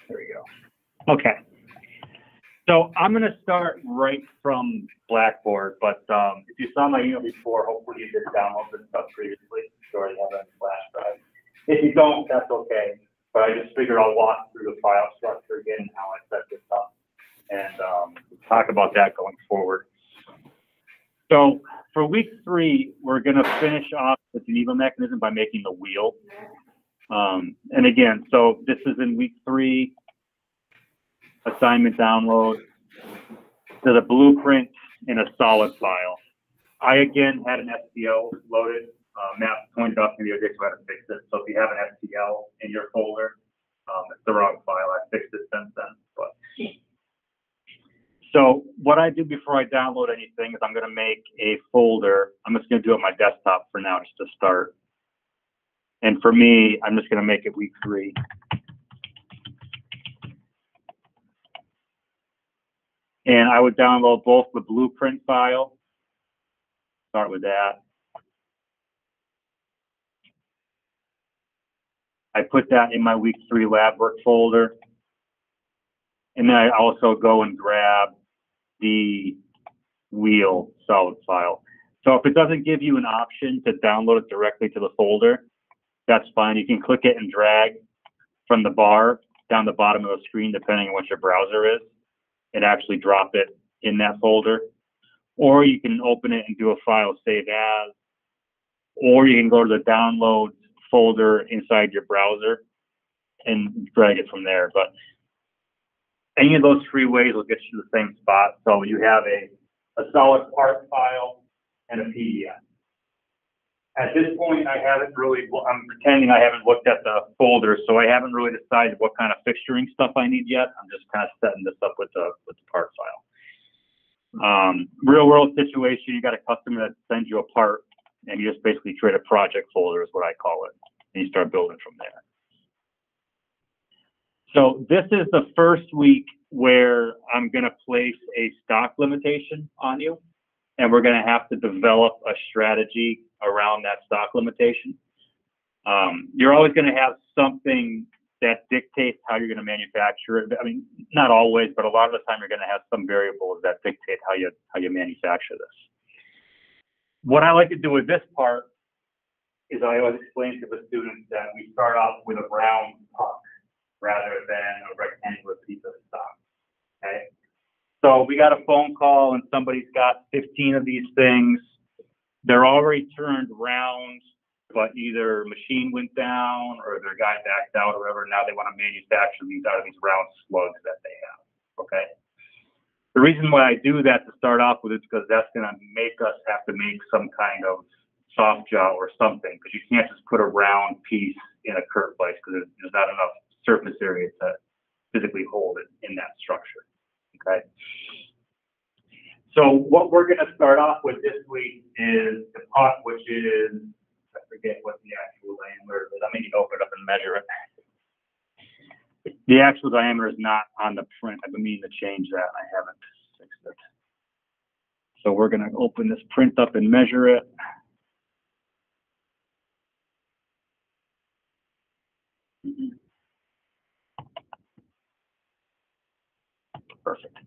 There we go. Okay. So I'm going to start right from Blackboard, but if you saw my email before, hopefully you did download this stuff previously. You already have it on the flash drive. If you don't, that's okay. But I just figured I'll walk through the file structure again and how I set this up and talk about that going forward. So for week 3, we're going to finish off the Geneva mechanism by making the wheel. And again, so this is in week 3, assignment download. There's a blueprint in a solid file. I again had an STL loaded. Matt pointed out to me the other day, so I had to fix it. So if you have an STL in your folder, it's the wrong file. I fixed it since then. But so what I do before I download anything is I'm going to make a folder. I'm just going to do it on my desktop for now, just to start. And for me, I'm just going to make it week 3. And I would download both the blueprint file. Start with that. I put that in my week 3 lab work folder. And then I also go and grab the wheel solid file. So if it doesn't give you an option to download it directly to the folder, that's fine. You can click it and drag from the bar down the bottom of the screen, depending on what your browser is, and actually drop it in that folder. Or you can open it and do a file save as, or you can go to the downloads folder inside your browser and drag it from there. But any of those 3 ways will get you to the same spot. So you have a solid part file and a PDF. At this point, I haven't really, I'm pretending I haven't looked at the folder, so I haven't really decided what kind of fixturing stuff I need yet. I'm just kind of setting this up with the part file. Real world situation, you got a customer that sends you a part, and you just basically create a project folder is what I call it, and you start building from there. So this is the first week where I'm going to place a stock limitation on you, and we're going to have to develop a strategy around that stock limitation. You're always going to have something that dictates how you're going to manufacture it. I mean, not always, but a lot of the time you're going to have some variables that dictate how you manufacture this. What I like to do with this part is I always explain to the students that we start off with a round puck rather than a rectangular piece of stock, okay? So we got a phone call and somebody's got 15 of these things. They're already turned round, but either machine went down or their guy backed out or whatever. Now they want to manufacture these out of these round slugs that they have, okay? The reason why I do that to start off with is because that's going to make us have to make some kind of soft jaw or something, because you can't just put a round piece in a curved place because there's not enough surface area to physically hold it in that structure, okay? So what we're going to start off with this week is the puck, which is, I forget what the actual diameter is. I mean, you can open it up and measure it. The actual diameter is not on the print. I've been meaning to change that. I haven't fixed it. So we're going to open this print up and measure it. Perfect.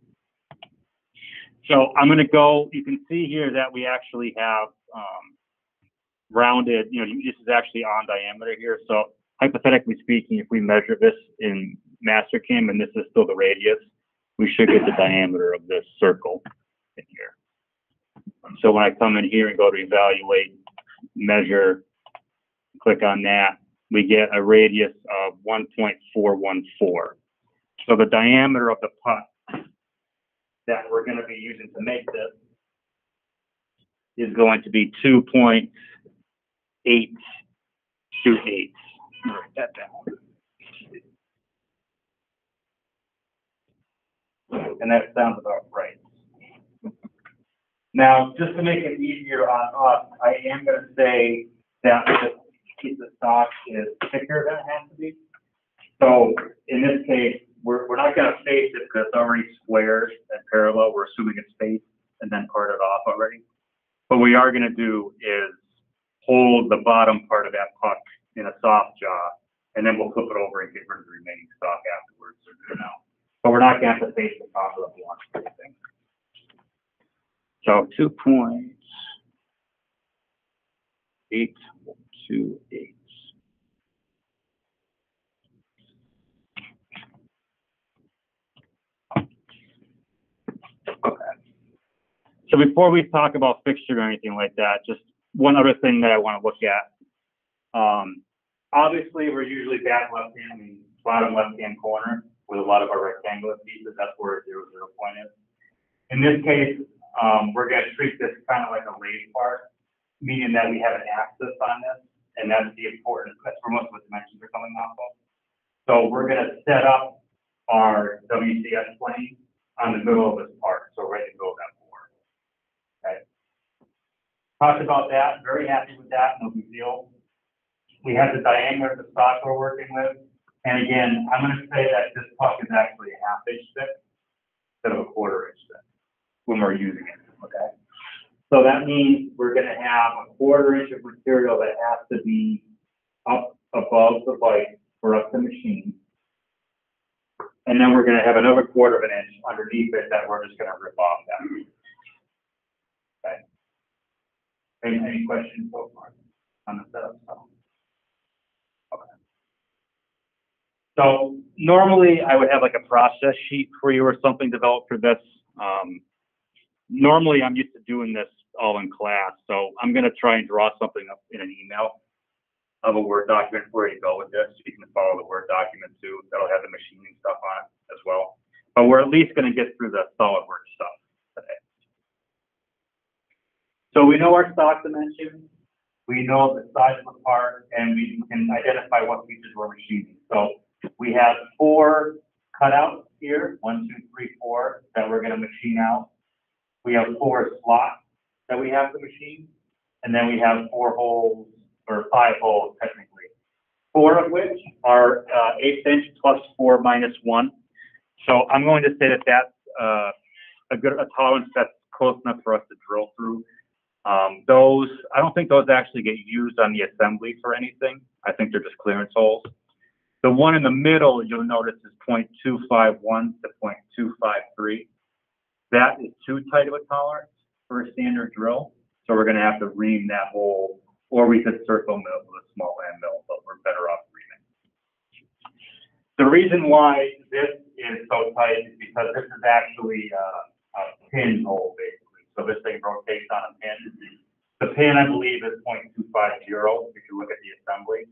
So I'm going to go, you can see here that we actually have rounded, this is actually on diameter here. So hypothetically speaking, if we measure this in Mastercam and this is still the radius, we should get the diameter of this circle in here. So when I come in here and go to evaluate, measure, click on that, we get a radius of 1.414. So the diameter of the puck that we're going to be using to make this is going to be 2.828. Write that down. And that sounds about right. Now, just to make it easier on us, I am going to say that this piece of stock is thicker than it has to be. So in this case, we're not going to face it because it's already squared and parallel. We're assuming it's faced and then parted off already. What we are going to do is hold the bottom part of that puck in a soft jaw and then we'll flip it over and get rid of the remaining stock afterwards. But we're not going to have to face the cost of the launch for anything. So 2.828. Okay. So before we talk about fixture or anything like that, just one other thing that I want to look at. Obviously, we're usually back left-hand, bottom left-hand corner with a lot of our rectangular pieces. That's where 0, 0 point is. In this case, we're going to treat this kind of like a lathe part, meaning that we have an axis on this, and that's the important, that's where most of the dimensions are coming off of. So we're going to set up our WCS plane on the middle of this part, so right in the middle of that board. Okay. Talked about that, very happy with that, no big deal. We have the diameter of the stock we're working with. And again, I'm going to say that this puck is actually a 1/2 inch thick instead of a 1/4 inch thick when we're using it, okay? So that means we're going to have a 1/4 inch of material that has to be up above the bite for us to machine. And then we're going to have another 1/4 inch underneath it that we're just going to rip off that. Okay. Any questions so far on the setup stuff? Okay. So normally I would have like a process sheet for you or something developed for this. Normally I'm used to doing this all in class, so I'm going to try and draw something up in an email of a Word document where you go with this. You can follow the Word document too. That'll have the machining stuff on it as well. But we're at least going to get through the SolidWorks stuff today. So we know our stock dimensions, we know the size of the part, and we can identify what pieces we're machining. So we have 4 cutouts here, 1, 2, 3, 4, that we're going to machine out. We have 4 slots that we have to machine, and then we have 4 holes, or 5 holes technically, 4 of which are 1/8 inch plus 4 minus 1. So I'm going to say that that's a tolerance that's close enough for us to drill through. Those, I don't think those actually get used on the assembly for anything. I think they're just clearance holes. The one in the middle, you'll notice, is 0.251 to 0.253. That is too tight of a tolerance for a standard drill. So we're going to have to ream that hole, or we could circle mill with a small end mill, but we're better off reaming. The reason why this is so tight is because this is actually a pin hole, basically. So this thing rotates on a pin. The pin, I believe, is 0.250 if you look at the assembly.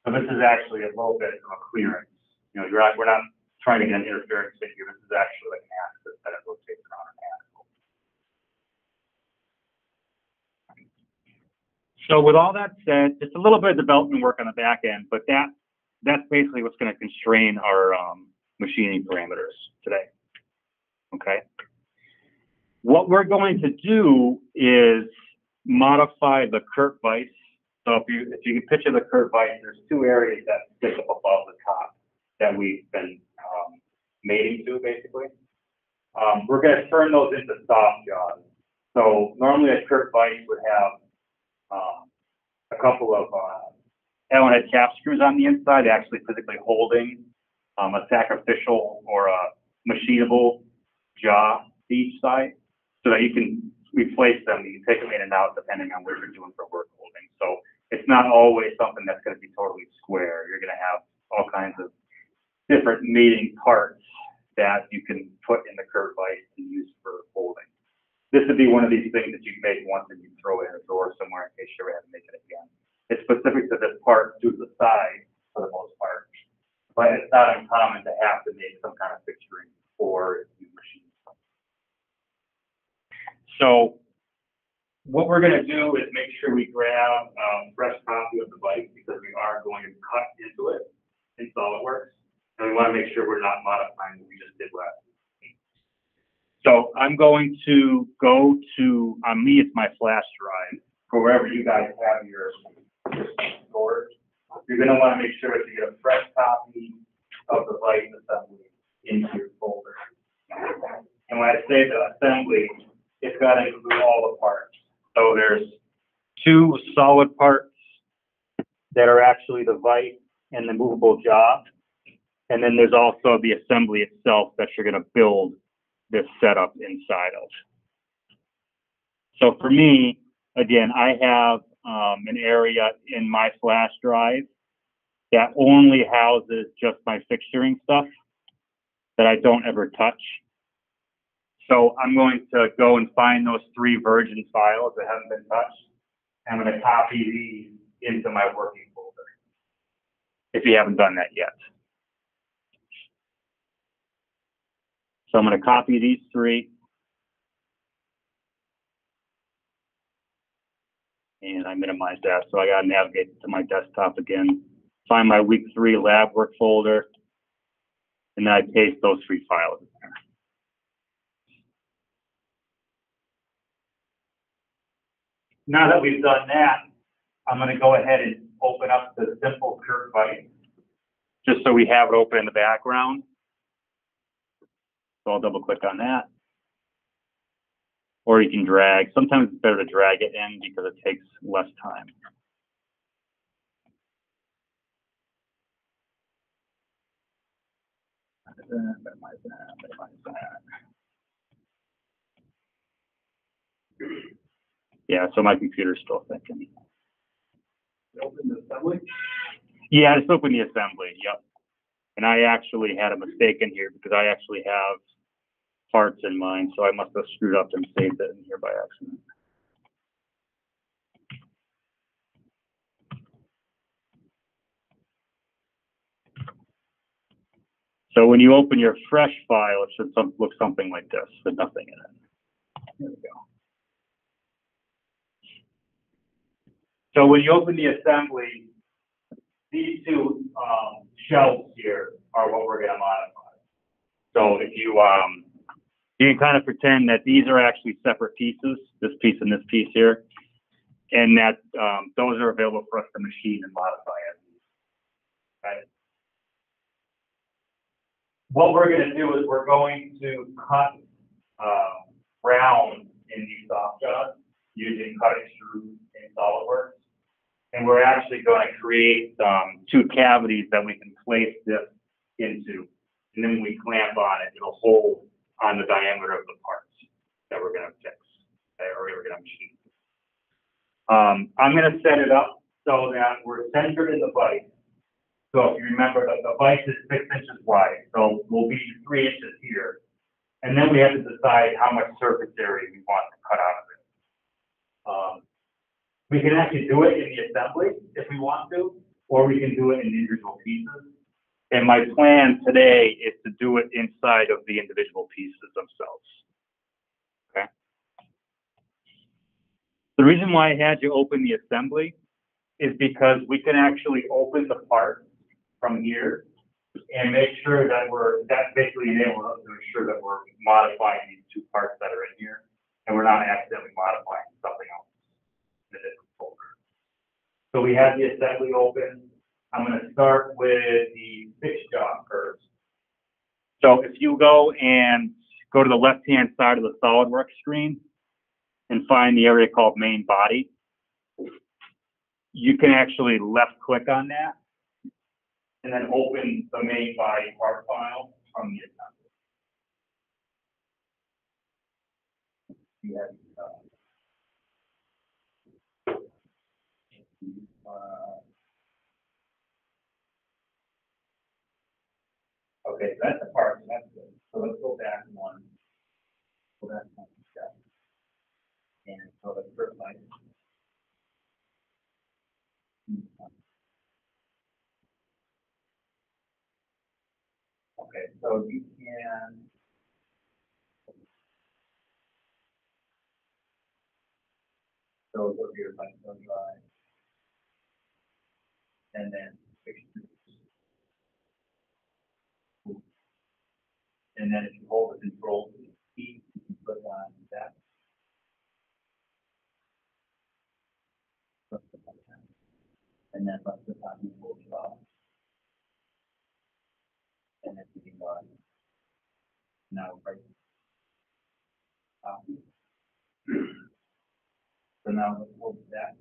So this is actually a little bit of a clearance. You know, we're not trying to get an interference figure. This is actually like an axis that it rotates around an axle. So with all that said, just a little bit of development work on the back end, but that's basically what's going to constrain our machining parameters today. Okay. What we're going to do is modify the Kurt vise. So if you can picture the Kurt vise, there's 2 areas that stick up above the top that we've been mating to, basically. We're going to turn those into soft jaws. So normally a Kurt vise would have a couple of Allen head cap screws on the inside, actually physically holding a sacrificial or a machinable jaw to each side, so that you can replace them. You can take them in and out depending on what you're doing for work holding. So it's not always something that's going to be totally square. You're going to have all kinds of different mating parts that you can put in the Kurt vise and use for holding. This would be one of these things that you make once and you throw it in a drawer somewhere in case you ever have to make it again. It's specific to this part due to the size for the most part, but it's not uncommon to have to make some kind of fixturing for you machine. So what we're going to do is make sure we grab a fresh copy of the vise because we are going to cut into it in SolidWorks, and we want to make sure we're not modifying what we just did last week. So I'm going to go to, on me, it's my flash drive, for wherever you guys have your storage. You're going to want to make sure that you get a fresh copy of the vise assembly into your folder. And when I say the assembly, it's got to include all the parts. So there's 2 solid parts that are actually the vise and the movable job. And then there's also the assembly itself that you're going to build this setup inside of. So for me, again, I have an area in my flash drive that only houses just my fixturing stuff that I don't ever touch. So I'm going to go and find those 3 virgin files that haven't been touched. I'm going to copy these into my working folder, if you haven't done that yet. So I'm going to copy these 3. And I minimize that, so I got to navigate to my desktop again, find my week 3 lab work folder, and then I paste those 3 files in there. Now that we've done that, I'm going to go ahead and open up the simple Kurt Vice, just so we have it open in the background. So I'll double click on that. Or you can drag. Sometimes it's better to drag it in because it takes less time. Yeah, so my computer's still thinking. Open the assembly? Yeah, just open the assembly, yep. And I actually had a mistake in here because I actually have parts in mine, so I must have screwed up and saved it in here by accident. So when you open your fresh file, it should look something like this with nothing in it. Here we go. So when you open the assembly, these 2 shelves here are what we're going to modify. So if you can kind of pretend that these are actually separate pieces, this piece and this piece here, and that those are available for us to machine and modify it. Okay. What we're going to do is we're going to cut round in these soft jobs using cutting screws in SolidWorks. And we're actually going to create 2 cavities that we can place this into. And then when we clamp on it, it'll hold on the diameter of the parts that we're going to fix, or we're going to machine. I'm going to set it up so that we're centered in the vise. So if you remember, the vise is 6 inches wide, so we'll be 3 inches here. And then we have to decide how much surface area we want to cut out of it. We can actually do it in the assembly if we want to, or we can do it in individual pieces. And my plan today is to do it inside of the individual pieces themselves. Okay. The reason why I had you open the assembly is because we can actually open the part from here and make sure that that basically enables us to ensure that we're modifying these 2 parts that are in here, and we're not accidentally modifying something else in a different folder. So we have the assembly open. I'm going to start with the fixed job first. So if you go to the left-hand side of the SolidWorks screen and find the area called main body, you can actually left-click on that and then open the main body part file from the assembly. Okay, so that's the part, so that's good. So let's go back 1. So that's 1 step. And so the first line. Okay, so you can go here by drive, and then fixtures. And then if you hold the control key, you can click on that. And then let's click on the full job. And then you can go now right. So now let's hold that.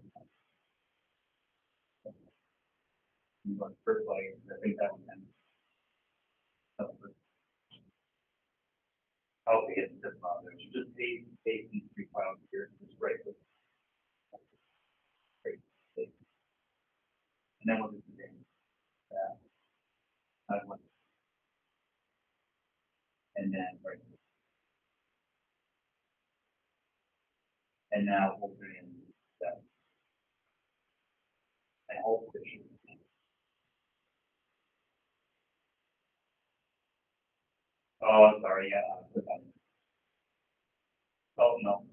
First leg, I think that one. Okay, it's just there's just eight and 3 pounds here. It's right. Great. And then we'll do the same. And then right. And now we'll bring in that. And hopefully. Oh, I'm sorry. Yeah. Oh no.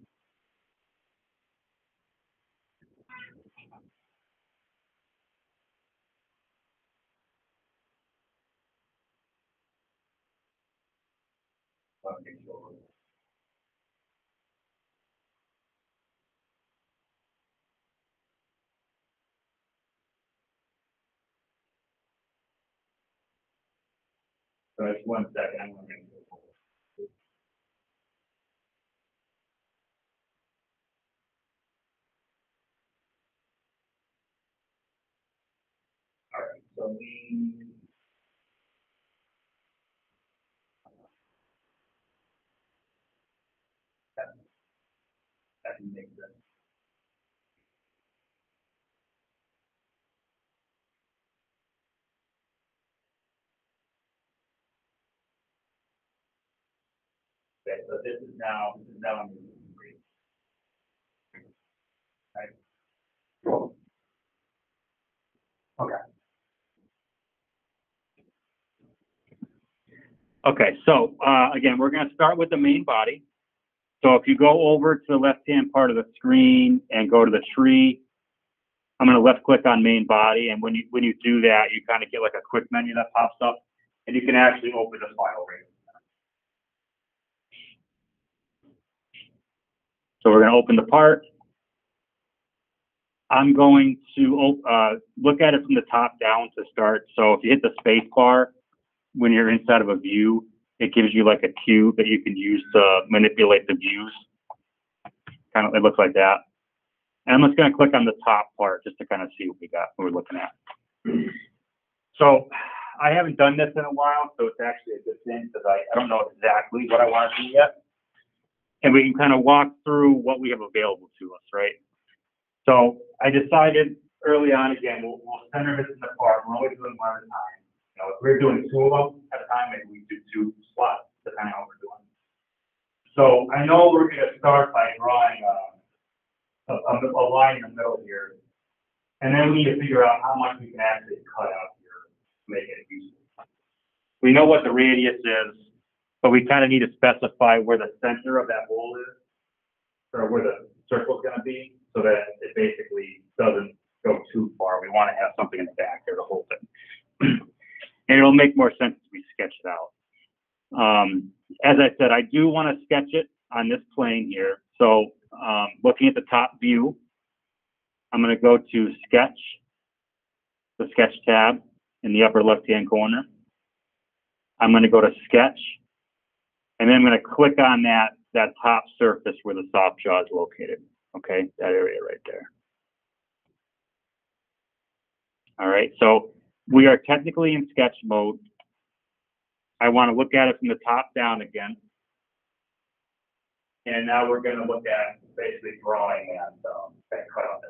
Okay, so just 1 second. I'm going to. All right. So we. That can make sense. Okay, so this is now on the screen. Right. Cool. Okay. Okay, so again, we're going to start with the main body. So if you go over to the left-hand part of the screen and go to the tree, I'm going to left-click on main body, and when you do that, you kind of get like a quick menu that pops up, and you can actually open the file right. So we're going to open the part. I'm going to look at it from the top down to start. So if you hit the space bar when you're inside of a view, it gives you like a cube that you can use to manipulate the views. Kind of, it looks like that. And I'm just going to click on the top part just to kind of see what we're looking at. So I haven't done this in a while, so it's actually a good thing because I don't know exactly what I want to do yet. And we can kind of walk through what we have available to us, right? So I decided early on, again, we'll center this in the part. We're always doing one at a time. You know, if we're doing 2 of them at a time, maybe we do 2 spots, depending on what we're doing. So I know we're going to start by drawing a line in the middle here. And then we need to figure out how much we can actually cut out here to make it useful. We know what the radius is, but we kind of need to specify where the center of that hole is, or where the circle is going to be, so that it basically doesn't go too far. We want to have something in the back there to hold it. And it'll make more sense if we sketch it out. As I said, I do want to sketch it on this plane here. So looking at the top view, I'm going to go to Sketch, the Sketch tab in the upper left-hand corner. I'm going to go to Sketch, and then I'm going to click on that top surface where the soft jaw is located. Okay, that area right there. All right, so we are technically in sketch mode. I want to look at it from the top down again. And now we're going to look at basically drawing that cutout.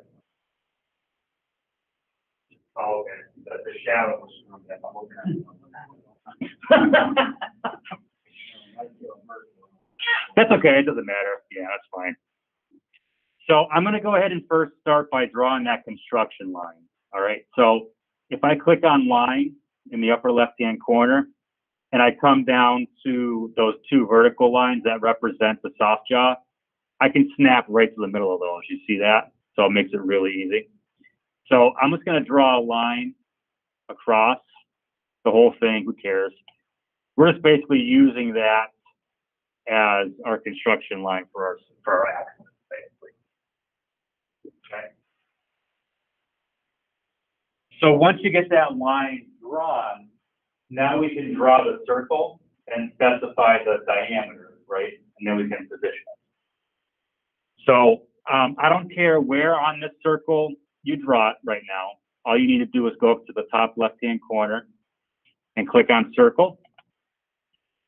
Oh, okay, the shadow was that I'm looking at. That's okay, it doesn't matter. Yeah, that's fine. So I'm going to go ahead and first start by drawing that construction line. All right, so if I click on line in the upper left-hand corner, and I come down to those 2 vertical lines that represent the soft jaw, I can snap right to the middle of those. You see that? So it makes it really easy. So I'm just going to draw a line across the whole thing. Who cares? We're just basically using that as our construction line for our axis, basically. Okay. So once you get that line drawn, now we can draw the circle and specify the diameter, right? And then we can position it. So I don't care where on this circle you draw it right now. all you need to do is go up to the top left-hand corner and click on circle.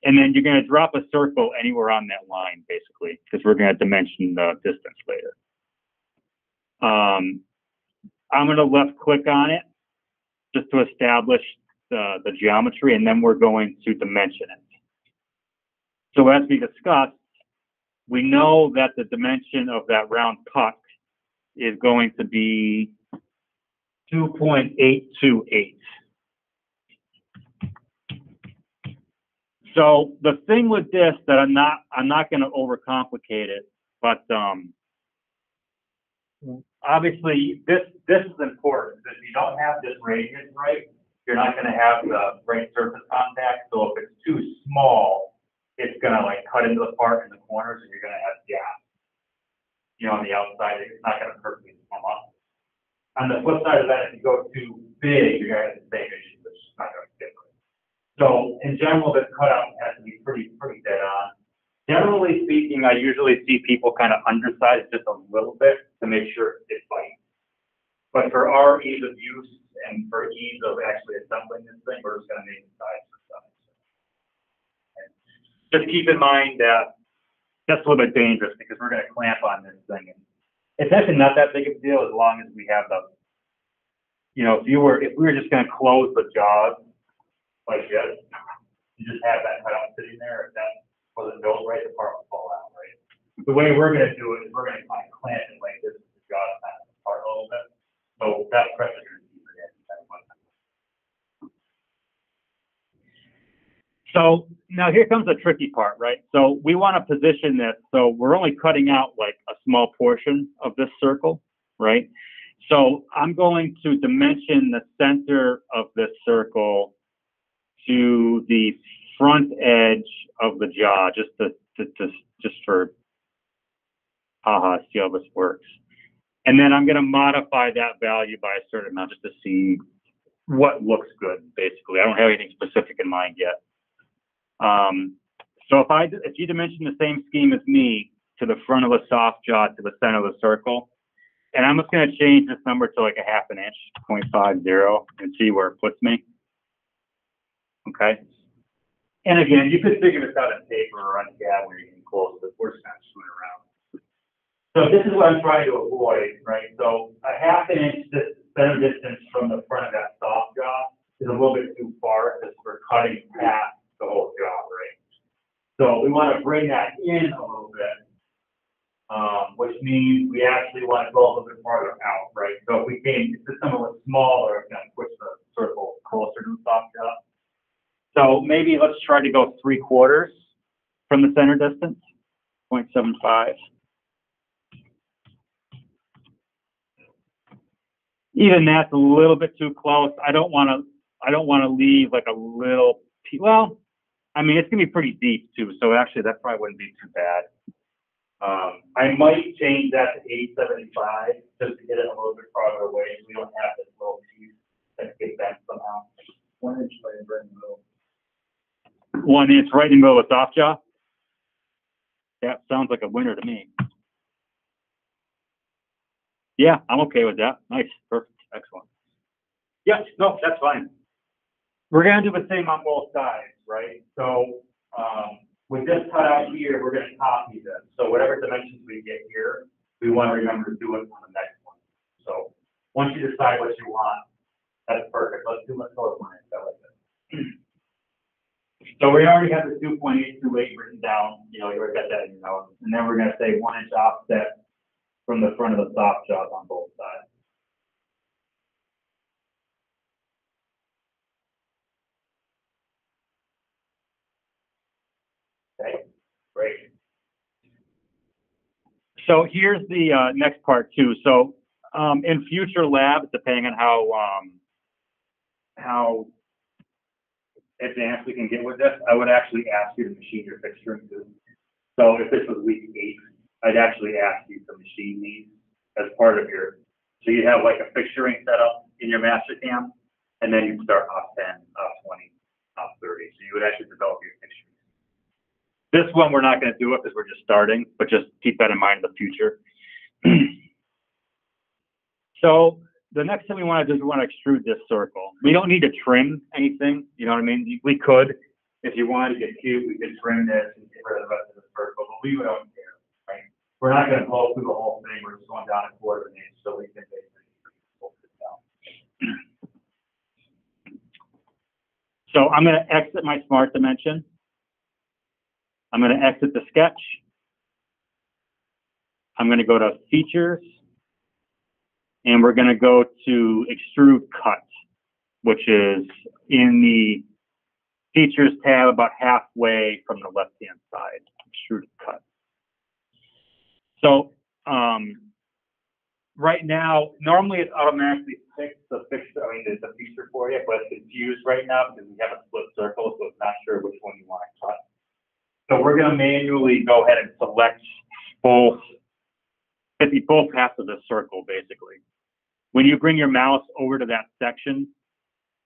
And then you're going to drop a circle anywhere on that line, basically, because we're going to dimension the distance later. I'm going to left click on it just to establish the geometry, and then we're going to dimension it. So as we discussed, we know that the dimension of that round puck is going to be 2.828. So the thing with this that I'm not going to overcomplicate it, but obviously this is important. If you don't have this radius right, you're not going to have the right surface contact. So if it's too small, it's going to like cut into the part in the corners, and you're going to have gaps. You know, on the outside, it's not going to perfectly come up. On the flip side of that, if you go too big, you're going to have the same issue, which is not going to fit right. So in general, this cutout has to be pretty dead on. Generally speaking, I usually see people kind of undersize just a little bit to make sure it bites. But for our ease of use and for ease of actually assembling this thing, we're just going to make the size for size. Just keep in mind that that's a little bit dangerous because we're going to clamp on this thing. And it's actually not that big of a deal as long as we have the, you know, if we were just going to close the jaws like this, you just have that cutout sitting there. If that wasn't built right, the part would fall out, right? The way we're going to do it is we're going to kind of clamp it like this, the jaws kind of apart a little bit. So that pressure is going to keep it in. So now here comes the tricky part, right? So we want to position this so we're only cutting out like a small portion of this circle, right? So I'm going to dimension the center of this circle to the front edge of the jaw, just for see how this works. And then I'm going to modify that value by a certain amount just to see what looks good, basically. I don't have anything specific in mind yet. So if you dimension the same scheme as me to the front of the soft jaw to the center of the circle, and I'm just going to change this number to like a half an inch, 0.50, and see where it puts me. Okay. And again, you could figure this out on paper or on CAD when you're getting close, but we're just kind of screwing around. So this is what I'm trying to avoid, right? So a half an inch center distance from the front of that soft jaw is a little bit too far because we're cutting past the whole jaw, right? So we want to bring that in a little bit, which means we actually want to go a little bit farther out, right? So if this number was smaller, it's going to push the circle closer to the soft jaw. So maybe let's try to go 3/4 from the center distance, 0.75. Even that's a little bit too close. I don't want to leave like a little. Well, I mean it's gonna be pretty deep too. So actually that probably wouldn't be too bad. I might change that to 875 just to get it a little bit farther away, so we don't have this little piece that gets bent somehow. 1 inch right in the middle. 1 inch right in the middle of the soft jaw. That sounds like a winner to me. Yeah, I'm okay with that. Nice, perfect, excellent. Yeah, no, that's fine. We're gonna do the same on both sides, right? So with this cutout here, we're gonna copy this. So whatever dimensions we get here, we want to remember to do it on the next one. So once you decide what you want, that's perfect. Let's go with 1 inch. I like that. So we already have the 2.828 written down. You know, you already got that in your notes. And then we're gonna say 1 inch offset from the front of the soft jaws on both sides. Okay, great. So here's the next part too. So in future labs, depending on how advanced we can get with this, I would actually ask you to machine your fixturing too. So if this was week 8, I'd actually ask you to machine these as part of your, so you have like a fixturing set up in your master cam, and then you start off 10, off 20, off 30. So you would actually develop your fixturing. This one, we're not going to do it because we're just starting, but just keep that in mind in the future. So the next thing we want to do is we want to extrude this circle. We don't need to trim anything, you know what I mean? We could, if you wanted to get cute, we could trim this and get rid of the rest of the circle, but we don't care, right? We're not going to blow through the whole thing. We're just going down a quarter of an inch so we can basically pull this down. So I'm going to exit my smart dimension. I'm going to exit the sketch. I'm going to go to features, and we're going to go to extrude cut, which is in the features tab about halfway from the left-hand side, extrude cut. So right now, normally it automatically picks the feature for you, but it's confused right now because we have a split circle, so it's not sure which one you want to cut. So we're going to manually go ahead and select both halves of the circle, basically. When you bring your mouse over to that section,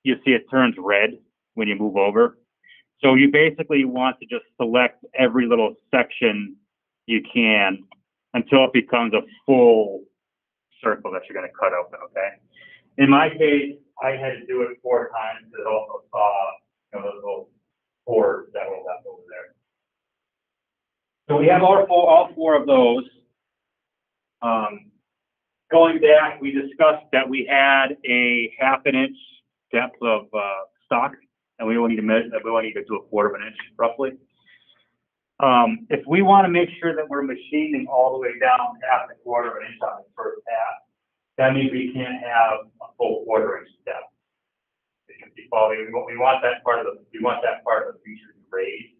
you see it turns red when you move over. So you basically want to just select every little section you can until it becomes a full circle that you're going to cut open, okay? In my case, I had to do it 4 times because it also saw, those little boards that were left over there. So we have all four of those. Going back, we discussed that we had a 1/2 inch depth of stock, and we only need to measure that. We only need to do a 1/4 inch roughly. If we want to make sure that we're machining all the way down 1/2 to 1/4 inch on the first pass, that means we can't have a full 1/4 inch depth. We want that part of the feature to raise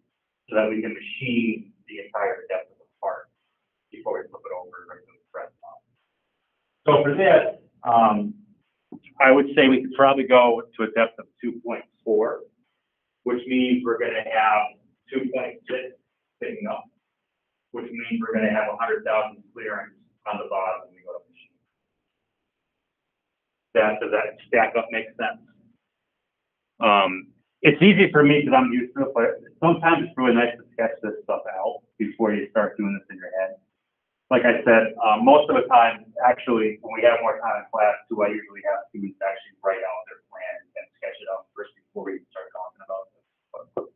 so that we can machine the entire depth of the part before we flip it over and the press on. So for this, I would say we could probably go to a depth of 2.4, which means we're going to have 2.6 sticking up, which means we're going to have 100,000 clearance on the bottom when we go to machine. Does that stack up make sense? It's easy for me because I'm used to it, but sometimes it's really nice to sketch this stuff out before you start doing this in your head. Like I said, most of the time, actually, when we have more time in class too, I usually have students actually write out their plan and sketch it out first before we start talking about this. But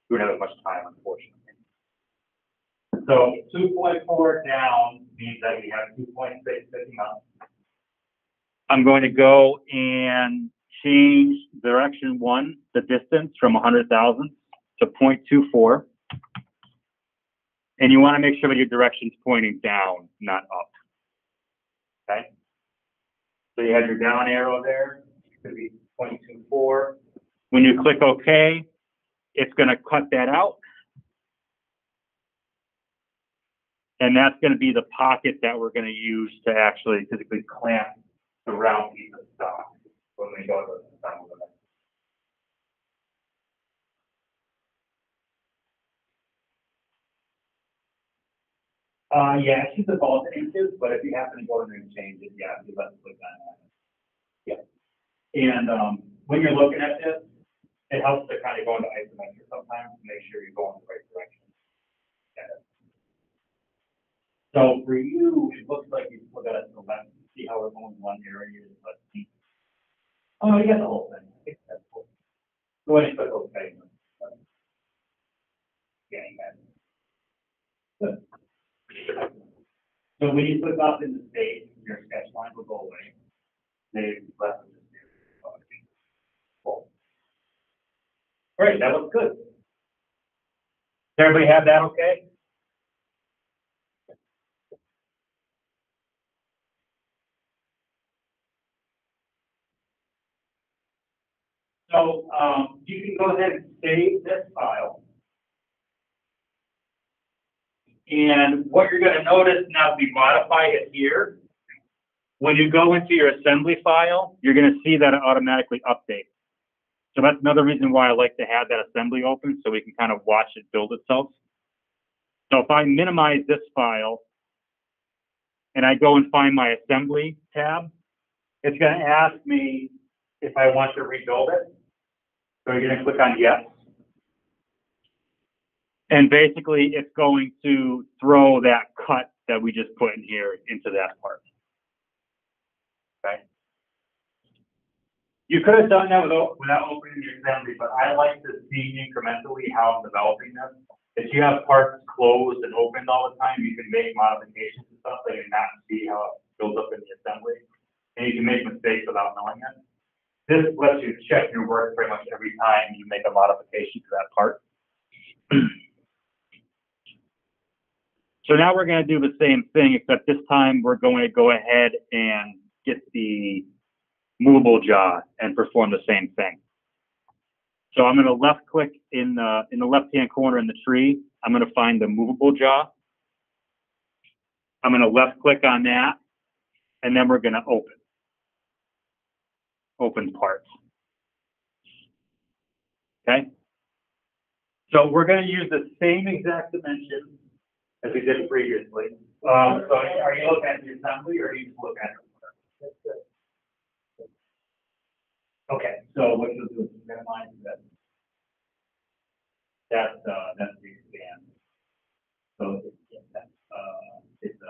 we don't have as much time, unfortunately. So 2.4 down means that we have 2.6 sitting up. I'm going to go and change direction 1, the distance from 100,000 to 0.24. And you want to make sure that your direction's pointing down, not up. Okay? So you have your down arrow there. It could be 0.24. When you click OK, it's going to cut that out. And that's going to be the pocket that we're going to use to actually physically clamp the round piece of stock when we go to the assembly. Yeah, it's just a ball inches, but if you happen to go in there and change it, yeah, you let it click on that. Yeah. And when you're looking at this, it helps to kind of go into isometric sometimes to make sure you're going the right direction. Yeah. So for you, it looks like you look at it to the left. See how we're going one area is let's see. Oh, you got the whole thing. I think that's cool. Go ahead and click OK. Yeah, you got it. Good. So when you click up in the space, your sketch line will go away. They left it just here. Cool. Great, that looks good. Does everybody have that okay? So you can go ahead and save this file. And what you're going to notice now, we modify it here. When you go into your assembly file, you're going to see that it automatically updates. So that's another reason why I like to have that assembly open so we can kind of watch it build itself. So if I minimize this file and I go and find my assembly tab, it's going to ask me if I want to rebuild it. So you're going to click on yes. And basically it's going to throw that cut that we just put in here into that part. Okay. You could have done that without opening the assembly, but I like to see incrementally how I'm developing this. If you have parts closed and opened all the time, you can make modifications and stuff that you not see how it builds up in the assembly. And you can make mistakes without knowing it. This lets you check your work pretty much every time you make a modification to that part. So now we're going to do the same thing, except this time we're going to go ahead and get the movable jaw and perform the same thing. So I'm going to left click in the left-hand corner in the tree. I'm going to find the movable jaw. I'm going to left click on that, and then we're going to open parts. Okay. So we're going to use the same exact dimensions as we did previously. So are you looking at the assembly, or are you just looking at it? Okay. So what you'll do is minimize that. That's the expand. So it's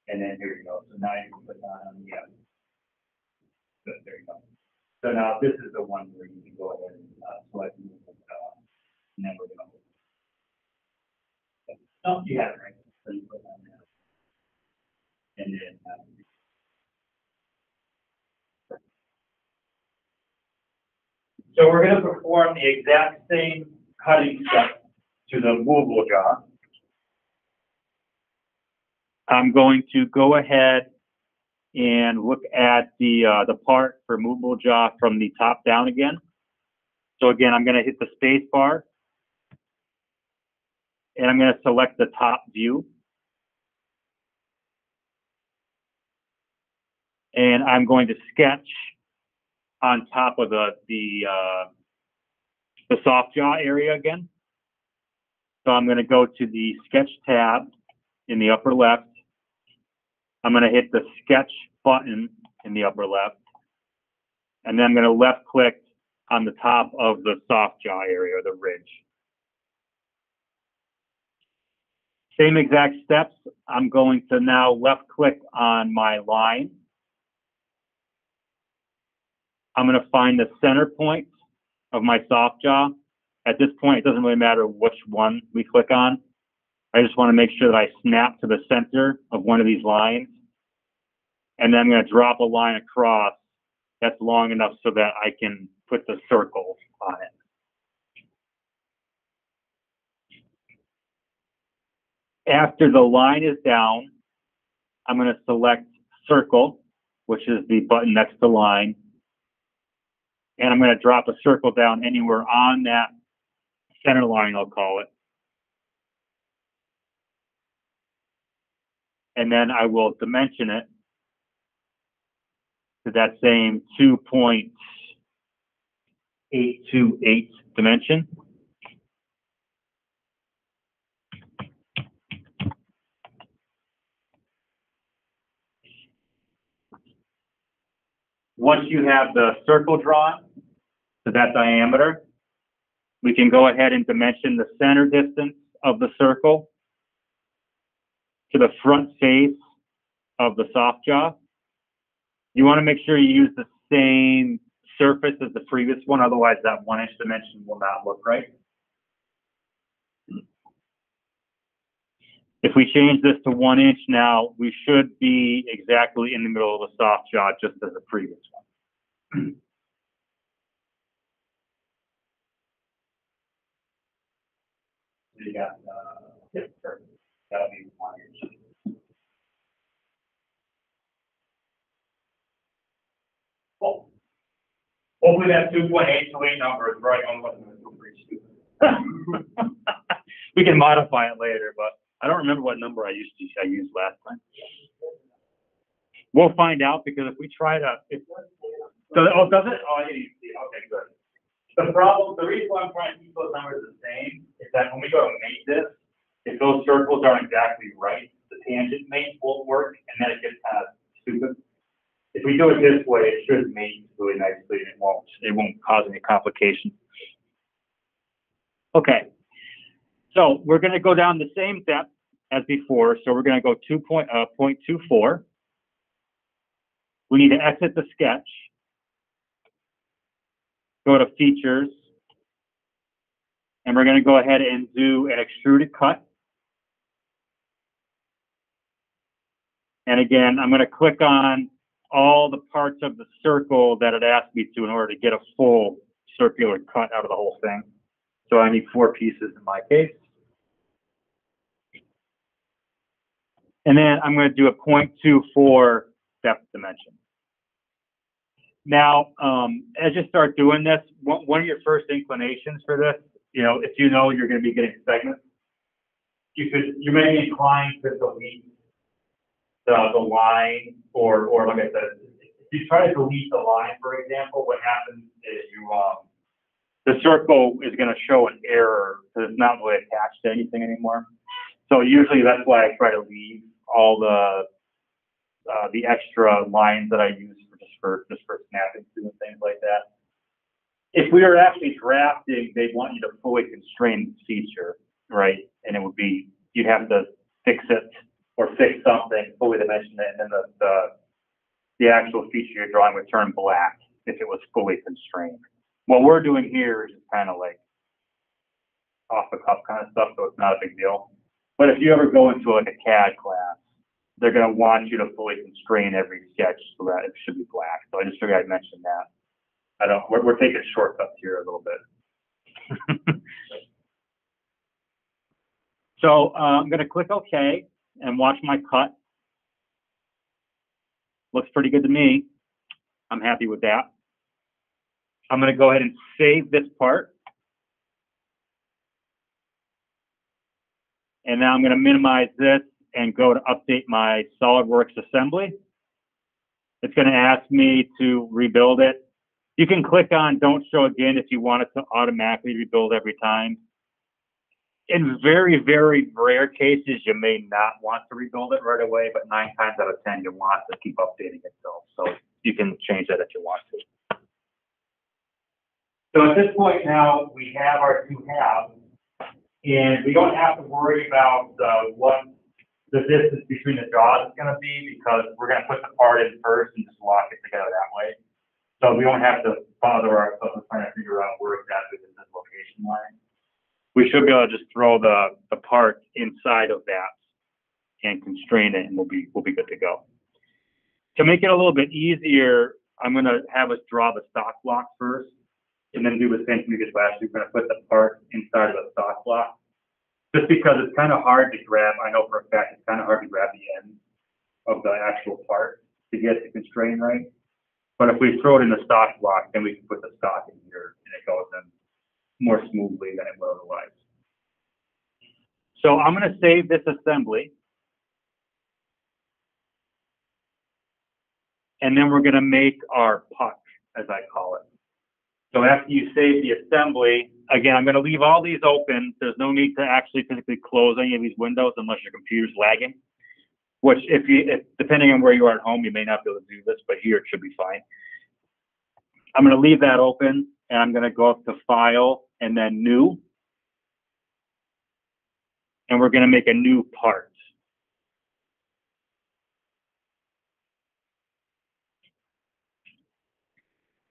and then here you go. So now you can put on good, there you go. So now this is the one where you can go ahead and select and then we're going to. Oh, you have it right. So you put on there. And then so we're going to perform the exact same cutting step to the movable jaw. I'm going to go ahead and look at the part for movable jaw from the top down again. So again, I'm going to hit the space bar, and I'm going to select the top view. And I'm going to sketch on top of the soft jaw area again. So I'm going to go to the sketch tab in the upper left. I'm going to hit the sketch button in the upper left. And then I'm going to left click on the top of the soft jaw area, or the ridge. Same exact steps. I'm going to now left click on my line. I'm going to find the center point of my soft jaw. At this point, it doesn't really matter which one we click on. I just want to make sure that I snap to the center of one of these lines. And then I'm going to drop a line across that's long enough so that I can put the circle on it. After the line is down, I'm going to select circle, which is the button next to line. And I'm going to drop a circle down anywhere on that center line, I'll call it. And then I will dimension it to that same 2.828 dimension. Once you have the circle drawn to that diameter, we can go ahead and dimension the center distance of the circle to the front face of the soft jaw. You want to make sure you use the same surface as the previous one, otherwise that 1 inch dimension will not look right. If we change this to 1 inch now, we should be exactly in the middle of the soft jaw, just as the previous one. You got, perfect. That'll be 1 inch. Oh. Hopefully that 2.828 number is right on what we can modify it later, but I don't remember what number I used last time. We'll find out, because if we try to, does it? Oh, I didn't see it. Okay, good. The reason why I'm trying to keep those numbers the same is that when we go to mate this, if those circles aren't exactly right, the tangent mate won't work, and then it gets kind of stupid. If we do it this way, it should mate really nicely, and it won't cause any complications. Okay, so we're going to go down the same step as before. So we're going to go 2.24. We need to exit the sketch, go to features, and we're going to go ahead and do an extruded cut. And again, I'm going to click on all the parts of the circle that it asked me to in order to get a full circular cut out of the whole thing. So I need 4 pieces in my case. And then I'm going to do a 0.24 depth dimension. Now, as you start doing this, one of your first inclinations for this, if you know you're going to be getting segments, you may be inclined to delete the line, or like I said, if you try to delete the line, for example, what happens is the circle is going to show an error because it's not really attached to anything anymore. So usually that's why I try to leave all the extra lines that I use for snapping through and things like that. If we were actually drafting, they'd want you to fully constrain the feature, right? And it would be, you'd have to fix it or fix something, fully dimension it, and then the actual feature you're drawing would turn black if it was fully constrained. What we're doing here is just kind of like off the cuff kind of stuff, so it's not a big deal. But if you ever go into like a CAD class, they're going to want you to fully constrain every sketch so that it should be black. So I just figured I'd mention that. We're taking shortcuts here a little bit. So I'm going to click OK and watch my cut. Looks pretty good to me. I'm happy with that. I'm going to go ahead and save this part. And now I'm going to minimize this and go to update my SolidWorks assembly. It's going to ask me to rebuild it. You can click on Don't Show Again if you want it to automatically rebuild every time. In very, very rare cases, you may not want to rebuild it right away, but 9 times out of 10, you want to keep updating itself. So you can change that if you want to. So at this point now, we have our 2 halves, and we don't have to worry about what the distance between the jaws is going to be, because we're going to put the part in first and just lock it together that way. So we don't have to bother ourselves with trying to figure out where exactly is this location line. We should be able to just throw the part inside of that and constrain it, and we'll be good to go. To make it a little bit easier, I'm going to have us draw the stock block first, and then do the same thing we did last week. We're going to put the part inside of the stock block, just because it's kind of hard to grab. I know for a fact it's kind of hard to grab the end of the actual part to get the constraint right. But if we throw it in the stock block, then we can put the stock in here, and it goes in more smoothly than it would otherwise. So I'm going to save this assembly. And then we're going to make our puck, as I call it. So after you save the assembly, again, I'm going to leave all these open. There's no need to actually physically close any of these windows unless your computer's lagging, which if depending on where you are at home, you may not be able to do this, but here it should be fine. I'm going to leave that open, and I'm going to go up to File and then New. And we're going to make a new part.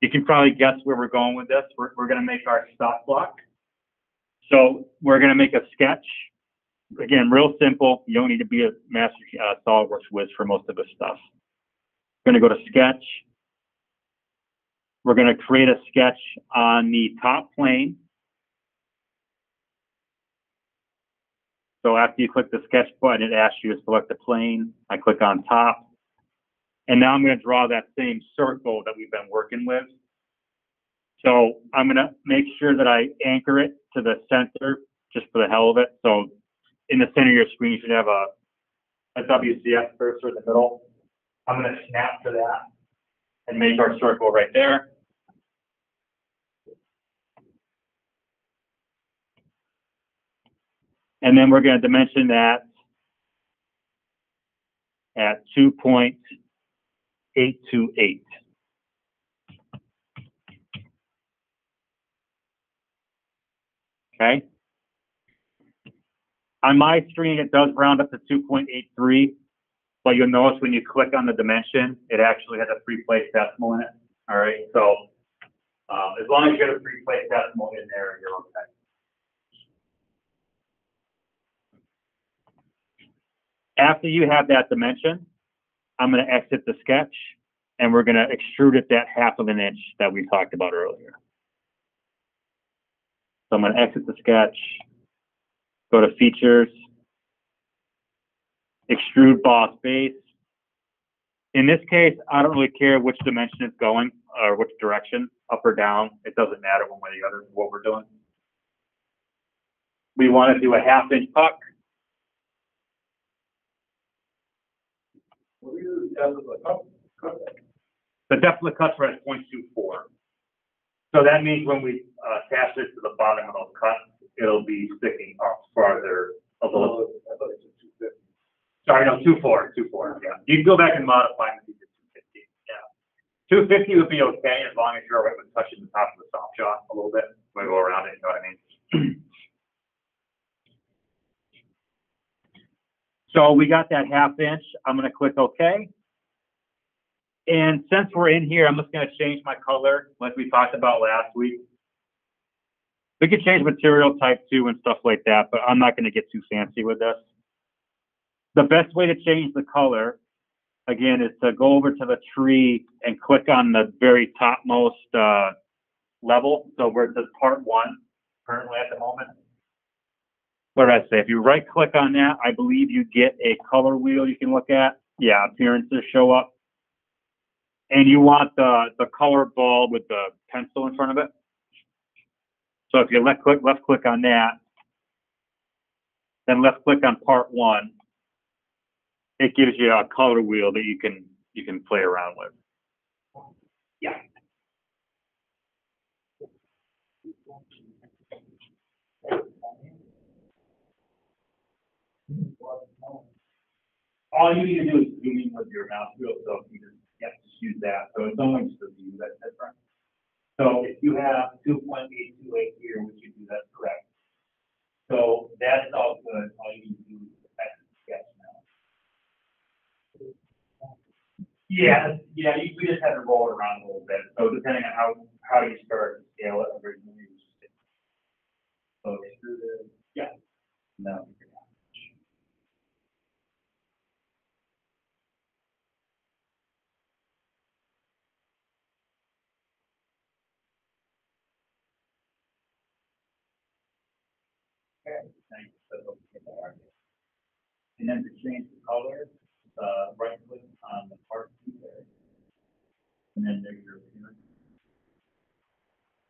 You can probably guess where we're going with this. We're going to make our stock block. So we're going to make a sketch. Again, real simple. You don't need to be a master SolidWorks whiz for most of this stuff. We're going to go to Sketch. We're going to create a sketch on the top plane. So after you click the sketch button, it asks you to select the plane. I click on top. And now I'm going to draw that same circle that we've been working with. So I'm going to make sure that I anchor it to the center just for the hell of it. So in the center of your screen, you should have a WCF cursor in the middle. I'm going to snap to that and make our circle right there. And then we're going to dimension that at 2.828. Okay. On my screen, it does round up to 2.83. but you'll notice when you click on the dimension, it actually has a 3-place decimal in it. All right, so as long as you get a 3-place decimal in there, you're okay. After you have that dimension, I'm going to exit the sketch, and we're going to extrude it that 1/2 inch that we talked about earlier. So I'm going to exit the sketch, go to Features, Extrude Boss Base. In this case, I don't really care which dimension it's going or which direction, up or down. It doesn't matter one way or the other what we're doing. We want to do a 1/2 inch puck. The depth of the cuts are at 0.24. So that means when we attach it to the bottom of those cuts, it'll be sticking up farther a little. I thought it was 250. Sorry, no, 2.4, yeah. You can go back and modify it to 250, yeah. 250 would be okay as long as you're all right with touching the top of the soft shot a little bit. We go around it, you know what I mean? So we got that 1/2 inch. I'm going to click OK. And since we're in here, I'm just going to change my color like we talked about last week. We could change material type too and stuff like that, but I'm not going to get too fancy with this. The best way to change the color, again, is to go over to the tree and click on the very topmost level. So where it says Part 1 currently at the moment. What did I say? If you right click on that, I believe you get a color wheel you can look at. Yeah, appearances show up. And you want the color ball with the pencil in front of it. So if you left click on that, then left click on Part 1, it gives you a color wheel that you can play around with. Yeah. All you need to do is zoom in with your mouse wheel, so you just use that. So it's only just a view that's different. So if you have 2.828 here, which you do, that's correct. So that's all good. All you need to do is exit the sketch now. Yeah, we just have to roll it around a little bit. So depending on how you start to scale it originally, so yeah, no. Okay, thanks. And then to change the color, right click on the part 2 there, and then there's your appearance,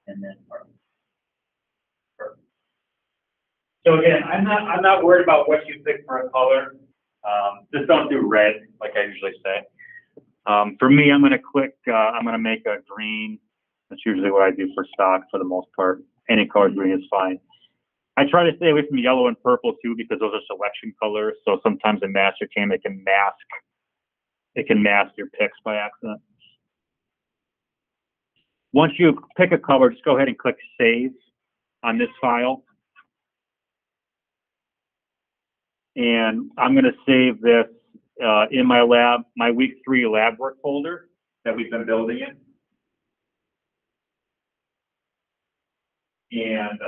and then part. Perfect. So again, I'm not worried about what you pick for a color. Just don't do red like I usually say. For me, I'm going to click. I'm going to make a green. That's usually what I do for stock for the most part. Any color green is fine. I try to stay away from yellow and purple too because those are selection colors. So sometimes in Mastercam it can mask your picks by accident. Once you pick a color, just go ahead and click Save on this file. And I'm going to save this in my week 3 lab work folder that we've been building in. And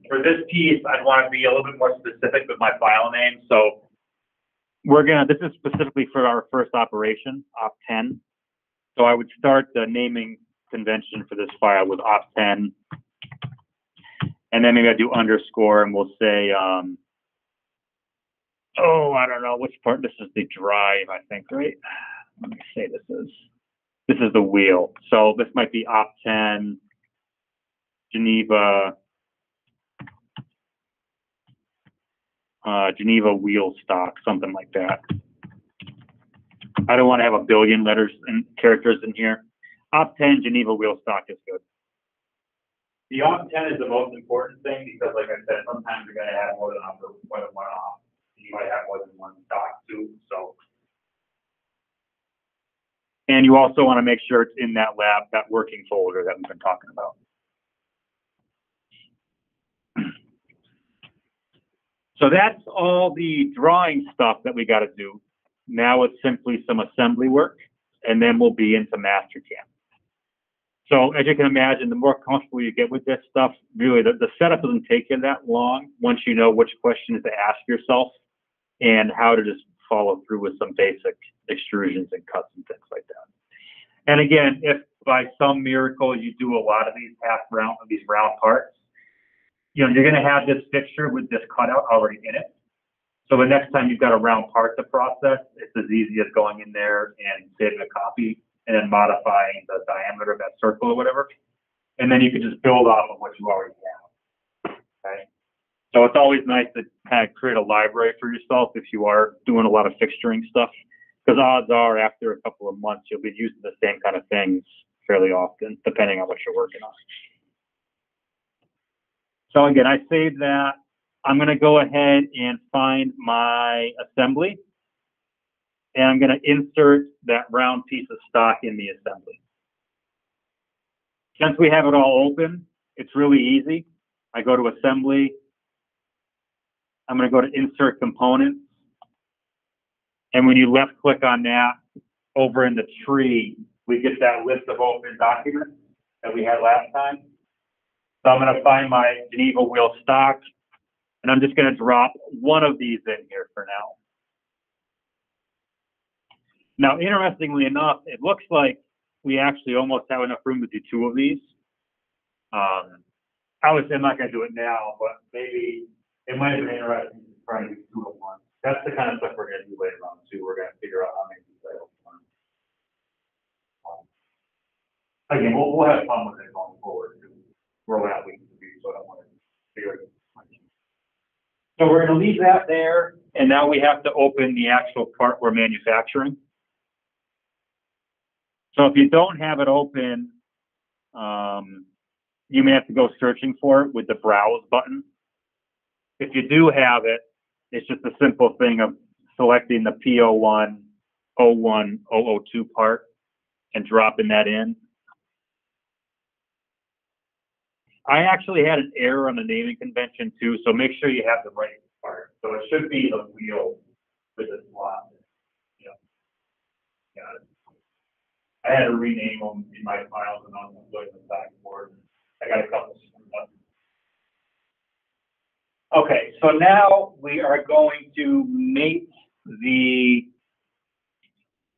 for this piece, I'd want to be a little bit more specific with my file name. So this is specifically for our first operation, op10. So I would start the naming convention for this file with op10. And then maybe I do underscore and we'll say, I don't know which part. This is the drive, I think, right? Let me say this is the wheel. So this might be op10. Geneva wheel stock, something like that. I don't want to have a billion letters and characters in here. Op10 Geneva wheel stock is good. The op10 is the most important thing because, like I said, sometimes you're going to have more than one op. You might have more than one stock too. So, and you also want to make sure it's in that lab, that working folder that we've been talking about. So that's all the drawing stuff that we got to do. Now it's simply some assembly work, and then we'll be into Mastercam. So as you can imagine, the more comfortable you get with this stuff, really the setup doesn't take you that long once you know which questions to ask yourself and how to just follow through with some basic extrusions and cuts and things like that. And again, if by some miracle you do a lot of these round parts, you're going to have this fixture with this cutout already in it. So the next time you've got a round part to process, it's as easy as going in there and saving a copy and then modifying the diameter of that circle or whatever. And then you can just build off of what you already have. Okay. So it's always nice to kind of create a library for yourself if you are doing a lot of fixturing stuff, because odds are after a couple of months, you'll be using the same kind of things fairly often, depending on what you're working on. So again, I saved that. I'm going to go ahead and find my assembly, and I'm going to insert that round piece of stock in the assembly. Since we have it all open, it's really easy. I go to assembly. I'm going to go to insert components. And when you left click on that, over in the tree, we get that list of open documents that we had last time. So I'm going to find my Geneva wheel stock, and I'm just going to drop one of these in here for now. Now, interestingly enough, it looks like we actually almost have enough room to do two of these. Obviously, I'm not going to do it now, but maybe it might have been interesting to try to do two at once. That's the kind of stuff we're going to do later on, too. We're going to figure out how many these at once. Again, we'll have fun with it going forward, too. Roll out weeks to do, so I don't want to figure it out. So we're going to leave that there, and now we have to open the actual part we're manufacturing. So if you don't have it open, you may have to go searching for it with the browse button. If you do have it, it's just a simple thing of selecting the P01, 01, 002 part and dropping that in. I actually had an error on the naming convention too, so make sure you have the right part. So it should be the wheel with the slot. Yeah. Got it. I had to rename them in my files and on the back board. I got a couple. Okay, so now we are going to mate the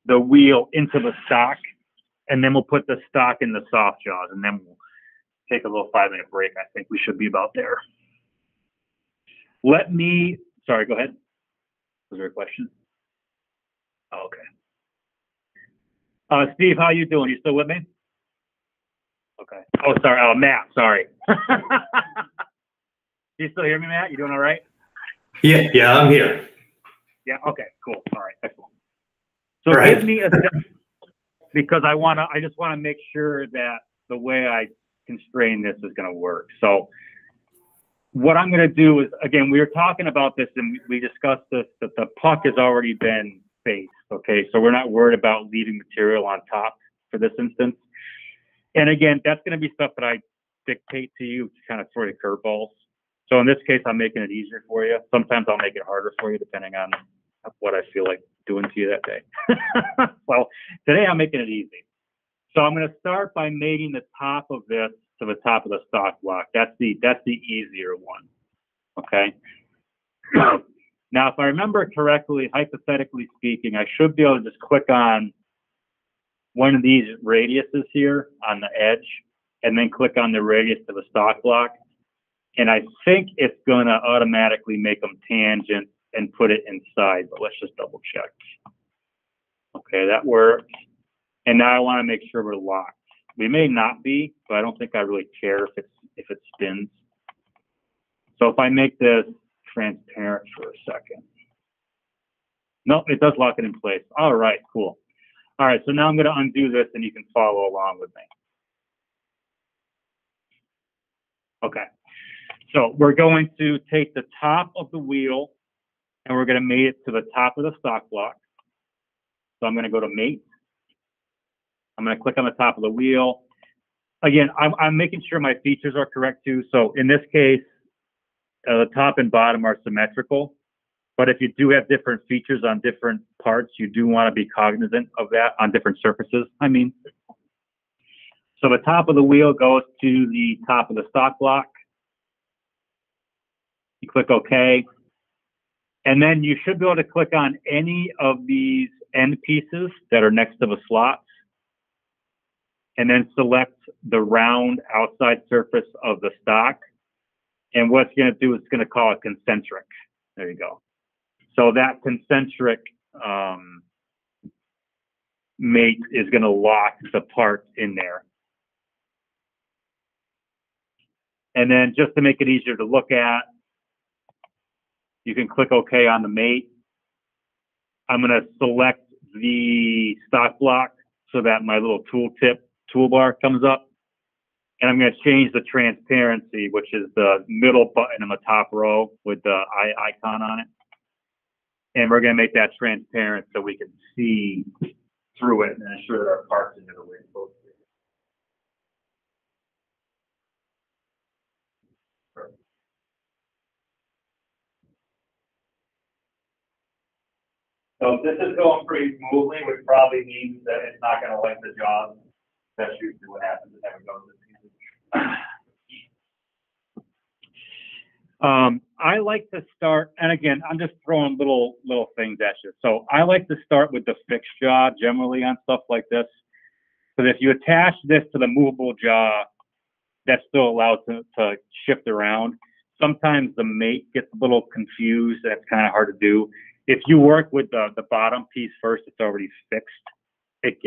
wheel into the stock, and then we'll put the stock in the soft jaws, and then we'll take a little 5-minute break. I think we should be about there. Sorry, go ahead. Was there a question? Oh, okay. Steve, how you doing? You still with me? Okay. Oh, sorry. Oh, Matt, sorry. You still hear me, Matt? You doing all right? Yeah, I'm here. Yeah, okay, cool. All right, excellent. So give me a second, because I just want to make sure that the way I constrain this is going to work. So what I'm going to do is, again, we were talking about this and we discussed this, that the puck has already been faced, okay? So we're not worried about leaving material on top for this instance. And again, that's going to be stuff that I dictate to you, kind of sort of curveballs. So in this case, I'm making it easier for you. Sometimes I'll make it harder for you, depending on what I feel like doing to you that day. Well, today I'm making it easy. So I'm going to start by mating the top of this to the top of the stock block. That's the easier one. Okay. Now, if I remember correctly, hypothetically speaking, I should be able to just click on one of these radiuses here on the edge, and then click on the radius to the stock block. And I think it's going to automatically make them tangent and put it inside, but let's just double check. Okay, that works. And now I want to make sure we're locked. We may not be, but I don't think I really care if it spins. So if I make this transparent for a second. No, it does lock it in place. All right, cool. All right, so now I'm going to undo this and you can follow along with me. Okay, so we're going to take the top of the wheel and we're going to mate it to the top of the stock block. So I'm going to go to mate. I'm going to click on the top of the wheel. Again, I'm making sure my features are correct too. So in this case, the top and bottom are symmetrical. But if you do have different features on different parts, you do want to be cognizant of that on different surfaces. So the top of the wheel goes to the top of the stock block. You click OK. And then you should be able to click on any of these end pieces that are next to the slots, and then select the round outside surface of the stock. And what it's going to do is it's going to call it concentric. There you go. So that concentric mate is going to lock the part in there. And then just to make it easier to look at, you can click OK on the mate. I'm going to select the stock block so that my little toolbar comes up. And I'm going to change the transparency, which is the middle button in the top row with the eye icon on it. And we're going to make that transparent so we can see through it and ensure that our parts are the way it's supposed to be. So if this is going pretty smoothly, which probably means that it's not going to like the job. That's usually what happens if it goes this easy. I like to start, and again, I'm just throwing little things at you. So I like to start with the fixed jaw generally on stuff like this. Because if you attach this to the movable jaw, that's still allowed to shift around. Sometimes the mate gets a little confused. That's kind of hard to do. If you work with the bottom piece first, it's already fixed. It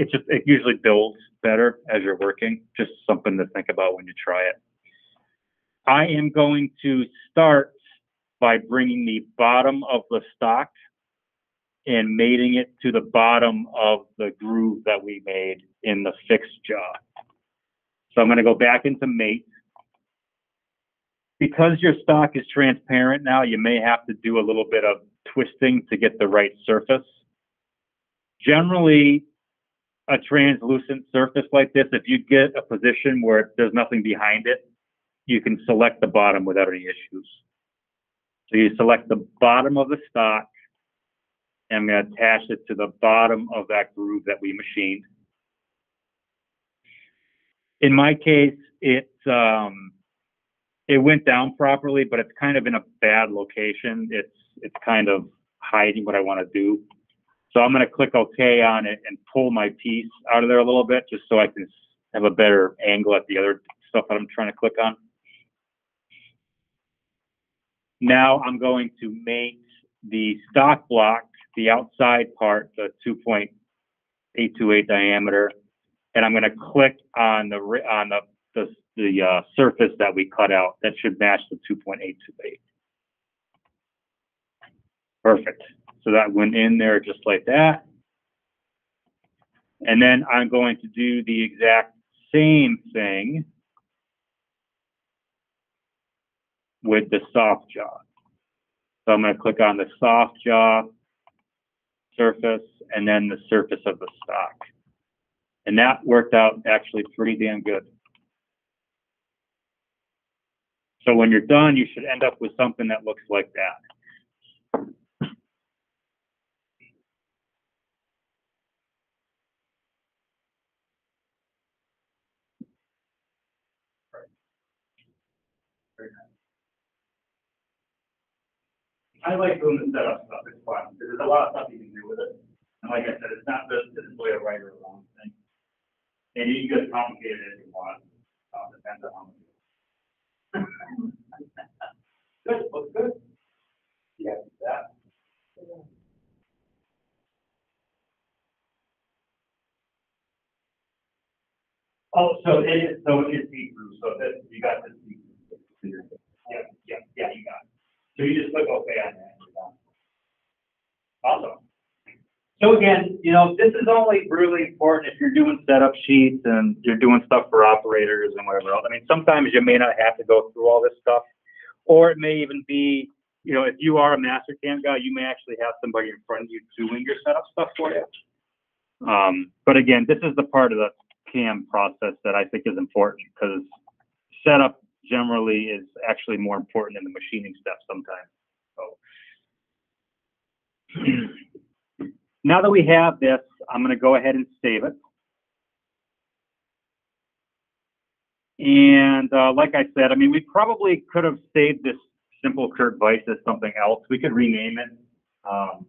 usually builds better as you're working. Just something to think about when you try it. I am going to start by bringing the bottom of the stock and mating it to the bottom of the groove that we made in the fixed jaw. So I'm going to go back into mate. Because your stock is transparent now, you may have to do a little bit of twisting to get the right surface. Generally, a translucent surface like this, if you get a position where there's nothing behind it, you can select the bottom without any issues. So you select the bottom of the stock, and I'm going to attach it to the bottom of that groove that we machined. In my case, it went down properly, but it's kind of in a bad location. It's kind of hiding what I want to do. So I'm going to click OK on it and pull my piece out of there a little bit, just so I can have a better angle at the other stuff that I'm trying to click on. Now I'm going to make the stock block, the outside part, the 2.828 diameter, and I'm going to click on the surface that we cut out. That should match the 2.828. Perfect. So that went in there just like that. And then I'm going to do the exact same thing with the soft jaw. So I'm going to click on the soft jaw surface and then the surface of the stock. And that worked out actually pretty damn good. So when you're done, you should end up with something that looks like that. I like doing the setup stuff. It's fun. There's a lot of stuff you can do with it. And like I said, it's not just really a right or wrong thing. And you can get as complicated as you want. Depends on how much. Good. Looks good. Yeah, that. Oh, so it is see-through. So that you got this see-through. Yeah, you got it. So you just click OK on that. Awesome. So again, this is only really important if you're doing setup sheets and you're doing stuff for operators and whatever else. I mean, sometimes you may not have to go through all this stuff, or it may even be, if you are a master cam guy, you may actually have somebody in front of you doing your setup stuff for you. But again, this is the part of the cam process that I think is important, because setup generally is actually more important than the machining step sometimes. So Now that we have this, I'm going to go ahead and save it. And like I said, I mean, we probably could have saved this simple Kurt Weiss as something else. We could rename it. I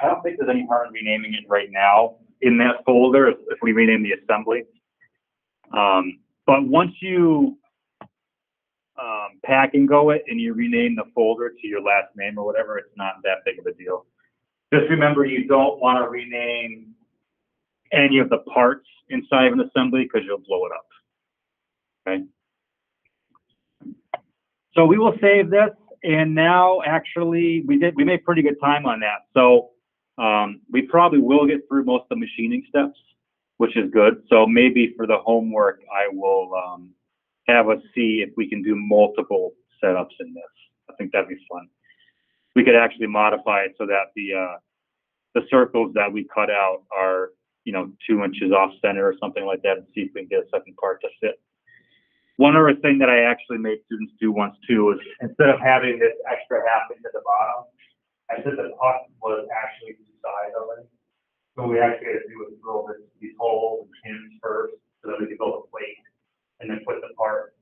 don't think there's any harm in renaming it right now in that folder if we rename the assembly. But once you pack and go it and you rename the folder to your last name or whatever, it's not that big of a deal. Just remember, you don't want to rename any of the parts inside of an assembly because you'll blow it up. Okay. So we will save this, and now actually we made pretty good time on that. So we probably will get through most of the machining steps, which is good. So maybe for the homework, I will have us see if we can do multiple setups in this. I think that'd be fun. We could actually modify it so that the circles that we cut out are, 2 inches off center or something like that, and see if we can get a second part to fit. One other thing that I actually made students do once too is instead of having this extra half inch at the bottom, I said the puck was actually two sides of it. So we actually had to do is drill these holes and pins first so that we could build a plate and then put the part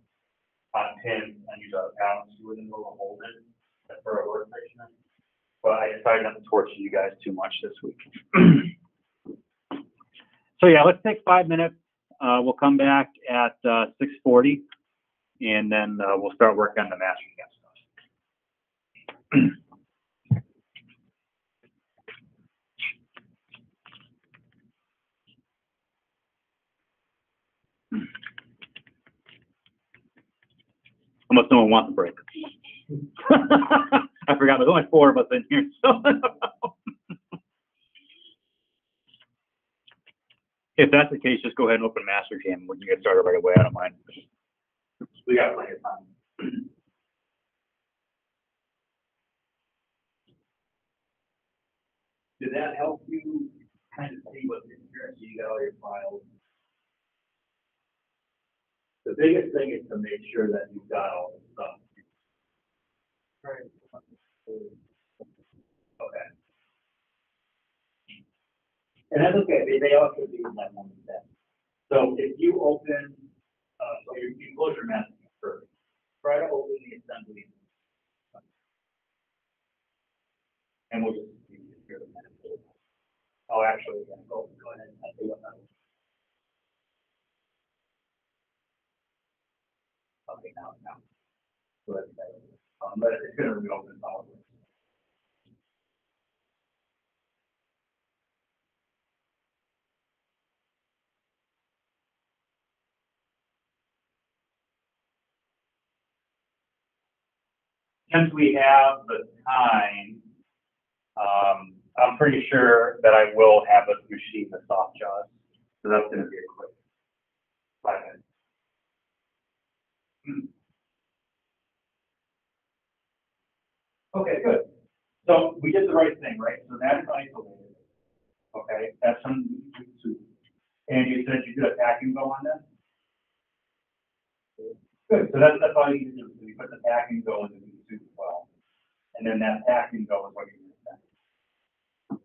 on pins and use a balance screw in the middle to hold it for a workstation. But I decided not to torture you guys too much this week. So yeah, let's take 5 minutes. We'll come back at 6:40, and then we'll start working on the mastering stuff. Almost no one wants a break. I forgot there's only 4 of us in here. So if that's the case, just go ahead and open Mastercam. We can get started right away. I don't mind. We got plenty of time. Did that help you kind of see what's in here? So you got all your files. The biggest thing is to make sure that you've got all the stuff. Right. Okay. And that's okay. They all should be in that one step. So if you open, so you close your mask first. Try to open the assembly. And we'll just hear the mask. Oh, actually, yeah, go ahead. I'll see what happens. Okay, now. But it's going to reopen all of it. Since we have the time, I'm pretty sure that I will have us machine the soft jaws. So that's going to be a quick 5 minutes. Okay, good. So we did the right thing, right? So that is isolated. Okay, that's some. And you said you did a packing go on that? Good. So that's all you need to do. So you put the packing go into the suit as well. And then that packing go is what you need to.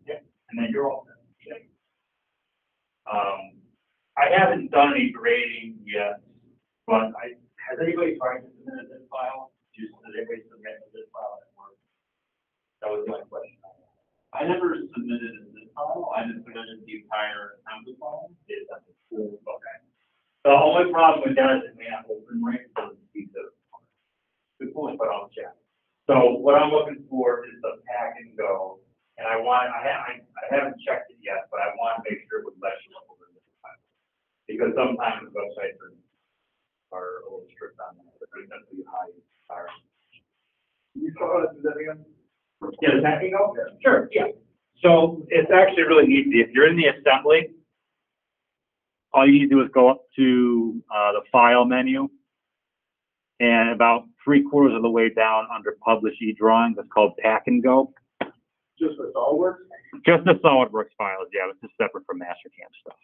Yeah. And then you're all set. Yeah. I haven't done any grading yet, but has anybody tried to submit this file? Did anybody submit this file at work? That was my question. I never submitted a zip file. I just submitted the entire assembly file. It's cool. Okay. The only problem with that is it may not open right, so it's the good point, but I'll check. So what I'm looking for is the pack and go, and I haven't checked it yet, but I want to make sure it would let you look over this time. Because sometimes the websites are a little strict on that, but there's definitely high fire. You saw it, is that again? Yeah, the packing go? Sure, yeah. So it's actually really easy. If you're in the assembly, all you need to do is go up to the file menu, and about 3/4 of the way down under Publish eDrawings, it's called Pack and Go. Just for SolidWorks? Just the SolidWorks files, yeah. It's just separate from Mastercam stuff.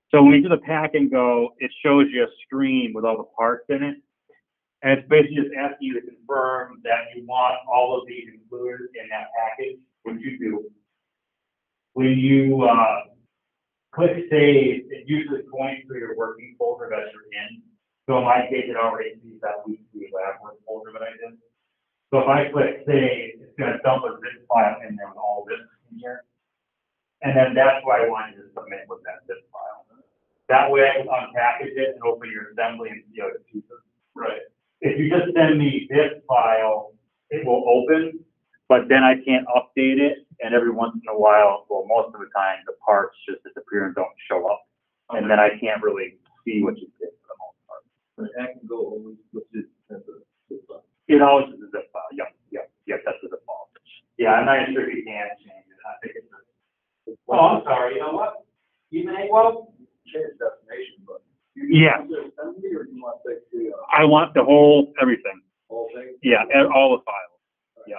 So when you do the Pack and Go, it shows you a screen with all the parts in it, And it's basically just asking you to confirm that you want all of these included in that package, which you do. When you click save, it usually points to your working folder that you're in. So in my case, it already sees that weekly lab work folder that I did. So if I click save, it's going to dump a zip file in there with all this in here. And then that's what I want you to submit with that zip file. That way I can unpackage it and open your assembly and see other pieces. Right. If you just send me this file, it will open, but then I can't update it. And every once in a while, well, most of the time, the parts just disappear and don't show up. And then I can't really see what you did for the most part. But that can go always with this. It always is a zip file. Yep, that's the default. Yeah, I'm not sure if you can change it. I think it's Oh, I'm sorry, you know what? You may, well, change destination, but. Yeah. Assembly, or do you want to take the, I want the whole, everything. whole thing? Yeah, all the files. Yeah.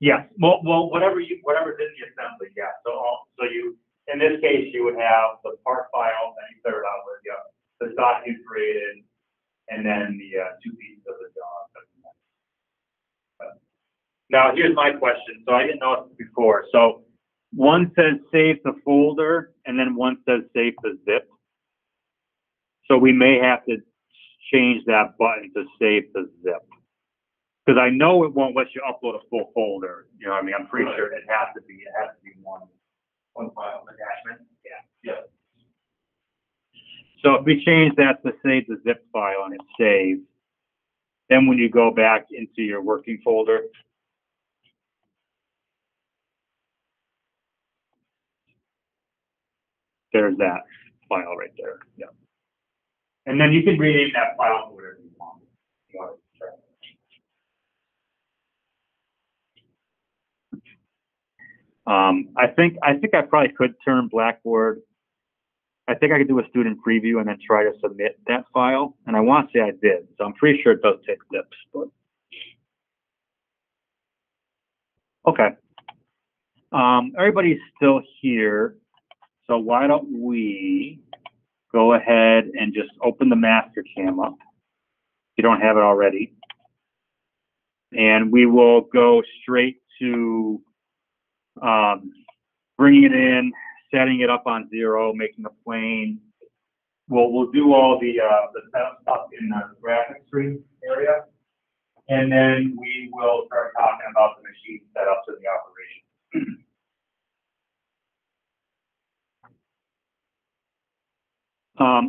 Yes, well, whatever's in the assembly, yeah. So you, in this case, you would have the part file that you started out with, yeah, the stock you created, and then the two pieces of the job. Now, here's my question. So I didn't know this before. So one says save the folder, and then one says save the zip. So we may have to change that button to save the zip. Because I know it won't let you upload a full folder. You know what I mean? I'm pretty sure it has to be one file attachment. Yeah. So if we change that to save the zip file and it's saved, then when you go back into your working folder, there's that file right there. Yeah. And then you can rename that file to whatever you want. I think I probably could turn Blackboard. I think I could do a student preview and then try to submit that file. And I want to say I did, so I'm pretty sure it does take zips. But okay, everybody's still here, so why don't we go ahead and just open the Mastercam up if you don't have it already, and we will go straight to bringing it in, setting it up on 0, making a plane. We'll do all the setup stuff in the graphics screen area, and then we will start talking about the machine setups and the operation.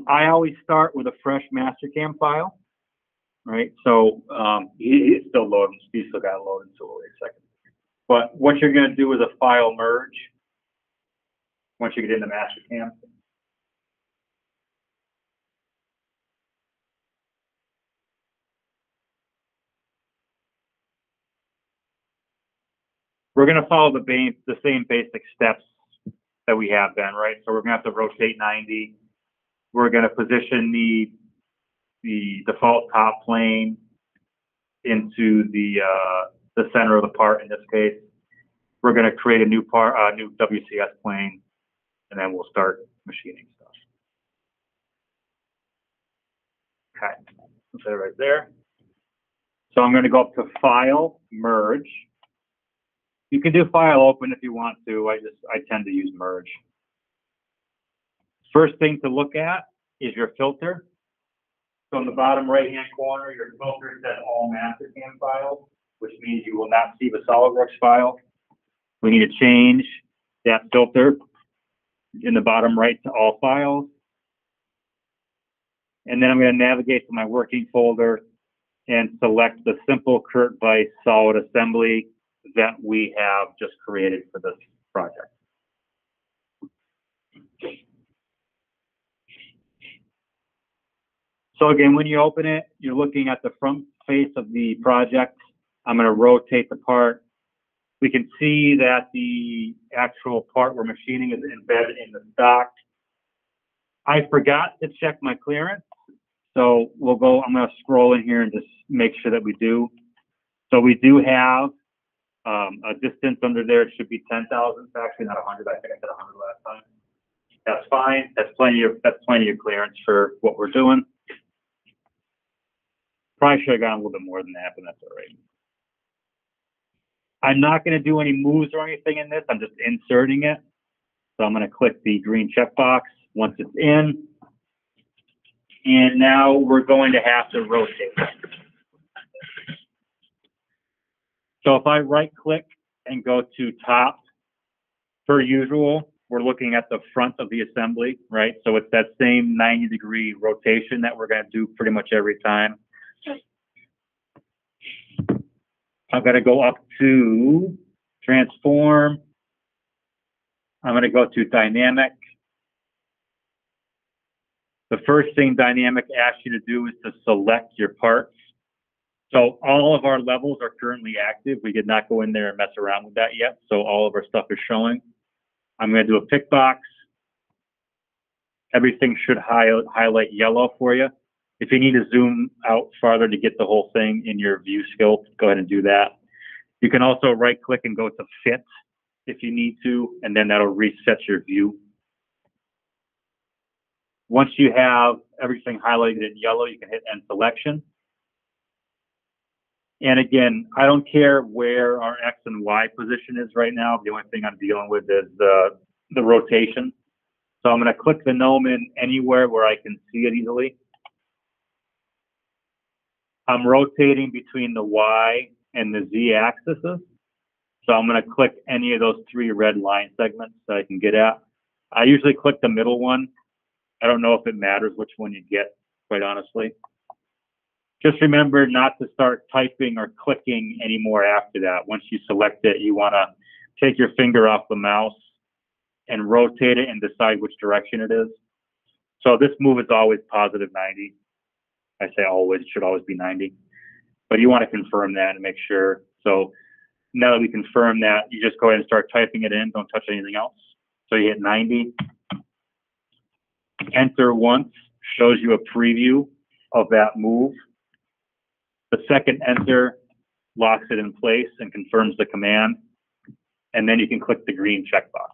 I always start with a fresh Mastercam file, right? So it's still loading. You still got to load it, so we'll wait a second. But what you're going to do is a file merge once you get into Mastercam. We're going to follow the same basic steps that we have been, right? So we're going to have to rotate 90. We're going to position the default top plane into the center of the part in this case. We're going to create a new WCS plane, and then we'll start machining stuff. Okay, put that right there. So I'm going to go up to File, Merge. You can do File Open if you want to. I tend to use Merge. First thing to look at is your filter. So in the bottom right-hand corner, your filter says All Mastercam Files, which means you will not see the SolidWorks file. We need to change that filter in the bottom right to All Files. And then I'm going to navigate to my working folder and select the simple Kurt Weiss solid assembly that we have just created for this project. So again, when you open it, you're looking at the front face of the project. I'm going to rotate the part. We can see that the actual part we're machining is embedded in the stock. I forgot to check my clearance. So I'm going to scroll in here and just make sure that we do. So we do have a distance under there. It should be 10,000. It's actually not 100. I think I said 100 last time. That's fine. That's plenty of clearance for what we're doing. Probably should have gone a little bit more than that, but that's all right. I'm not going to do any moves or anything in this. I'm just inserting it. So I'm going to click the green checkbox once it's in. And now we're going to have to rotate. So if I right click and go to top, per usual, we're looking at the front of the assembly, right? So it's that same 90-degree rotation that we're going to do pretty much every time. I'm going to go up to transform. I'm going to go to dynamic. The first thing dynamic asks you to do is to select your parts. So all of our levels are currently active. We did not go in there and mess around with that yet. So all of our stuff is showing. I'm going to do a pick box. Everything should highlight yellow for you. If you need to zoom out farther to get the whole thing in your view scope, go ahead and do that. You can also right click and go to fit if you need to, and then that'll reset your view. Once you have everything highlighted in yellow, you can hit end selection. And again, I don't care where our X and Y position is right now. The only thing I'm dealing with is the rotation. So I'm going to click the gnome in anywhere where I can see it easily. I'm rotating between the Y and the Z axes. So I'm going to click any of those 3 red line segments that I can get at. I usually click the middle one. I don't know if it matters which one you get, quite honestly. Just remember not to start typing or clicking anymore after that. Once you select it, you want to take your finger off the mouse and rotate it and decide which direction it is. So this move is always positive 90. I say always, it should always be 90. But you want to confirm that and make sure. So now that we confirm that, you just go ahead and start typing it in. Don't touch anything else. So you hit 90. Enter once shows you a preview of that move. The second enter locks it in place and confirms the command. And then you can click the green checkbox.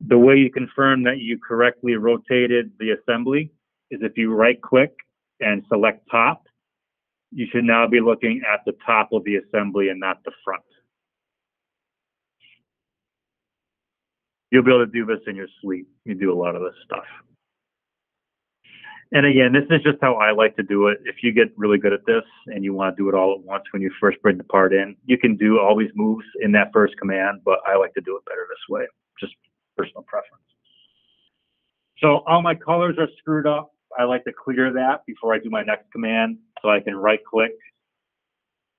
The way you confirm that you correctly rotated the assembly is if you right click and select top, you should now be looking at the top of the assembly and not the front. You'll be able to do this in your sleep. You do a lot of this stuff. And again, this is just how I like to do it. If you get really good at this and you want to do it all at once when you first bring the part in, you can do all these moves in that first command, but I like to do it better this way, just personal preference. So all my colors are screwed up. I like to clear that before I do my next command, so I can right click.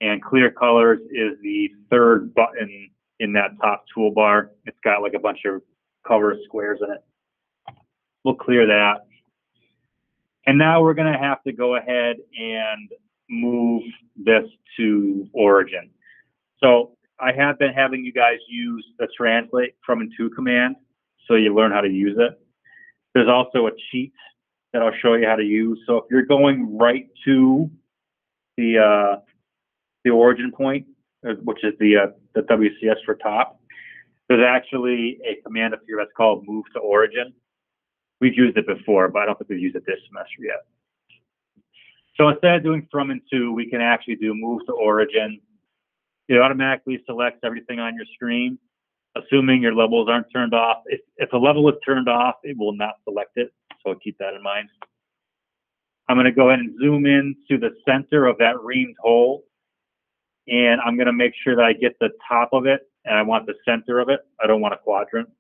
And clear colors is the third button in that top toolbar. It's got like a bunch of color squares in it. We'll clear that. And now we're going to have to go ahead and move this to origin. So I have been having you guys use the translate from and to command, so you learn how to use it. There's also a cheat that I'll show you how to use. So if you're going right to the origin point, which is the WCS for top, there's actually a command up here that's called move to origin. We've used it before, but I don't think we've used it this semester yet. So instead of doing from and to, we can actually do move to origin. It automatically selects everything on your screen, assuming your levels aren't turned off. If a level is turned off, it will not select it, so keep that in mind. I'm going to go ahead and zoom in to the center of that reamed hole, and I'm going to make sure that I get the top of it, and I want the center of it. I don't want a quadrant.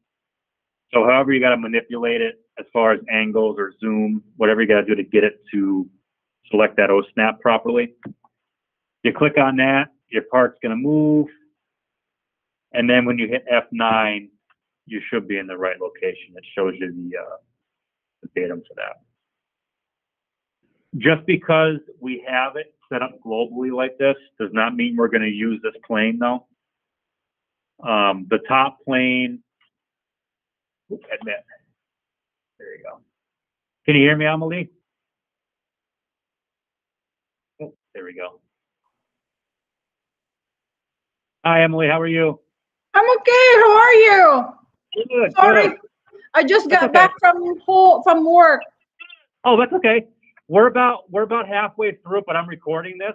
So however you got to manipulate it as far as angles or zoom, whatever you got to do to get it to select that O-snap properly. You click on that, your part's going to move. And then when you hit F9, you should be in the right location. It shows you the datum for that. Just because we have it set up globally like this does not mean we're going to use this plane though. The top plane, admit. There you go. Can you hear me, Amelie? Oh, there we go. Hi, Emily. How are you? I'm okay. How are you? Good. Sorry, Good. I just got okay. back from work. Oh, that's okay. we're about halfway through, but I'm recording this,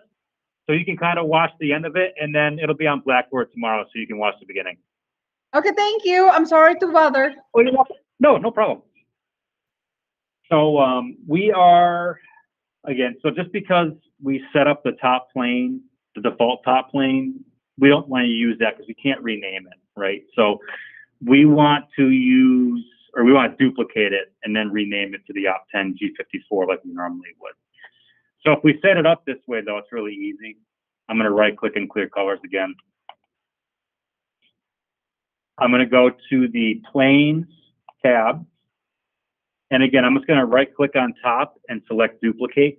so you can kind of watch the end of it, and then it'll be on Blackboard tomorrow, so you can watch the beginning. Okay, thank you. I'm sorry to bother. Oh, you're welcome. No problem. So we are, again, so just because we set up the top plane, the default top plane, we don't want to use that because we can't rename it, right? So we want to use, or we want to duplicate it and then rename it to the Op10 G54 like we normally would. So if we set it up this way, though, it's really easy. I'm going to right-click and clear colors again. I'm going to go to the Planes tab. And again, I'm just going to right-click on top and select Duplicate.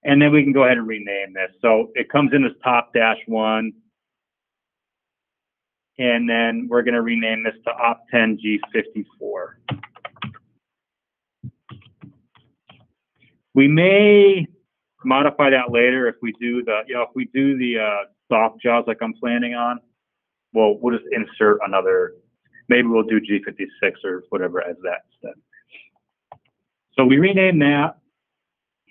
And then we can go ahead and rename this. So it comes in as Top-1. And then we're going to rename this to Op10 G54. We may modify that later if we do the soft jaws like I'm planning on. Well, we'll just insert another, maybe we'll do G56 or whatever as that instead. So we rename that,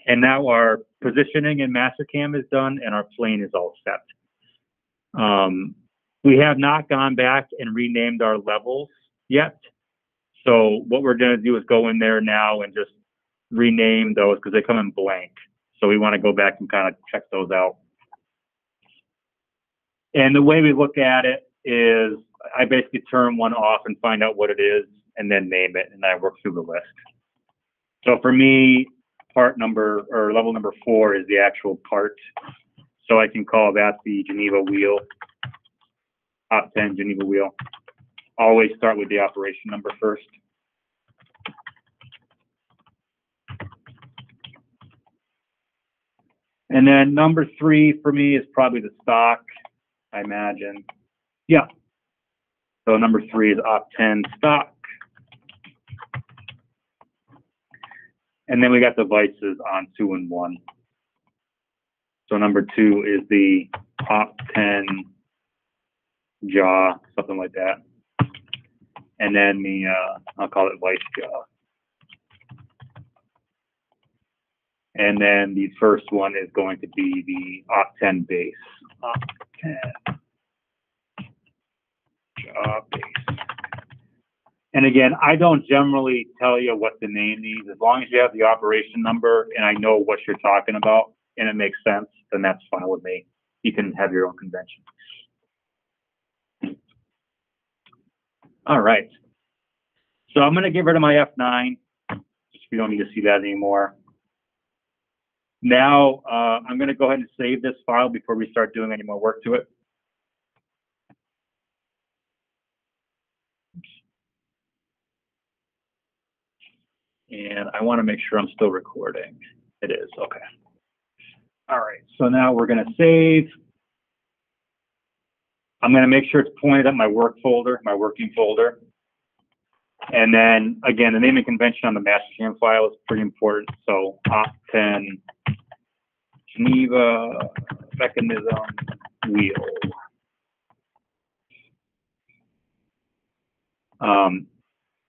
and now our positioning in Mastercam is done, and our plane is all set. We have not gone back and renamed our levels yet. So what we're going to do is go in there now and just rename those because they come in blank. So we want to go back and kind of check those out. And the way we look at it is I basically turn one off and find out what it is and then name it, and I work through the list. So for me, part number or level number 4 is the actual part. So I can call that the Geneva wheel, Op10 Geneva wheel. Always start with the operation number first. And then number 3 for me is probably the stock, I imagine. Yeah. So number 3 is Op10 stock. And then we got the vices on 2 and 1. So number 2 is the Op10 jaw, something like that. And then the, I'll call it vice jaw. And then the first one is going to be the Op10 base. Op10 jaw base. And again, I don't generally tell you what to name these. As long as you have the operation number and I know what you're talking about and it makes sense, then that's fine with me. You can have your own convention. All right. So I'm going to get rid of my F9. We don't need to see that anymore. Now, I'm going to go ahead and save this file before we start doing any more work to it. And I want to make sure I'm still recording. It is, okay. All right, so now we're going to save. I'm going to make sure it's pointed at my work folder, my working folder. And then, again, the naming convention on the Mastercam file is pretty important. So Op10 Geneva mechanism wheel.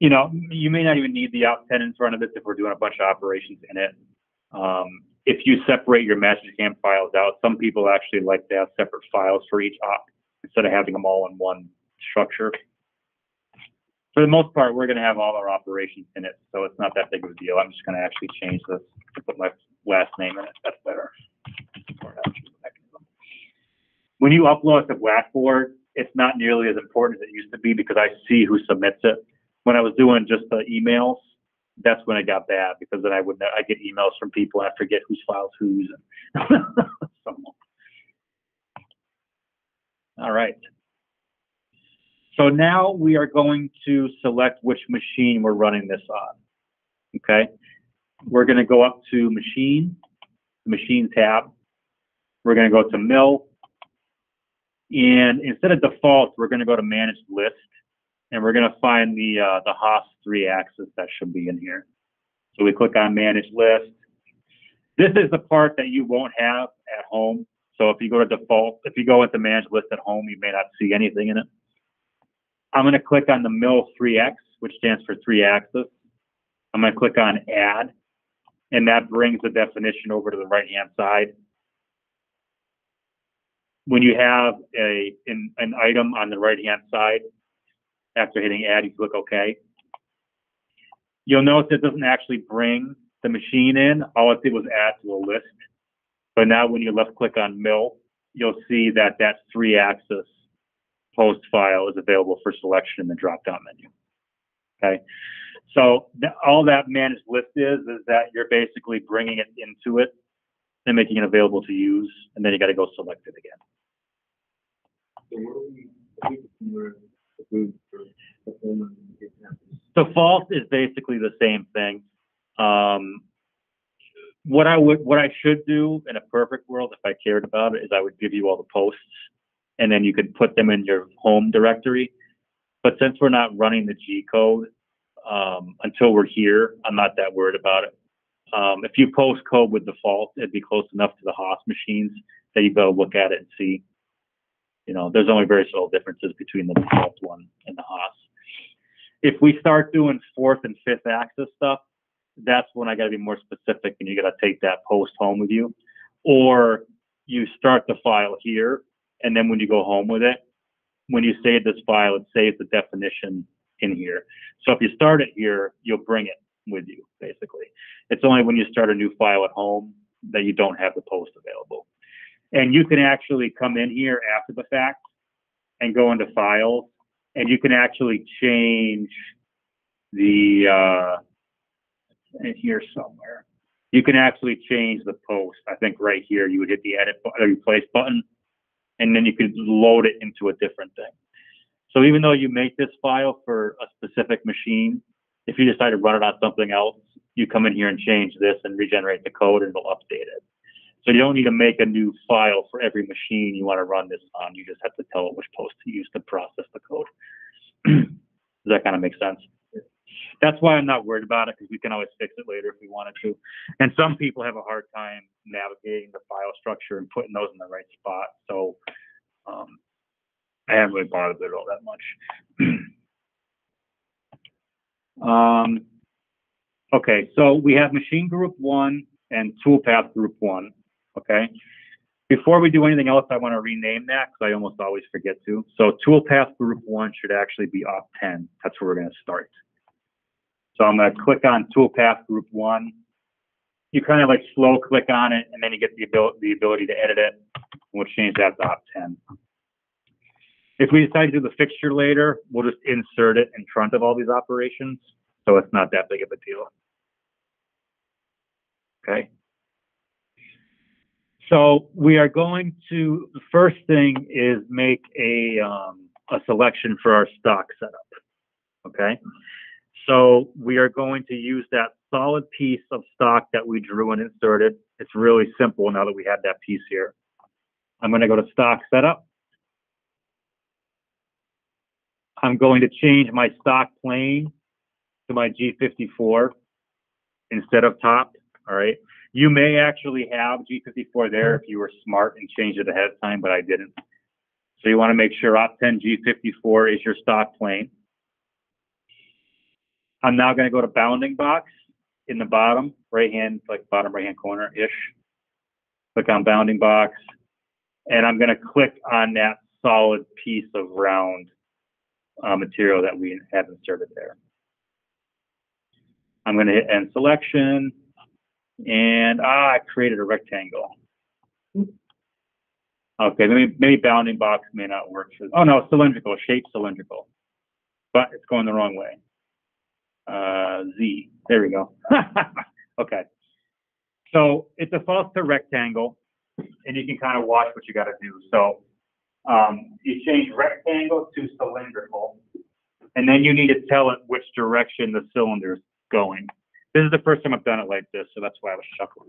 You know, you may not even need the Op10 in front of this if we're doing a bunch of operations in it. If you separate your Mastercam files out, some people actually like to have separate files for each op instead of having them all in one structure. For the most part, we're going to have all our operations in it, so it's not that big of a deal. I'm just going to actually change this to put my last name in it. That's better. When you upload to Blackboard, it's not nearly as important as it used to be because I see who submits it. When I was doing just the emails, that's when it got bad because then I get emails from people and I forget whose files whose. So, all right. So now we are going to select which machine we're running this on. Okay. We're going to go up to Machine, Machine tab. We're going to go to Mill. And instead of default, we're going to go to Manage List. And we're going to find the Haas 3-axis that should be in here. So we click on Manage List. This is the part that you won't have at home. So if you go to default, if you go into Manage List at home, you may not see anything in it. I'm going to click on the mill 3X, which stands for 3-axis. I'm going to click on add, and that brings the definition over to the right-hand side. When you have an item on the right-hand side, after hitting add, you click OK. You'll notice it doesn't actually bring the machine in. All it did was add to a list. But now when you left click on mill, you'll see that 3-axis post file is available for selection in the drop-down menu. Okay, so all that managed list is that you're basically bringing it into it and making it available to use, and then you got to go select it again. Default is basically the same thing. What I should do in a perfect world, if I cared about it, is I would give you all the posts, and then you could put them in your home directory. But since we're not running the G code until we're here, I'm not that worried about it. If you post code with default, it'd be close enough to the Haas machines that you've got to look at it and see. You know, there's only very subtle differences between the default one and the Haas. If we start doing 4th and 5th axis stuff, that's when I got to be more specific, and you got to take that post home with you, or you start the file here, and then when you go home with it, when you save this file, it saves the definition in here. So if you start it here, you'll bring it with you, basically. It's only when you start a new file at home that you don't have the post available. And you can actually come in here after the fact and go into files, and you can actually change the, in here somewhere, you can actually change the post. I think right here, you would hit the edit or replace button, and then you could load it into a different thing. So even though you make this file for a specific machine, if you decide to run it on something else, you come in here and change this and regenerate the code, and it'll update it. So you don't need to make a new file for every machine you want to run this on. You just have to tell it which post to use to process the code. Does that kind of make sense? That's why I'm not worried about it, because we can always fix it later if we wanted to. And some people have a hard time navigating the file structure and putting those in the right spot. So I haven't really bothered with it all that much. Okay, so we have machine group 1 and toolpath group 1. Okay. Before we do anything else, I want to rename that because I almost always forget to. So toolpath group 1 should actually be op 10. That's where we're going to start. So I'm going to click on toolpath group 1. You kind of like slow click on it, and then you get the ability to edit it. We'll change that to op 10. If we decide to do the fixture later, we'll just insert it in front of all these operations. So it's not that big of a deal. Okay. So we are going to, the first thing is make a selection for our stock setup. Okay. So we are going to use that solid piece of stock that we drew and inserted. It's really simple now that we have that piece here. I'm going to go to stock setup. I'm going to change my stock plane to my G54 instead of top. All right. You may actually have G54 there if you were smart and changed it ahead of time, but I didn't. So you want to make sure op10 G54 is your stock plane. I'm now going to go to bounding box in the bottom right hand, like bottom right hand corner-ish. Click on bounding box, and I'm going to click on that solid piece of round material that we have inserted there. I'm going to hit end selection. And I created a rectangle. Okay, maybe bounding box may not work. Oh no, cylindrical, shape cylindrical. But it's going the wrong way. Z, there we go. Okay. So it defaults to rectangle, and you can kind of watch what you got to do. So you change rectangle to cylindrical, and then you need to tell it which direction the cylinder is going. This is the first time I've done it like this, so that's why I was chuckling.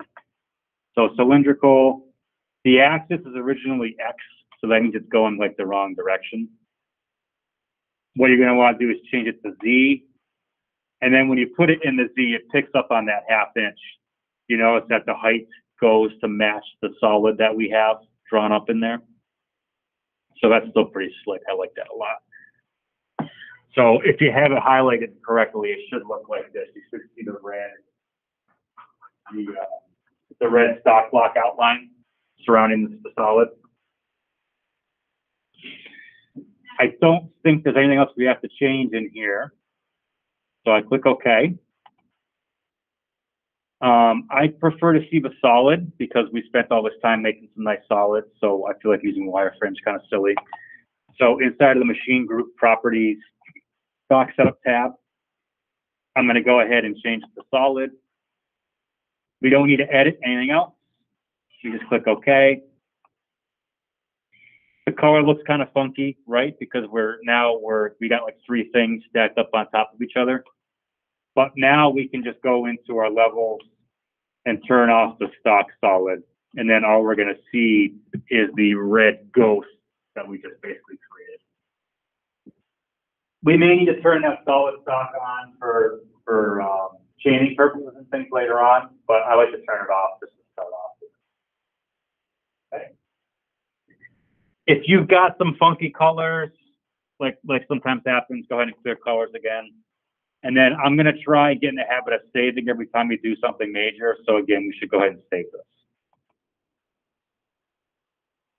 So cylindrical, the axis is originally X, so that means it's going like the wrong direction. What you're going to want to do is change it to Z, and then when you put it in the Z, it picks up on that ½ inch. You notice that the height goes to match the solid that we have drawn up in there. So that's still pretty slick. I like that a lot. So if you have it highlighted correctly, it should look like this. You should see the red stock block outline surrounding the solid. I don't think there's anything else we have to change in here. So I click OK. I prefer to see the solid because we spent all this time making some nice solids. So I feel like using wireframe is kind of silly. So inside of the machine group properties, stock setup tab, I'm going to go ahead and change it to solid. We don't need to edit anything else. We just click OK. The color looks kind of funky, right? Because we got like 3 things stacked up on top of each other. But now we can just go into our levels and turn off the stock solid. And then all we're going to see is the red ghost that we just basically created. We may need to turn that solid stock on for chaining purposes and things later on, but I like to turn it off just to start off. Okay. If you've got some funky colors, like sometimes happens, go ahead and clear colors again. And then I'm going to try and get in the habit of saving every time we do something major. So again, we should go ahead and save this.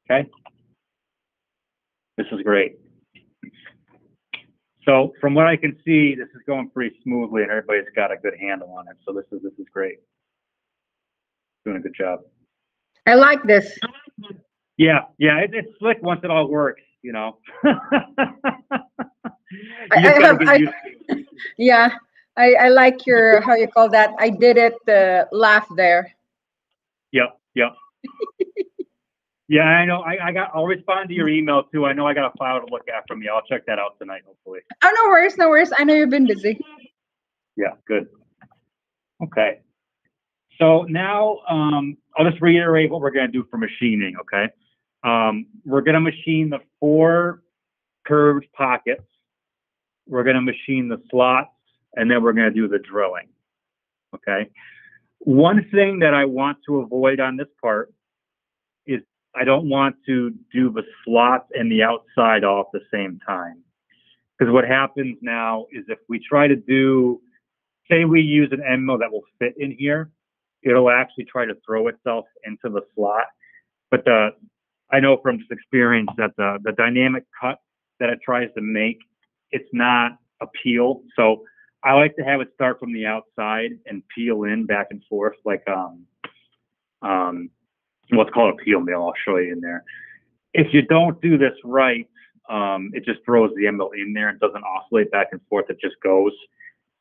Okay. This is great. So from what I can see, this is going pretty smoothly and everybody's got a good handle on it. So this is great. Doing a good job. I like this. Yeah, it's slick once it all works, you know. Yeah, I like your, how you call that? I did it, laugh there. Yep. Yeah, I know. I'll respond to your email too. I know I got a file to look at from you. I'll check that out tonight, hopefully. Oh, no worries. I know you've been busy. Yeah, good. Okay. So now I'll just reiterate what we're going to do for machining, okay? We're going to machine the 4 curved pockets. We're going to machine the slots, and then we're going to do the drilling, okay? One thing that I want to avoid on this part is I don't want to do the slots and the outside all at the same time. Because what happens now is if we try to do, say we use an end mill that will fit in here, it'll actually try to throw itself into the slot. But I know from just experience that the dynamic cut that it tries to make, it's not a peel. So I like to have it start from the outside and peel in back and forth like what's called a peel mill. I'll show you in there. If you don't do this right, it just throws the end mill in there and doesn't oscillate back and forth. It just goes,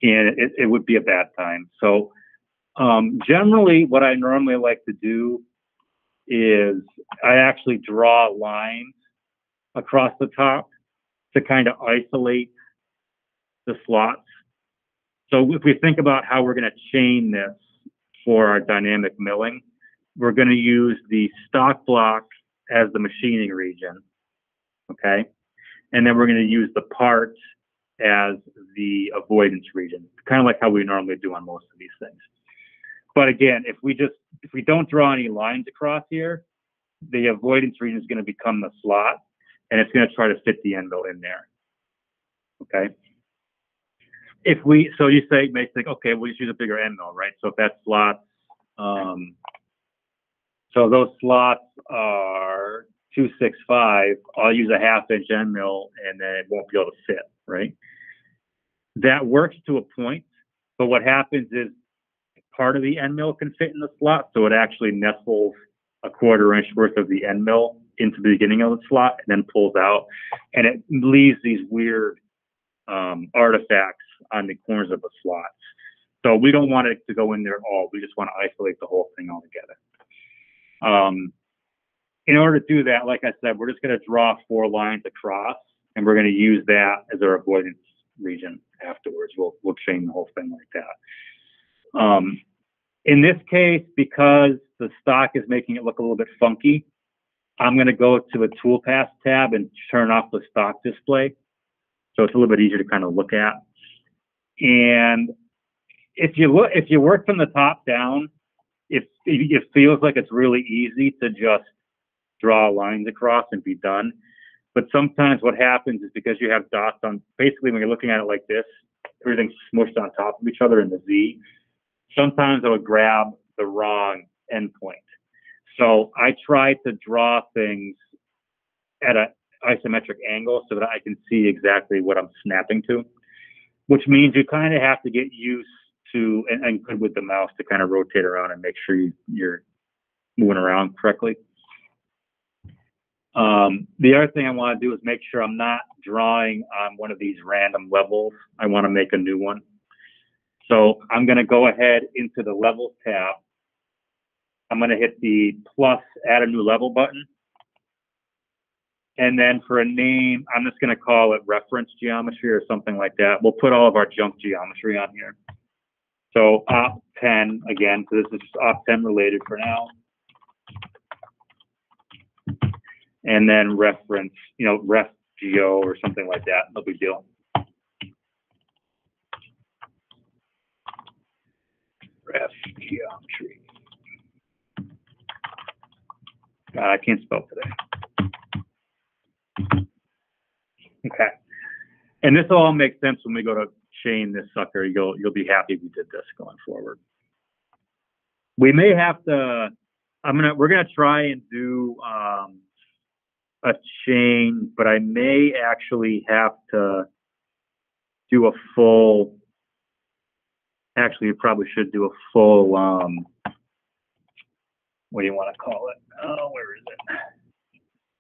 and it would be a bad time. So generally, what I normally like to do is I actually draw lines across the top to kind of isolate the slots. So if we think about how we're going to chain this for our dynamic milling, we're going to use the stock block as the machining region, okay? And then we're going to use the part as the avoidance region, kind of like how we normally do on most of these things. But again, if we don't draw any lines across here, the avoidance region is going to become the slot, and it's going to try to fit the end mill in there, okay? So you may think, okay, we'll just use a bigger end mill, right? So if that slot, so those slots are 265, I'll use a 1/2 inch end mill and then it won't be able to fit, right? That works to a point, but what happens is part of the end mill can fit in the slot, so it actually nestles a 1/4 inch worth of the end mill into the beginning of the slot and then pulls out, and it leaves these weird artifacts on the corners of the slots. So we don't want it to go in there at all. We just want to isolate the whole thing altogether. In order to do that, like I said, we're just going to draw 4 lines across, and we're going to use that as our avoidance region afterwards. We'll chain the whole thing like that. In this case, because the stock is making it look a little bit funky, I'm going to go to the toolpath tab and turn off the stock display. So it's a little bit easier to kind of look at. And if you work from the top down, it feels like it's really easy to just draw lines across and be done. But sometimes what happens is because you have dots on, basically when you're looking at it like this, everything's smushed on top of each other in the Z. Sometimes it'll grab the wrong endpoint. So I try to draw things at an isometric angle so that I can see exactly what I'm snapping to, which means you kind of have to get used to, and good with the mouse to kind of rotate around and make sure you're moving around correctly. The other thing I want to do is make sure I'm not drawing on one of these random levels. I want to make a new one. So I'm going to go ahead into the Levels tab. I'm going to hit the plus add a new level button. And then for a name, I'm just going to call it reference geometry or something like that. We'll put all of our junk geometry on here. So op 10 again, so this is just op 10 related for now. And then reference, ref geo or something like that. No big deal. Ref geometry. God, I can't spell today. Okay. And this will all make sense when we go to chain this sucker. You'll be happy we did this going forward. We may have to, we're gonna try and do a chain, but I may actually have to do a full, actually you probably should do a full, what do you want to call it? Oh, where is it?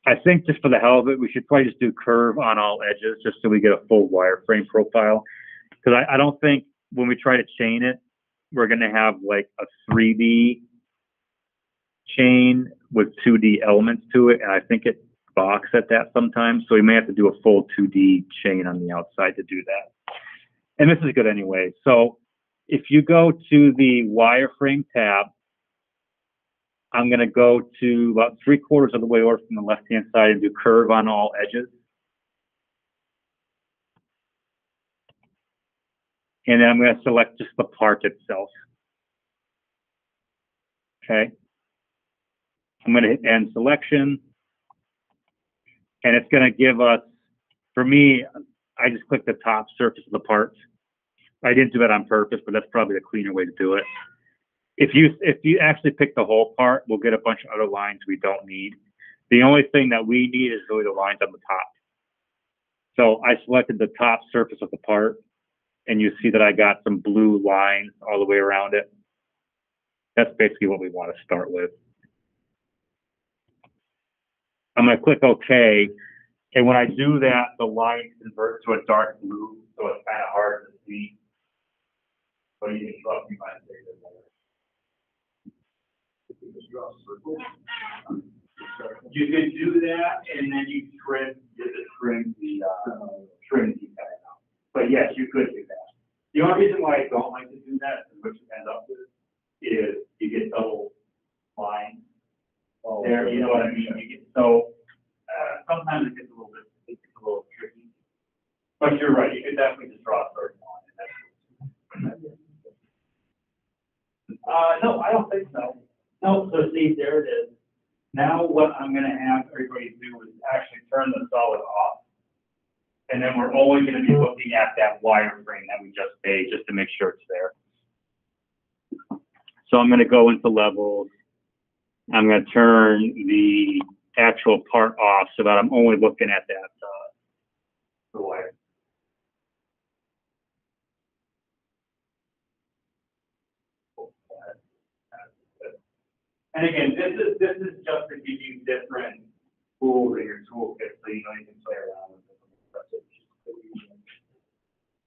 I think just for the hell of it, we should probably just do curve on all edges just so we get a full wireframe profile. Because I don't think when we try to chain it, we're going to have like a 3D chain with 2D elements to it. And I think it balks at that sometimes. So we may have to do a full 2D chain on the outside to do that. And this is good anyway. So if you go to the wireframe tab, I'm going to go to about 3/4 of the way over from the left-hand side and do curve on all edges. And then I'm going to select just the part itself. Okay. I'm going to hit end selection. And it's going to give us, for me, I just click the top surface of the part. I didn't do that on purpose, but that's probably a cleaner way to do it. If you actually pick the whole part, we'll get a bunch of other lines we don't need. The only thing that we need is really the lines on the top. So I selected the top surface of the part, and you see that I got some blue lines all the way around it. That's basically what we want to start with. I'm going to click OK, and when I do that, the line converts to a dark blue, so it's kind of hard to see. But you can trust me by saying that. You can do that, and then you trim the detail out. But yes, you could do that. The only reason why I don't like to do that, and what you end up with, is you get double lines. Oh, there, you know what I mean? You get, so sometimes it gets a little tricky. But you're right. You could definitely just draw a third line. No, I don't think so. No, so see, there it is. Now what I'm going to have everybody do is actually turn the solid off. And then we're only going to be looking at that wireframe that we just made just to make sure it's there. So I'm going to go into levels. I'm going to turn the actual part off so that I'm only looking at that the wire. And again, this is just to give you different tools in your toolkit so you can play around with it.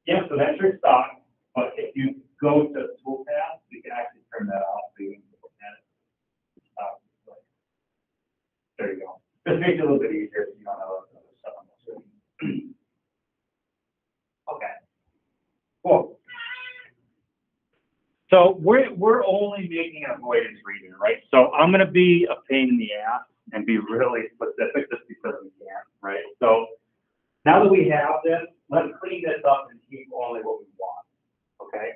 Yeah, so that's your stock. But if you go to the tool tab, you can actually turn that off so you can look at it. There you go. This makes it a little bit easier if you don't know other stuff on the screen. Okay. Cool. So we're only making an avoidance region, right? So I'm going to be a pain in the ass and be really specific just because we can, right? So now that we have this, let's clean this up and keep only what we want, okay?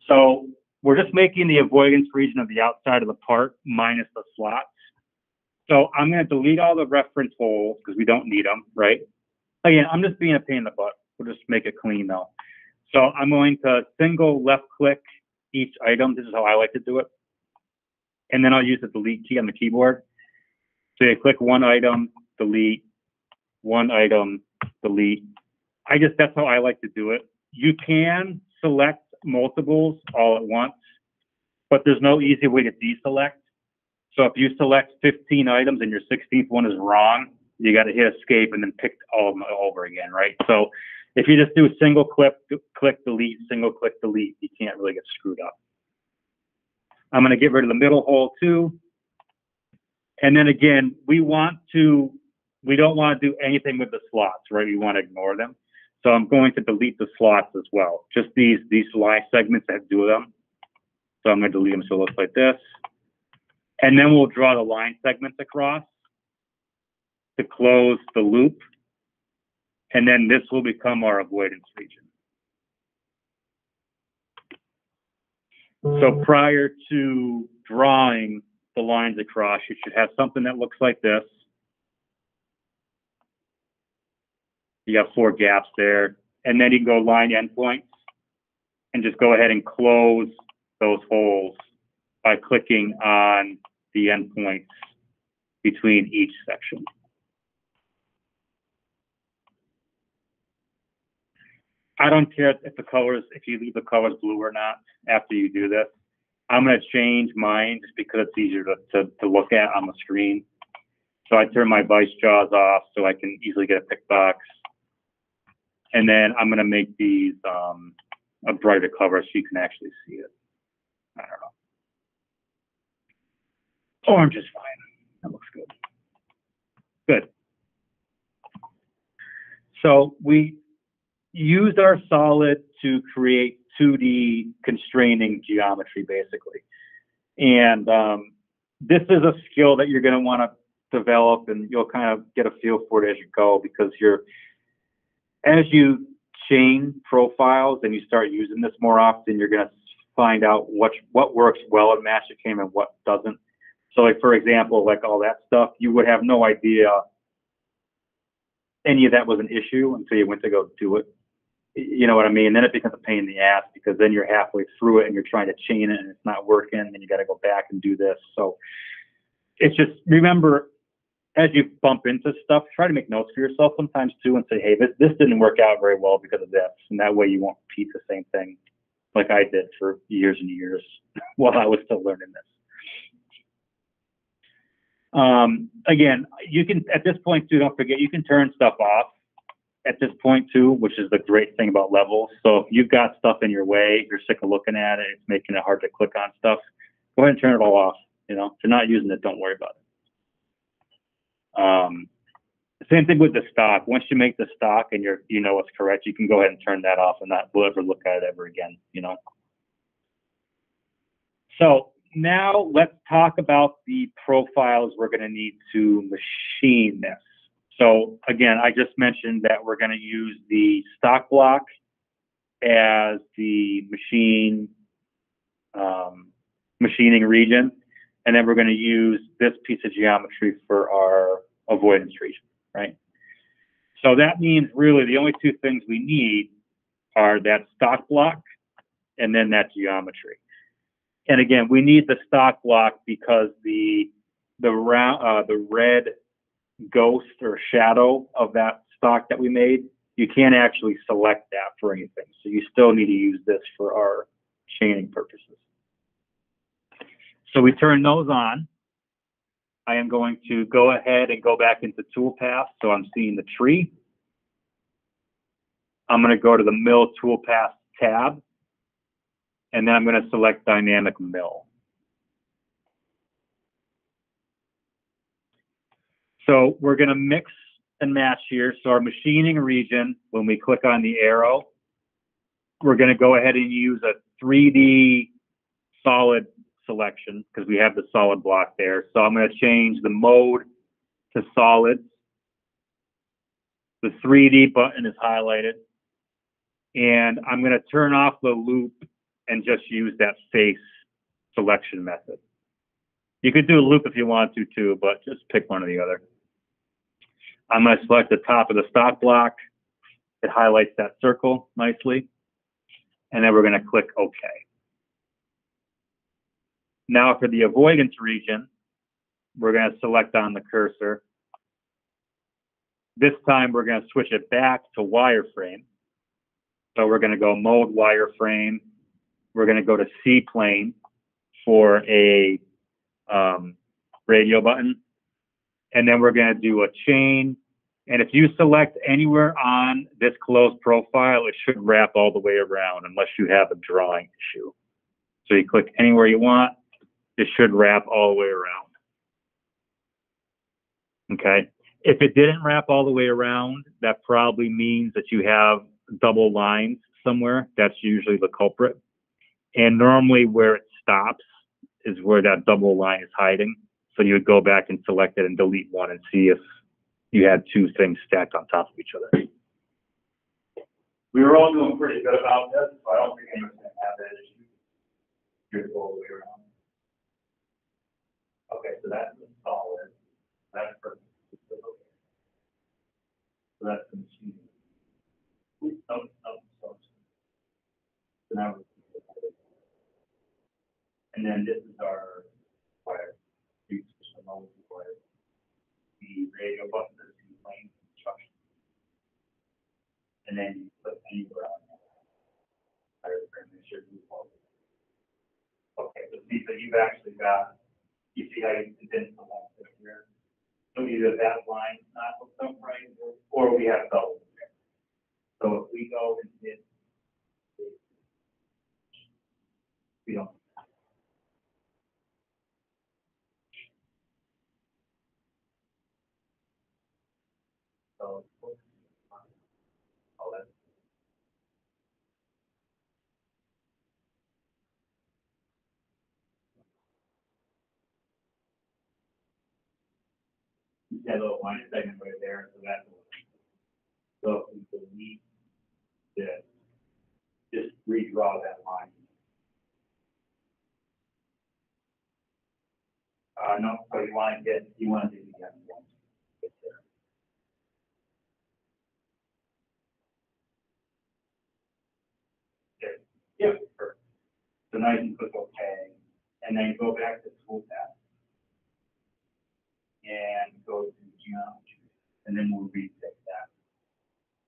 So we're just making the avoidance region of the outside of the part minus the slots. So I'm going to delete all the reference holes because we don't need them, right? Again, I'm just being a pain in the butt. We'll just make it clean though. So I'm going to single left click each item. This is how I like to do it. And then I'll use the delete key on the keyboard. So you click one item, delete, one item, delete. That's how I like to do it. You can select multiples all at once, but there's no easy way to deselect. So if you select 15 items and your 16th one is wrong, you got to hit escape and then pick all of them over again, right? So if you just do single click, delete, single click, delete, you can't really get screwed up. I'm going to get rid of the middle hole too. And then again, we don't want to do anything with the slots, right? We want to ignore them. So I'm going to delete the slots as well. Just these line segments that have to do with them. So I'm going to delete them so it looks like this. And then we'll draw the line segments across to close the loop. And then this will become our avoidance region. So prior to drawing the lines across, you should have something that looks like this. You have 4 gaps there. And then you can go line endpoints and just go ahead and close those holes by clicking on the endpoints between each section. I don't care if you leave the colors blue or not after you do this. I'm going to change mine just because it's easier to look at on the screen. So I turn my vice jaws off so I can easily get a pick box. And then I'm going to make these a brighter color so you can actually see it. I don't know. Orange is fine. That looks good. Good. So we used our solid to create 2D constraining geometry, basically. And this is a skill that you're going to want to develop, and you'll kind of get a feel for it as you go, because as you chain profiles and you start using this more often, you're going to find out what works well in Mastercam and what doesn't. So like, for example, like all that stuff, you would have no idea any of that was an issue until you went to go do it. You know what I mean? And then it becomes a pain in the ass, because then you're halfway through it and you're trying to chain it and it's not working, and you got to go back and do this. So it's just, remember, as you bump into stuff, try to make notes for yourself sometimes too and say, hey, this didn't work out very well because of this. And that way you won't repeat the same thing like I did for years and years while I was still learning this. Again, you can, at this point too, don't forget, you can turn stuff off at this point too, which is the great thing about levels. So if you've got stuff in your way, you're sick of looking at it, it's making it hard to click on stuff, go ahead and turn it all off. You know, if you're not using it, don't worry about it. Same thing with the stock. Once you make the stock and you know it's correct, you can go ahead and turn that off and not ever look at it ever again, you know. So now let's talk about the profiles we're going to need to machine this. So again, I just mentioned that we're going to use the stock block as the machining region, and then we're going to use this piece of geometry for our avoidance region, right? So that means really the only two things we need are that stock block and then that geometry. And again, we need the stock block because the red ghost or shadow of that stock that we made, you can't actually select that for anything. So you still need to use this for our chaining purposes. So we turn those on. I am going to go ahead and go back into toolpath. So I'm seeing the tree. I'm going to go to the mill toolpath tab, and then I'm going to select dynamic mill. So we're going to mix and match here. So our machining region, when we click on the arrow, we're going to go ahead and use a 3D solid selection because we have the solid block there. So I'm going to change the mode to solids. The 3D button is highlighted. And I'm going to turn off the loop and just use that face selection method. You could do a loop if you want to too, but just pick one or the other. I'm going to select the top of the stock block. It highlights that circle nicely. And then we're going to click OK. Now for the avoidance region, we're going to select on the cursor. This time we're going to switch it back to wireframe. So we're going to go mode wireframe. We're going to go to C plane for a radio button. And then we're going to do a chain. And if you select anywhere on this closed profile, it should wrap all the way around unless you have a drawing issue. So you click anywhere you want, it should wrap all the way around. Okay. If it didn't wrap all the way around, that probably means that you have double lines somewhere. That's usually the culprit. And normally where it stops is where that double line is hiding. So you would go back and select it and delete one and see if you had two things stacked on top of each other. We were all doing pretty good about this, so I don't think anyone's going to have that issue. Here, go all the way around. Okay, so that's solid. That's perfect. So that's the machine. So now and then this is our wire. The radio button is in plain instruction. And then you put anywhere on there. Okay, so see, so you've actually got, you see how you condensed the lines here? So either that line's not hooked up right, or we have double. So if we go and hit, we don't. So, all that. You see that little line segment right there, so that's so if we delete this, just redraw that line. No, so you want to do the other one. There. Yeah, perfect. So now you can click OK, and then go back to toolpath and go to geometry, and then we'll reset that.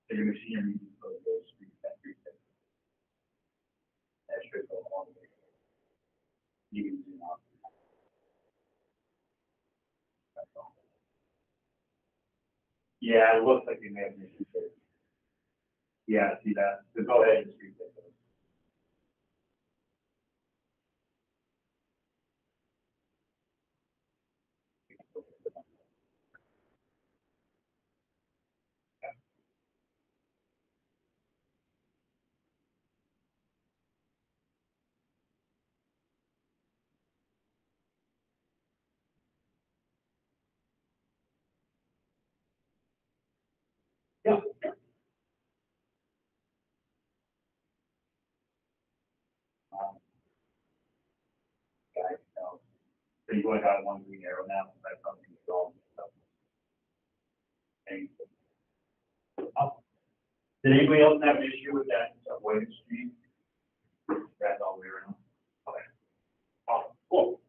So your machine goes reset. That should go all the way. You can zoom out. Yeah, it looks like you may have missed it. Yeah, see that? So go ahead and just reset those. Yeah. Guys, so you only got one green arrow now. That's something to solve. Did anybody else have an issue with that avoidance stream? That's all the way around. Okay. Awesome. Cool.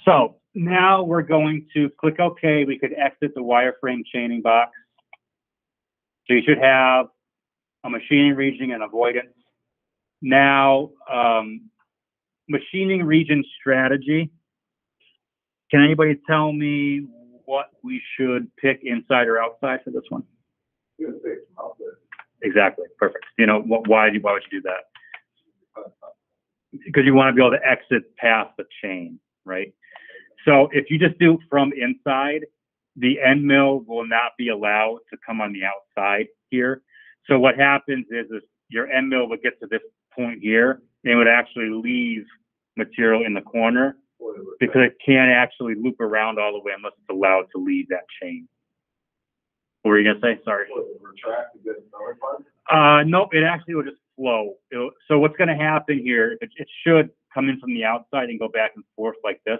So now we're going to click OK. We could exit the wireframe chaining box. So you should have a machining region and avoidance. Now, machining region strategy. Can anybody tell me what we should pick inside or outside for this one? Exactly. Perfect. You know, why would you do that? Because you want to be able to exit past the chain, right? So if you just do from inside, the end mill will not be allowed to come on the outside here. So what happens is your end mill would get to this point here and it would actually leave material in the corner because it can't actually loop around all the way unless it's allowed to leave that chain. What were you gonna say? Sorry. Retract to get another part? Nope, it actually will just flow. So what's gonna happen here, it should come in from the outside and go back and forth like this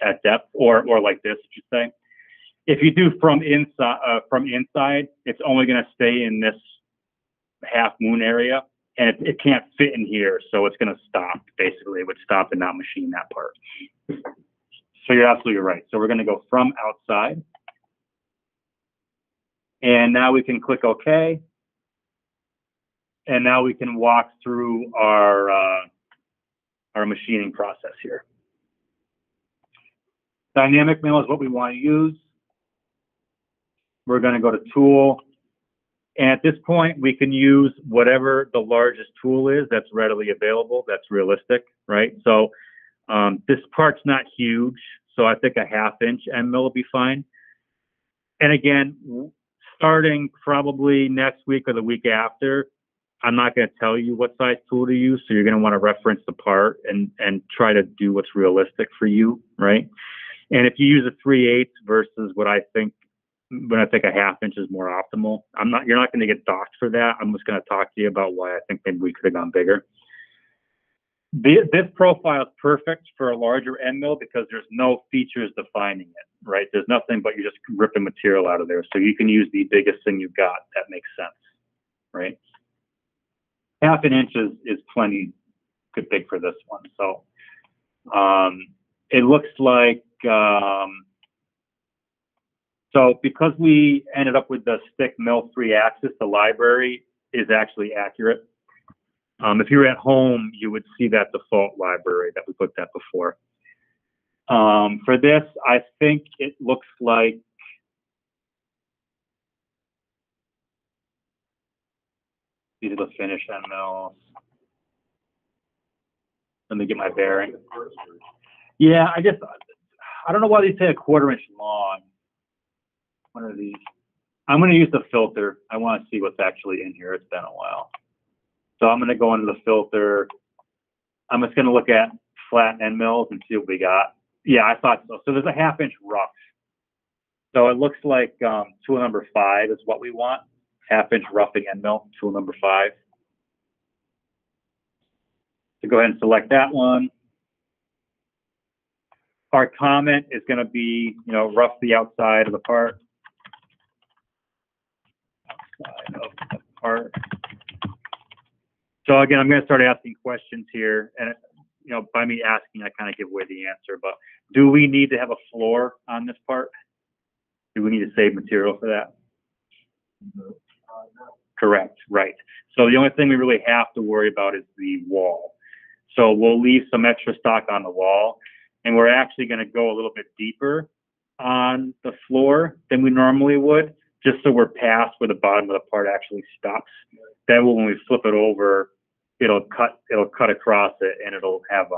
at depth, or like this, I should say. If you do from inside, it's only gonna stay in this half moon area, and it can't fit in here, so it's gonna stop. Basically, it would stop and not machine that part. So you're absolutely right. So we're gonna go from outside. And now we can click OK. And now we can walk through our machining process here. Dynamic mill is what we want to use. We're going to go to Tool. And at this point, we can use whatever the largest tool is that's readily available, that's realistic, right? So this part's not huge, so I think a 1/2 inch end mill will be fine. And again, starting probably next week or the week after, I'm not going to tell you what size tool to use, so you're going to want to reference the part and try to do what's realistic for you, right? And if you use a 3/8 versus what I think a 1/2 inch is more optimal, you're not going to get docked for that. I'm just going to talk to you about why I think maybe we could have gone bigger. This profile is perfect for a larger end mill because there's no features defining it, right? There's nothing but you're just ripping material out of there. So you can use the biggest thing you've got. That makes sense, right? 1/2 inch is plenty good big for this one. So it looks like, so because we ended up with the stick mill 3-axis, the library is actually accurate. If you were at home, you would see that default library that we looked at before. For this, I think it looks like these are the finish end mills. Let me get my bearing. Yeah, I don't know why they say a 1/4 inch long. What are these? I'm going to use the filter. I want to see what's actually in here. It's been a while. So I'm going to go into the filter. I'm just going to look at flat end mills and see what we got. Yeah, I thought so. So there's a 1/2 inch rough. So it looks like tool number 5 is what we want. 1/2 inch roughing end mill, tool number 5. So go ahead and select that one. Our comment is going to be, rough the outside of the part. Outside of the part. So again, I'm going to start asking questions here, and by me asking, I kind of give away the answer. But do we need to have a floor on this part? Do we need to save material for that? Correct, right. So the only thing we really have to worry about is the wall. So we'll leave some extra stock on the wall, and we're actually going to go a little bit deeper on the floor than we normally would, just so we're past where the bottom of the part actually stops. Then when we flip it over, it'll cut across it, and it'll have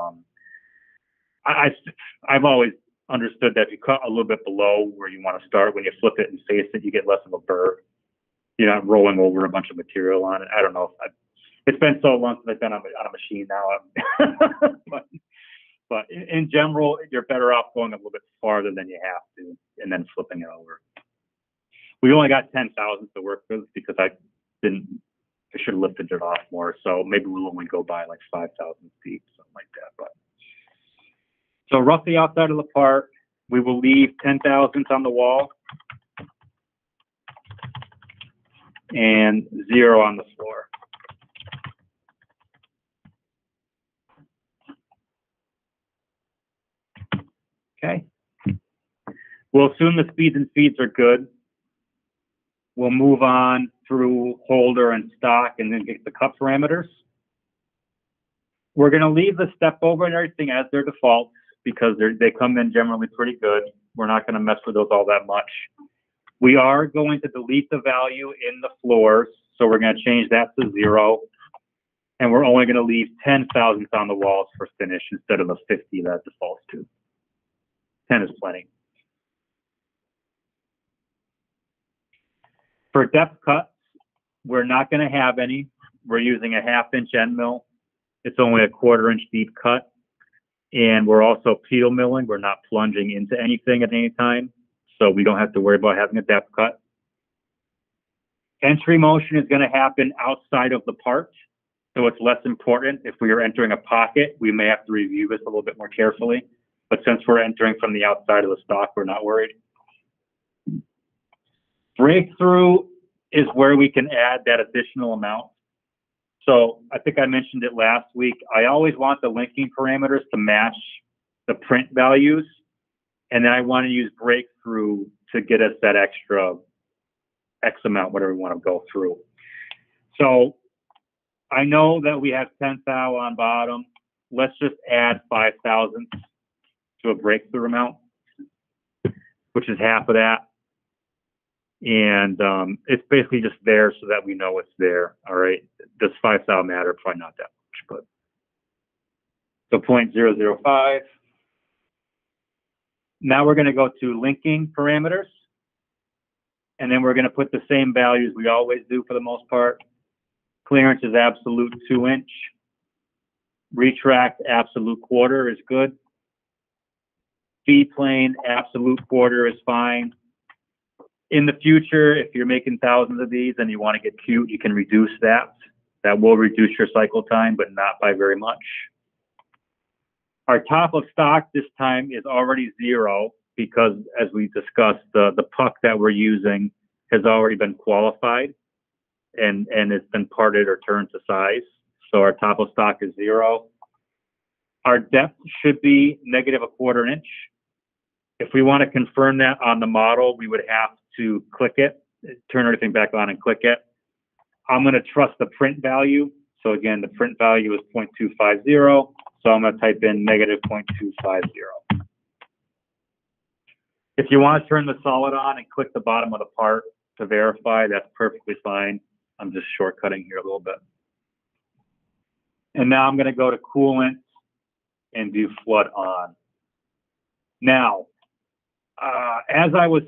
I've always understood that if you cut a little bit below where you want to start, when you flip it and face it, you get less of a burr. You're not rolling over a bunch of material on it. I don't know. It's been so long since I've been on a machine now. But in general, you're better off going a little bit farther than you have to and then flipping it over. We only got 10,000 to work with because I should have lifted it off more. So maybe we'll only go by like 5,000 feet, something like that. But so rough the outside of the part. We will leave 10 thousandths on the wall and 0 on the floor. Okay. We'll assume the speeds and feeds are good. We'll move on through holder and stock and then get the cut parameters. We're going to leave the step over and everything as their defaults because they come in generally pretty good. We're not going to mess with those all that much. We are going to delete the value in the floors, so we're going to change that to 0. And we're only going to leave 10 thousandths on the walls for finish instead of the 50 that defaults to. 10 is plenty. For depth cuts, we're not going to have any. We're using a 1/2 inch end mill. It's only a 1/4 inch deep cut. And we're also peel milling. We're not plunging into anything at any time. So we don't have to worry about having a depth cut. Entry motion is going to happen outside of the part, so it's less important. If we are entering a pocket, we may have to review this a little bit more carefully. But since we're entering from the outside of the stock, we're not worried. Breakthrough is where we can add that additional amount. So I think I mentioned it last week. I always want the linking parameters to match the print values. And then I want to use breakthrough to get us that extra X amount, whatever we want to go through. So I know that we have 10 thou on bottom. Let's just add 5,000 to a breakthrough amount, which is half of that. And it's basically just there so that we know it's there. All right. Does 5 thou matter? Probably not that much, but so 0.005. Now we're going to go to linking parameters. And then we're going to put the same values we always do for the most part. Clearance is absolute 2-inch. Retract absolute quarter is good. Feed plane absolute quarter is fine. In the future, if you're making thousands of these and you want to get cute, you can reduce that. That will reduce your cycle time, but not by very much. Our top of stock this time is already 0 because, as we discussed, the puck that we're using has already been qualified and it's been parted or turned to size. So our top of stock is 0. Our depth should be -1/4 inch. If we want to confirm that on the model, we would have to click it, turn everything back on and click it. I'm going to trust the print value. So again, the print value is 0.250. So I'm going to type in -0.250. If you want to turn the solid on and click the bottom of the part to verify, that's perfectly fine. I'm just shortcutting here a little bit. And now I'm going to go to coolant and do flood on. Now, as I was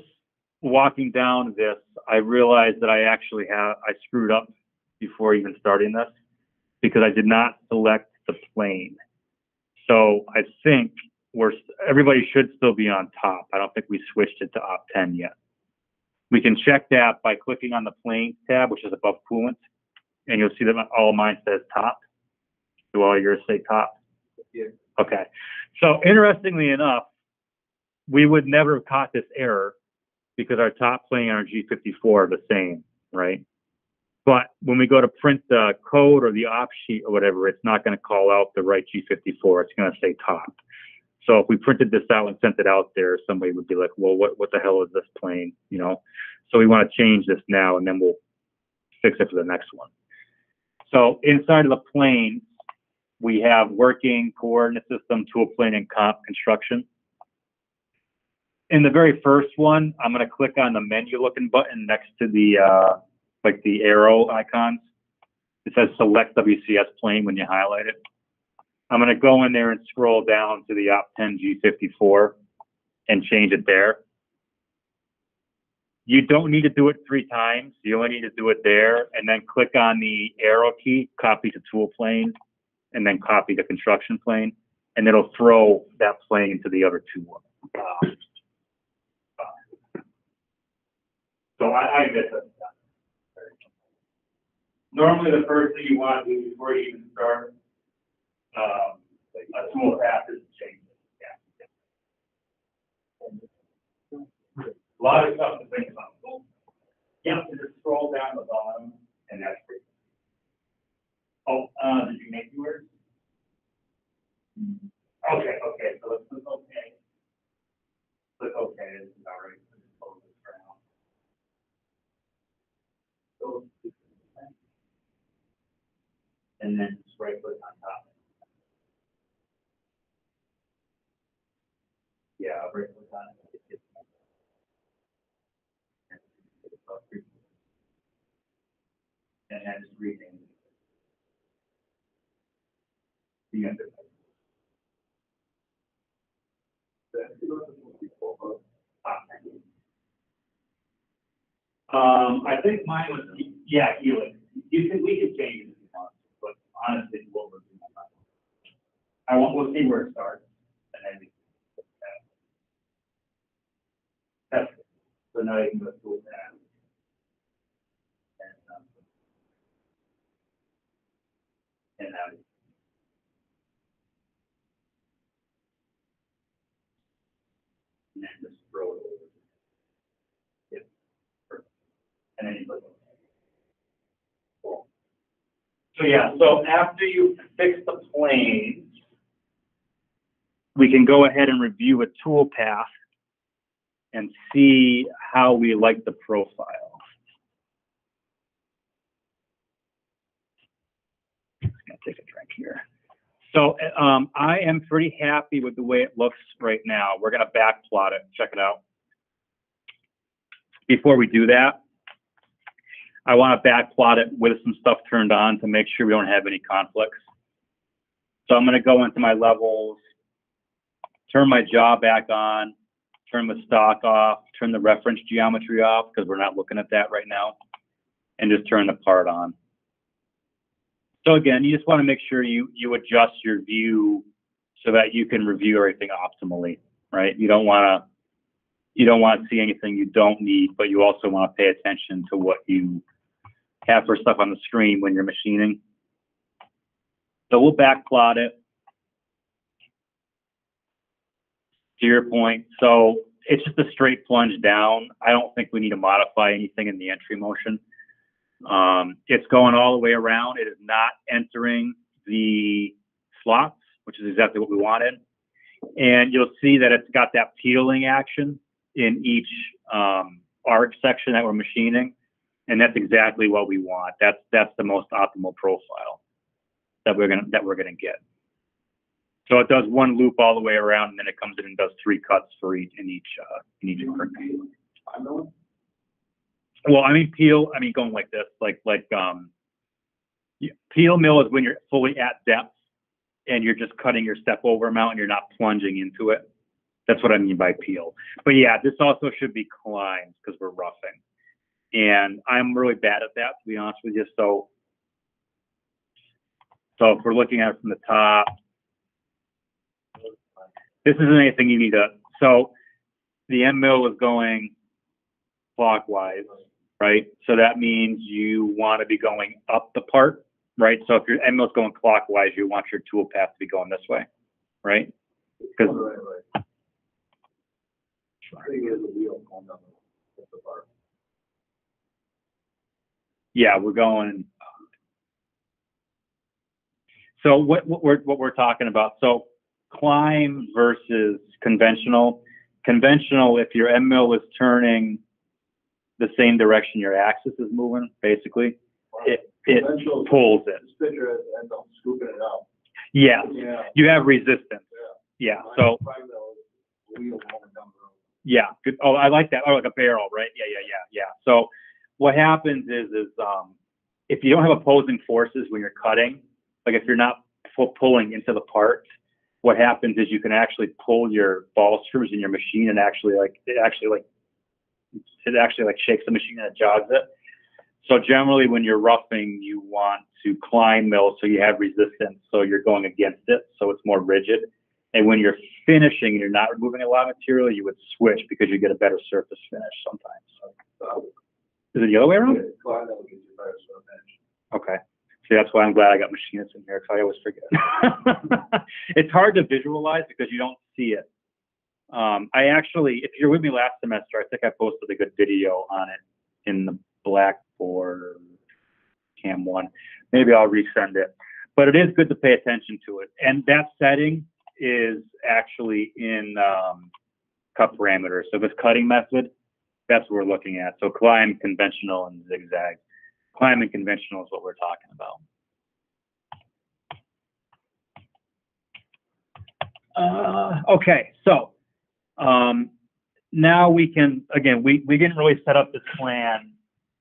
walking down this, I realized that I screwed up before even starting this because I did not select the plane. So I think everybody should still be on top. I don't think we switched it to op 10 yet. We can check that by clicking on the plane tab, which is above coolant, and you'll see that all of mine says top. Do all yours say top? Yeah. Okay. So interestingly enough, we would never have caught this error because our top plane and our G54 are the same, right? But when we go to print the code or the op sheet or whatever, it's not going to call out the right G54. It's going to say top. So if we printed this out and sent it out there, somebody would be like, well, what the hell is this plane? You know? So we want to change this now and then we'll fix it for the next one. So inside of the plane, we have working coordinate system, tool plane, and comp construction. In the very first one, I'm going to click on the menu looking button next to the like the arrow icons. It says select WCS plane when you highlight it. I'm going to go in there and scroll down to the op 10 G54 and change it there. You don't need to do it 3 times. You only need to do it there and then click on the arrow key, copy to tool plane, and then copy the construction plane, and it'll throw that plane into the other 2. So I did this. Normally, the first thing you want to do before you even start a tool path is to change it. Yeah. A lot of stuff to think about. You have to just scroll down the bottom, and that's pretty. Oh, did you make yours? Okay, so let's click OK. Click OK, this is all right. Let's close this for now. And then just right click on top. Yeah, right click on it. And then just rename it. The end of it. I think mine was, yeah, Helix. We can change it if you want, but honestly, what we're doing, we'll see where it starts, and then we can test it. So now you can go to it and and out. And then just throw it over. Yep. Perfect. And then you put it. Cool. So yeah, so after you fix the planes, we can go ahead and review a tool path and see how we like the profile. Just gonna take a drink here. So I am pretty happy with the way it looks right now. We're gonna back plot it, check it out. Before we do that, I wanna back plot it with some stuff turned on to make sure we don't have any conflicts. So I'm gonna go into my levels, turn my jaw back on, turn the stock off, turn the reference geometry off because we're not looking at that right now, and just turn the part on. So again, you just want to make sure you adjust your view so that you can review everything optimally, right? You don't want to see anything you don't need, but you also want to pay attention to what you have for stuff on the screen when you're machining. So we'll back plot it. To your point, so it's just a straight plunge down. I don't think we need to modify anything in the entry motion. It's going all the way around. It is not entering the slots, which is exactly what we wanted. And you'll see that it's got that peeling action in each arc section that we're machining, and that's exactly what we want. That's the most optimal profile that we're gonna get. So it does one loop all the way around, and then it comes in and does 3 cuts for each in each arc. Well, I mean peel. I mean going like this, peel mill is when you're fully at depth and you're just cutting your step over amount and you're not plunging into it. That's what I mean by peel. But yeah, this also should be climbs because we're roughing, and I'm really bad at that, to be honest with you. So if we're looking at it from the top. This isn't anything you need to, so the end mill is going clockwise, right? So that means you want to be going up the part, right? So if your end mill is going clockwise, you want your tool path to be going this way, right? Because yeah, we're going. So what we're talking about, so climb versus conventional. Conventional, if your end mill is turning the same direction your axis is moving, basically, it pulls it. Yeah. You have resistance. Yeah. So. Yeah. Good. Oh, I like that. Oh, like a barrel, right? Yeah. So what happens is if you don't have opposing forces when you're cutting, like if you're not pulling into the part, what happens is you can actually pull your ball screws in your machine and it actually shakes the machine and it jogs it. So generally when you're roughing, you want to climb mill so you have resistance, so you're going against it, so it's more rigid. And when you're finishing and you're not removing a lot of material, you would switch because you get a better surface finish sometimes. Is it the other way around? Okay. See, that's why I'm glad I got machinists in here, because I always forget. It's hard to visualize because you don't see it. I actually, if you're with me last semester, I think I posted a good video on it in the Blackboard Cam 1. Maybe I'll resend it. But it is good to pay attention to it. And that setting is actually in cut parameters. So this cutting method, that's what we're looking at. So climb, conventional, and zigzag. Climb and conventional is what we're talking about. Okay, so now we can, again, we didn't really set up this plan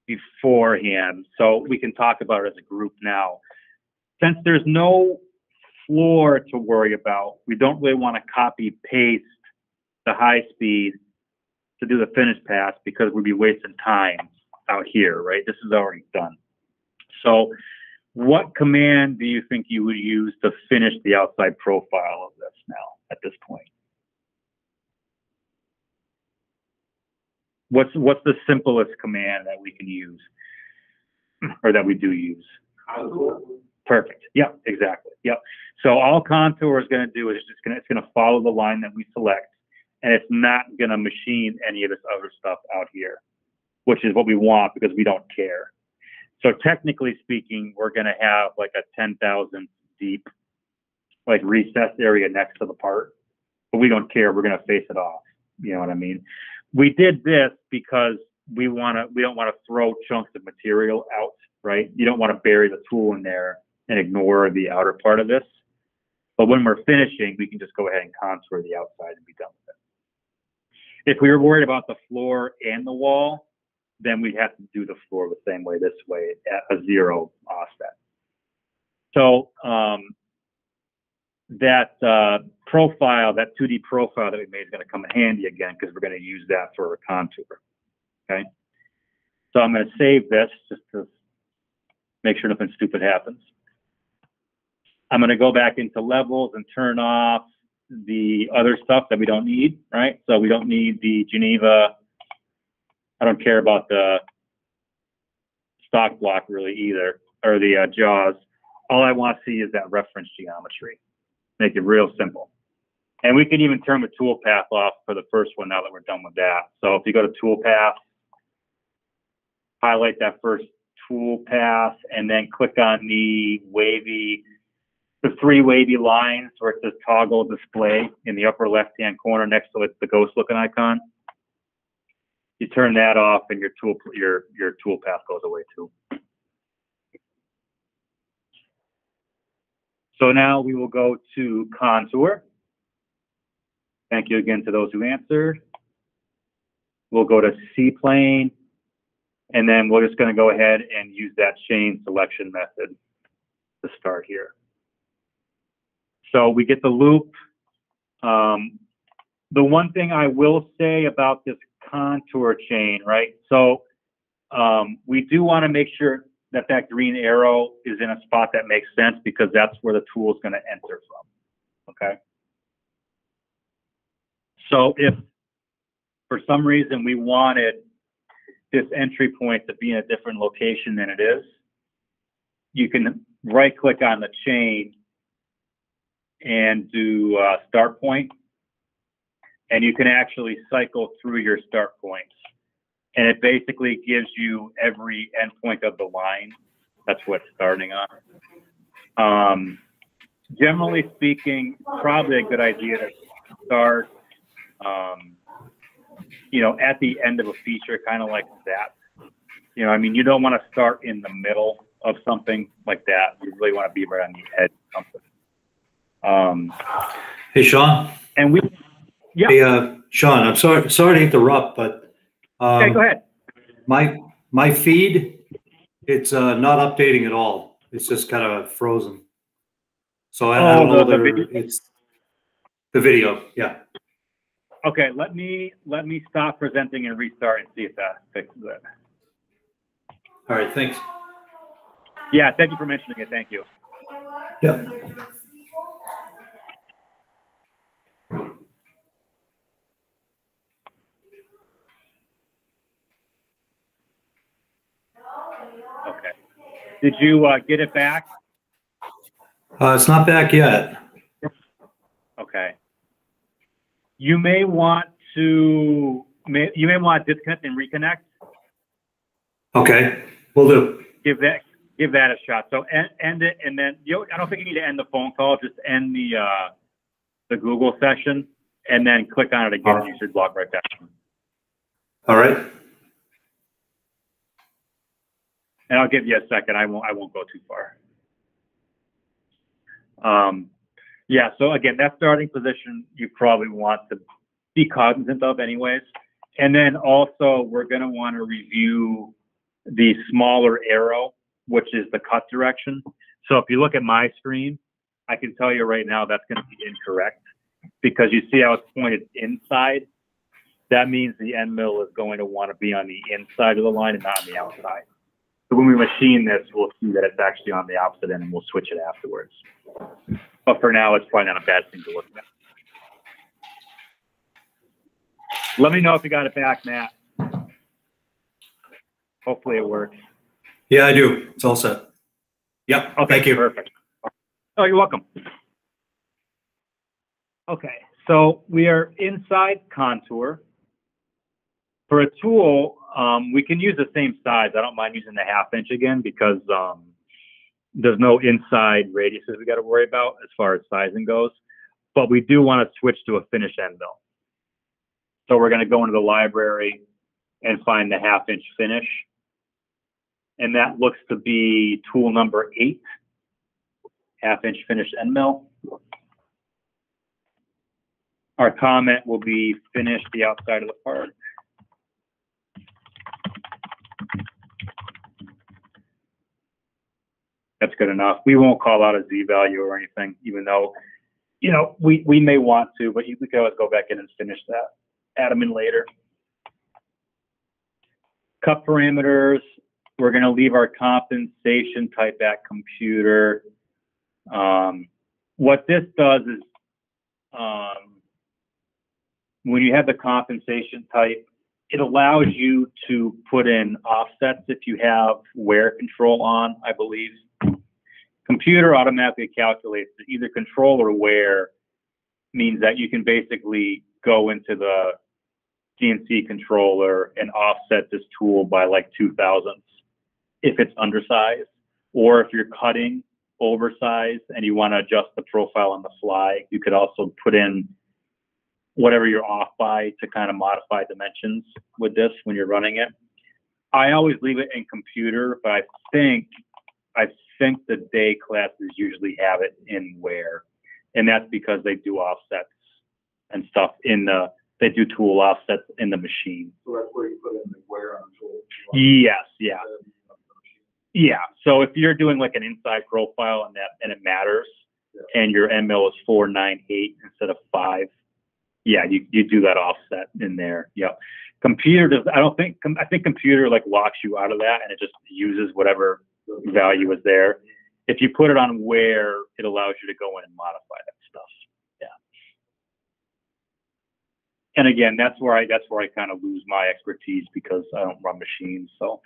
beforehand, so we can talk about it as a group now. Since there's no floor to worry about, we don't really want to copy paste the high speed to do the finish pass because we'd be wasting time out here, right? This is already done. So what command do you think you would use to finish the outside profile of this now at this point? What's the simplest command that we can use or that we do use? Perfect. Yep, exactly. Yep. So all contour is going to do is it's going to follow the line that we select, and it's not going to machine any of this other stuff out here, which is what we want because we don't care. So technically speaking, we're going to have like a 10,000 deep, like recessed area next to the part, but we don't care. We're going to face it off. You know what I mean? We did this because we don't want to throw chunks of material out, right? You don't want to bury the tool in there and ignore the outer part of this. But when we're finishing, we can just go ahead and contour the outside and be done with it. If we were worried about the floor and the wall, then we'd have to do the floor the same way, this way, at a 0 offset. So that profile, that 2D profile that we made is going to come in handy again because we're going to use that for a contour. Okay. So I'm going to save this just to make sure nothing stupid happens. I'm going to go back into levels and turn off the other stuff that we don't need, right? So we don't need the Geneva. I don't care about the stock block really either, or the jaws. All I want to see is that reference geometry. Make it real simple. And we can even turn the tool path off for the first one now that we're done with that. So if you go to tool path, highlight that first tool path, and then click on the three wavy lines where it says toggle display in the upper left-hand corner next to the ghost looking icon. You turn that off and your tool path goes away too. So now we will go to contour. Thank you again to those who answered. We'll go to C-plane, and then we're just going to go ahead and use that chain selection method to start here. So we get the loop. The one thing I will say about this contour chain, right? So we do want to make sure that that green arrow is in a spot that makes sense because that's where the tool is going to enter from, okay? So if for some reason we wanted this entry point to be in a different location than it is, you can right-click on the chain and do start point, and you can actually cycle through your start points. And it basically gives you every endpoint of the line. That's what it's starting on. Generally speaking, probably a good idea to start, you know, at the end of a feature, kind of like that. You know, I mean, you don't want to start in the middle of something like that. You really want to be right on the edge of something. Hey, Sean. And we, yeah. Hey, Sean, I'm sorry to interrupt, but okay, go ahead. My feed, it's not updating at all. It's just kind of frozen. So I don't know whether it's the video. Yeah. Okay, let me stop presenting and restart and see if that fixes it. All right, thanks. Yeah, thank you for mentioning it. Thank you. Yeah. Okay. Did you get it back? It's not back yet. Okay. You may want to disconnect and reconnect. Okay, we'll do. Give that a shot. So end it, and then I don't think you need to end the phone call. Just end the Google session, and then click on it again. You should log right back. All right. And I'll give you a second. I won't go too far. Yeah. So again, that starting position you probably want to be cognizant of, anyways. And then also we're going to want to review the smaller arrow, which is the cut direction. So if you look at my screen, I can tell you right now that's going to be incorrect because you see how it's pointed inside. That means the end mill is going to want to be on the inside of the line and not on the outside. So when we machine this, we'll see that it's actually on the opposite end and we'll switch it afterwards. But for now, it's probably not a bad thing to look at. Let me know if you got it back, Matt. Hopefully it works. Yeah, I do. It's all set. Yep. Okay, Thank you. perfect. Oh, you're welcome. Okay, so we are inside contour. For a tool, we can use the same size. I don't mind using the 1/2 inch again because there's no inside radiuses we got to worry about as far as sizing goes. But we do want to switch to a finish end mill. So we're going to go into the library and find the 1/2 inch finish. And that looks to be tool number 8, 1/2 inch finish end mill. Our comment will be finish the outside of the part. That's good enough. We won't call out a Z value or anything, even though, you know, we may want to, but we can always go back in and finish that, add them in later. Cut parameters, we're going to leave our compensation type at computer. What this does is, when you have the compensation type, it allows you to put in offsets if you have wear control on, I believe. Computer automatically calculates that either control or wear means that you can basically go into the CNC controller and offset this tool by like 0.002 if it's undersized, or if you're cutting oversized and you want to adjust the profile on the fly, you could also put in whatever you're off by to kind of modify dimensions with this when you're running it. I always leave it in computer, but I think the day classes usually have it in wear, and that's because they do offsets and stuff they do tool offsets in the machine. So that's where you put in the wear on the tool. Yes, yeah. Yeah, so if you're doing like an inside profile and it matters, and your end mill is 498 instead of 5, yeah, you do that offset in there. Yep. Computer does. I think computer like locks you out of that, and it just uses whatever value is there. If you put it on wear, it allows you to go in and modify that stuff. Yeah. And again, that's where I kind of lose my expertise because I don't run machines. So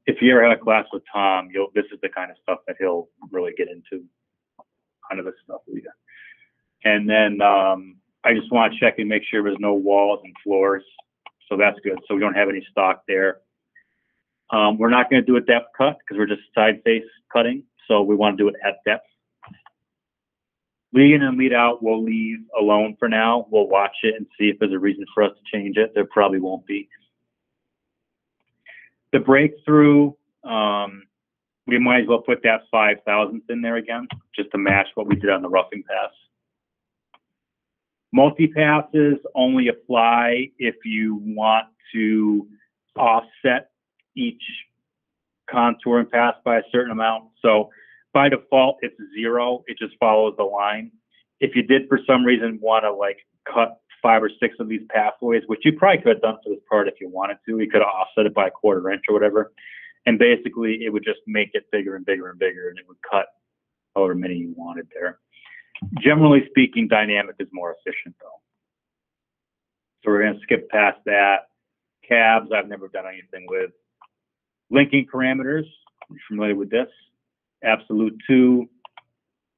if you ever had a class with Tom, this is the kind of stuff that he'll really get into. Kind of this stuff. Yeah. And then I just want to check and make sure there's no walls and floors. So that's good. So we don't have any stock there. We're not going to do a depth cut because we're just side face cutting. So we want to do it at depth. Lead in and lead out, we'll leave alone for now. We'll watch it and see if there's a reason for us to change it. There probably won't be. The breakthrough, we might as well put that 5,000th in there again, just to match what we did on the roughing pass. Multi-passes only apply if you want to offset each contour and pass by a certain amount. So by default, it's 0. It just follows the line. If you did for some reason want to like cut 5 or 6 of these pathways, which you probably could have done for this part if you wanted to, you could have offset it by 1/4 inch or whatever. And basically it would just make it bigger and bigger and bigger, and it would cut however many you wanted there. Generally speaking, dynamic is more efficient though. So we're going to skip past that. Cabs, I've never done anything with. Linking parameters, you're familiar with this. Absolute 2,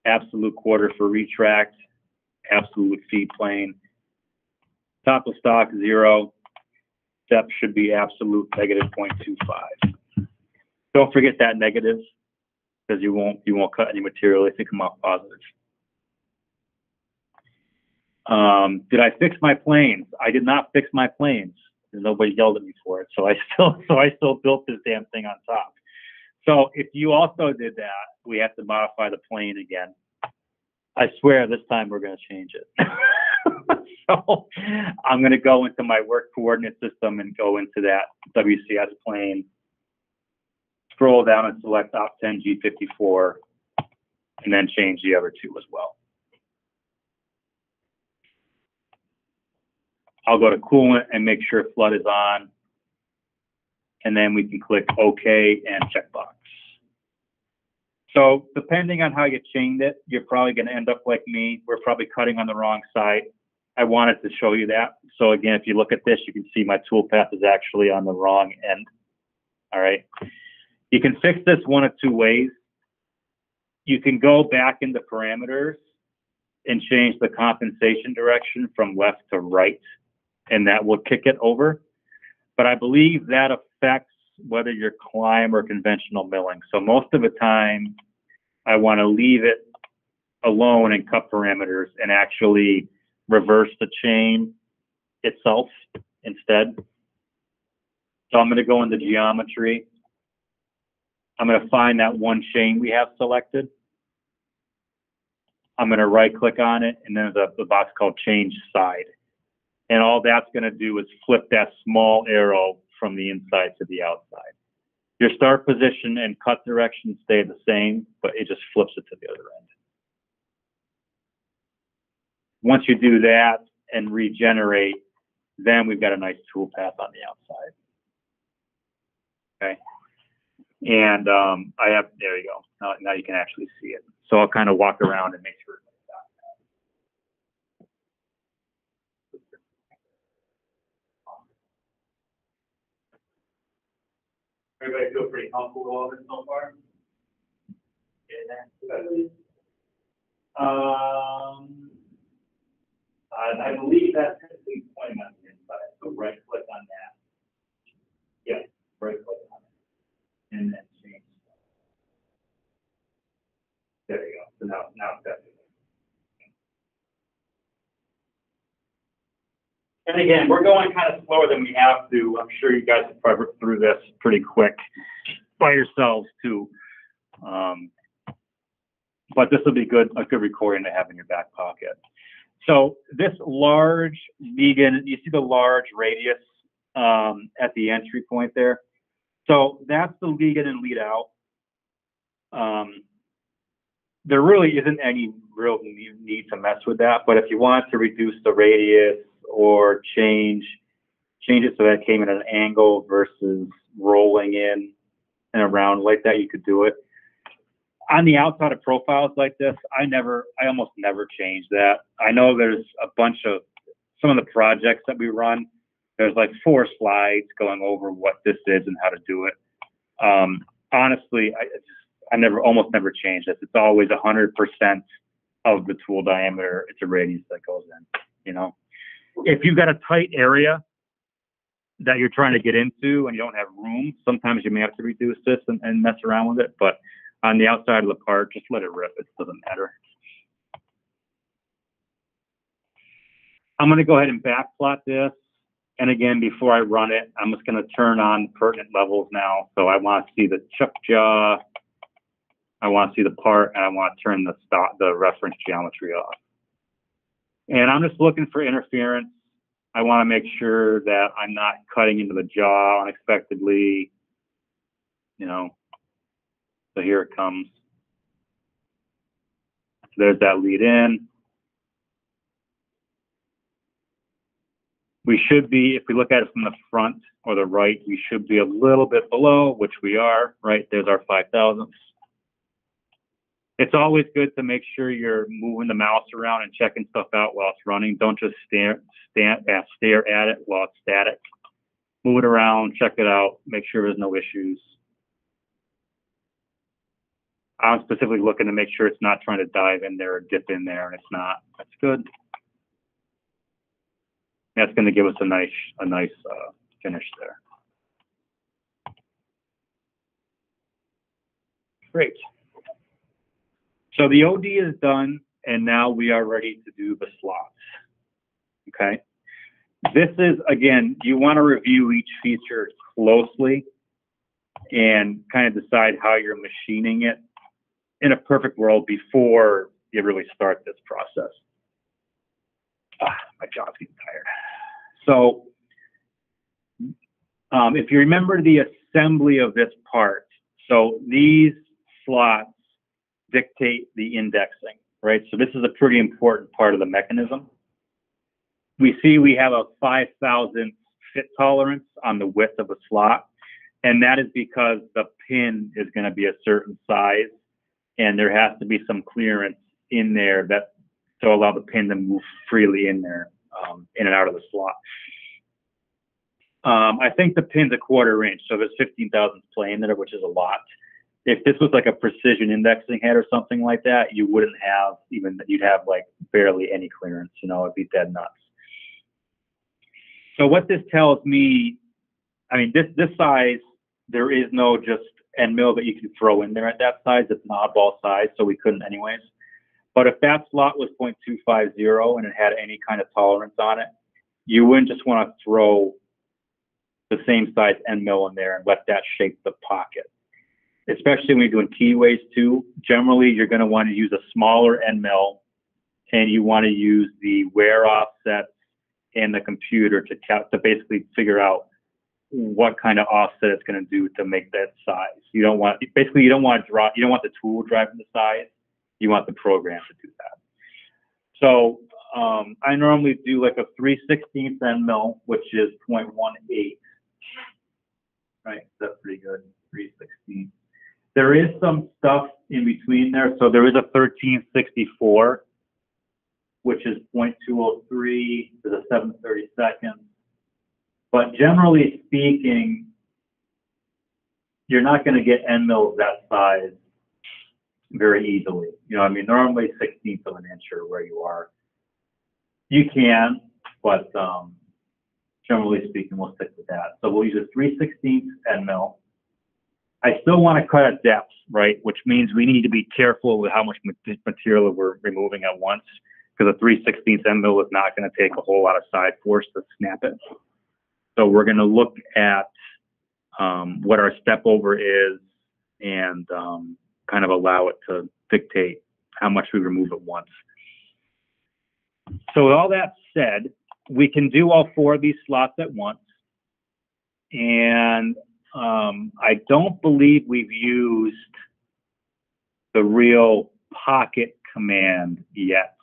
absolute 1/4 for retract, absolute feed plane. Top of stock 0. Depth should be absolute -0.25. Don't forget that negative, because you won't cut any material if you come off positive. Did I fix my planes? I did not fix my planes. Nobody yelled at me for it, so I still built this damn thing on top. So if you also did that, we have to modify the plane again. I swear this time we're going to change it. So I'm going to go into my work coordinate system and go into that WCS plane. Scroll down and select Op10 G54, and then change the other 2 as well. I'll go to coolant and make sure flood is on. And then we can click OK and checkbox. So depending on how you chained it, you're probably going to end up like me. We're probably cutting on the wrong side. I wanted to show you that. So again, if you look at this, you can see my tool path is actually on the wrong end. All right. You can fix this one of 2 ways. you can go back into parameters and change the compensation direction from left to right, and that will kick it over. But I believe that affects whether you're climb or conventional milling. So most of the time, I want to leave it alone and cut parameters and actually reverse the chain itself instead. So I'm going to go into geometry. I'm going to find that one chain we have selected. I'm going to right click on it, and then there's a box called change side. And all that's going to do is flip that small arrow from the inside to the outside. Your start position and cut direction stay the same, but it just flips it to the other end. Once you do that and regenerate, then we've got a nice tool path on the outside. Okay. And I have, there you go. Now you can actually see it. So I'll kind of walk around and make sure. Everybody feel pretty comfortable with all this so far? I believe that's typically pointing on the inside. So right click on that. Yeah, right click on it. And then change. There you go. So now it's got it. And again, we're going kind of slower than we have to. I'm sure you guys have covered through this pretty quick by yourselves too. But this will be a good recording to have in your back pocket. So this large vegan, you see the large radius at the entry point there. So that's the lead in and lead out. There really isn't any real need to mess with that. But if you want to reduce the radius or change it so that it came at an angle versus rolling in and around like that, you could do it. On the outside of profiles like this, I almost never change that. I know there's a bunch of, some of the projects that we run, there's like 4 slides going over what this is and how to do it. Honestly, I almost never change this. It's always 100% of the tool diameter. It's a radius that goes in, you know. If you've got a tight area that you're trying to get into and you don't have room, sometimes you may have to reduce this and mess around with it. But on the outside of the part, just let it rip. It doesn't matter. I'm going to go ahead and backplot this. And again, before I run it, I'm just going to turn on pertinent levels now. So I want to see the chuck jaw. I want to see the part, and I want to turn the reference geometry off. And I'm just looking for interference. I want to make sure that I'm not cutting into the jaw unexpectedly, you know. So here it comes. So there's that lead in. We should be, if we look at it from the front or the right, we should be a little bit below, which we are, right? There's our 5/1000ths. It's always good to make sure you're moving the mouse around and checking stuff out while it's running. Don't just stare at it while it's static. Move it around, check it out, make sure there's no issues. I'm specifically looking to make sure it's not trying to dive in there or dip in there, and it's not. That's good. That's going to give us a nice finish there. Great. So the OD is done, and now we are ready to do the slots. Okay. This is, again, you want to review each feature closely and kind of decide how you're machining it in a perfect world before you really start this process. My jaw's getting tired. So if you remember the assembly of this part, so these slots dictate the indexing, right? So this is a pretty important part of the mechanism. We see we have a 5,000 fit tolerance on the width of a slot, and that is because the pin is going to be a certain size, and there has to be some clearance in there that to allow the pin to move freely in there, in and out of the slot. I think the pin's a 1/4 inch, so there's 15,000 play in there, which is a lot. if this was like a precision indexing head or something like that, you wouldn't have even, you'd have like barely any clearance, you know, it'd be dead nuts. So what this tells me, I mean, this size, there is no just end mill that you can throw in there at that size. It's an oddball size, so we couldn't anyways. But if that slot was 0.250 and it had any kind of tolerance on it, you wouldn't just want to throw the same size end mill in there and let that shape the pocket. Especially when you're doing keyways too. Generally, you're going to want to use a smaller end mill, and you want to use the wear offsets and the computer to basically figure out what kind of offset it's going to do to make that size. You don't want, basically, you don't want the tool driving the size. You want the program to do that. So I normally do like a 3/16 end mill, which is 0.18. Right, that's pretty good. 3/16. There is some stuff in between there. So there is a 1364, which is 0.203 to the 7/32. But generally speaking, you're not going to get end mills that size very easily. You know, I mean, normally 1/16 of an inch or where you are. You can, but generally speaking, we'll stick with that. So we'll use a 3/16 end mill. I still want to cut at depth, right? Which means we need to be careful with how much material we're removing at once, because a 3/16 end mill is not going to take a whole lot of side force to snap it. So we're going to look at what our step over is and kind of allow it to dictate how much we remove at once. So with all that said, we can do all 4 of these slots at once. And I don't believe we've used the real pocket command yet.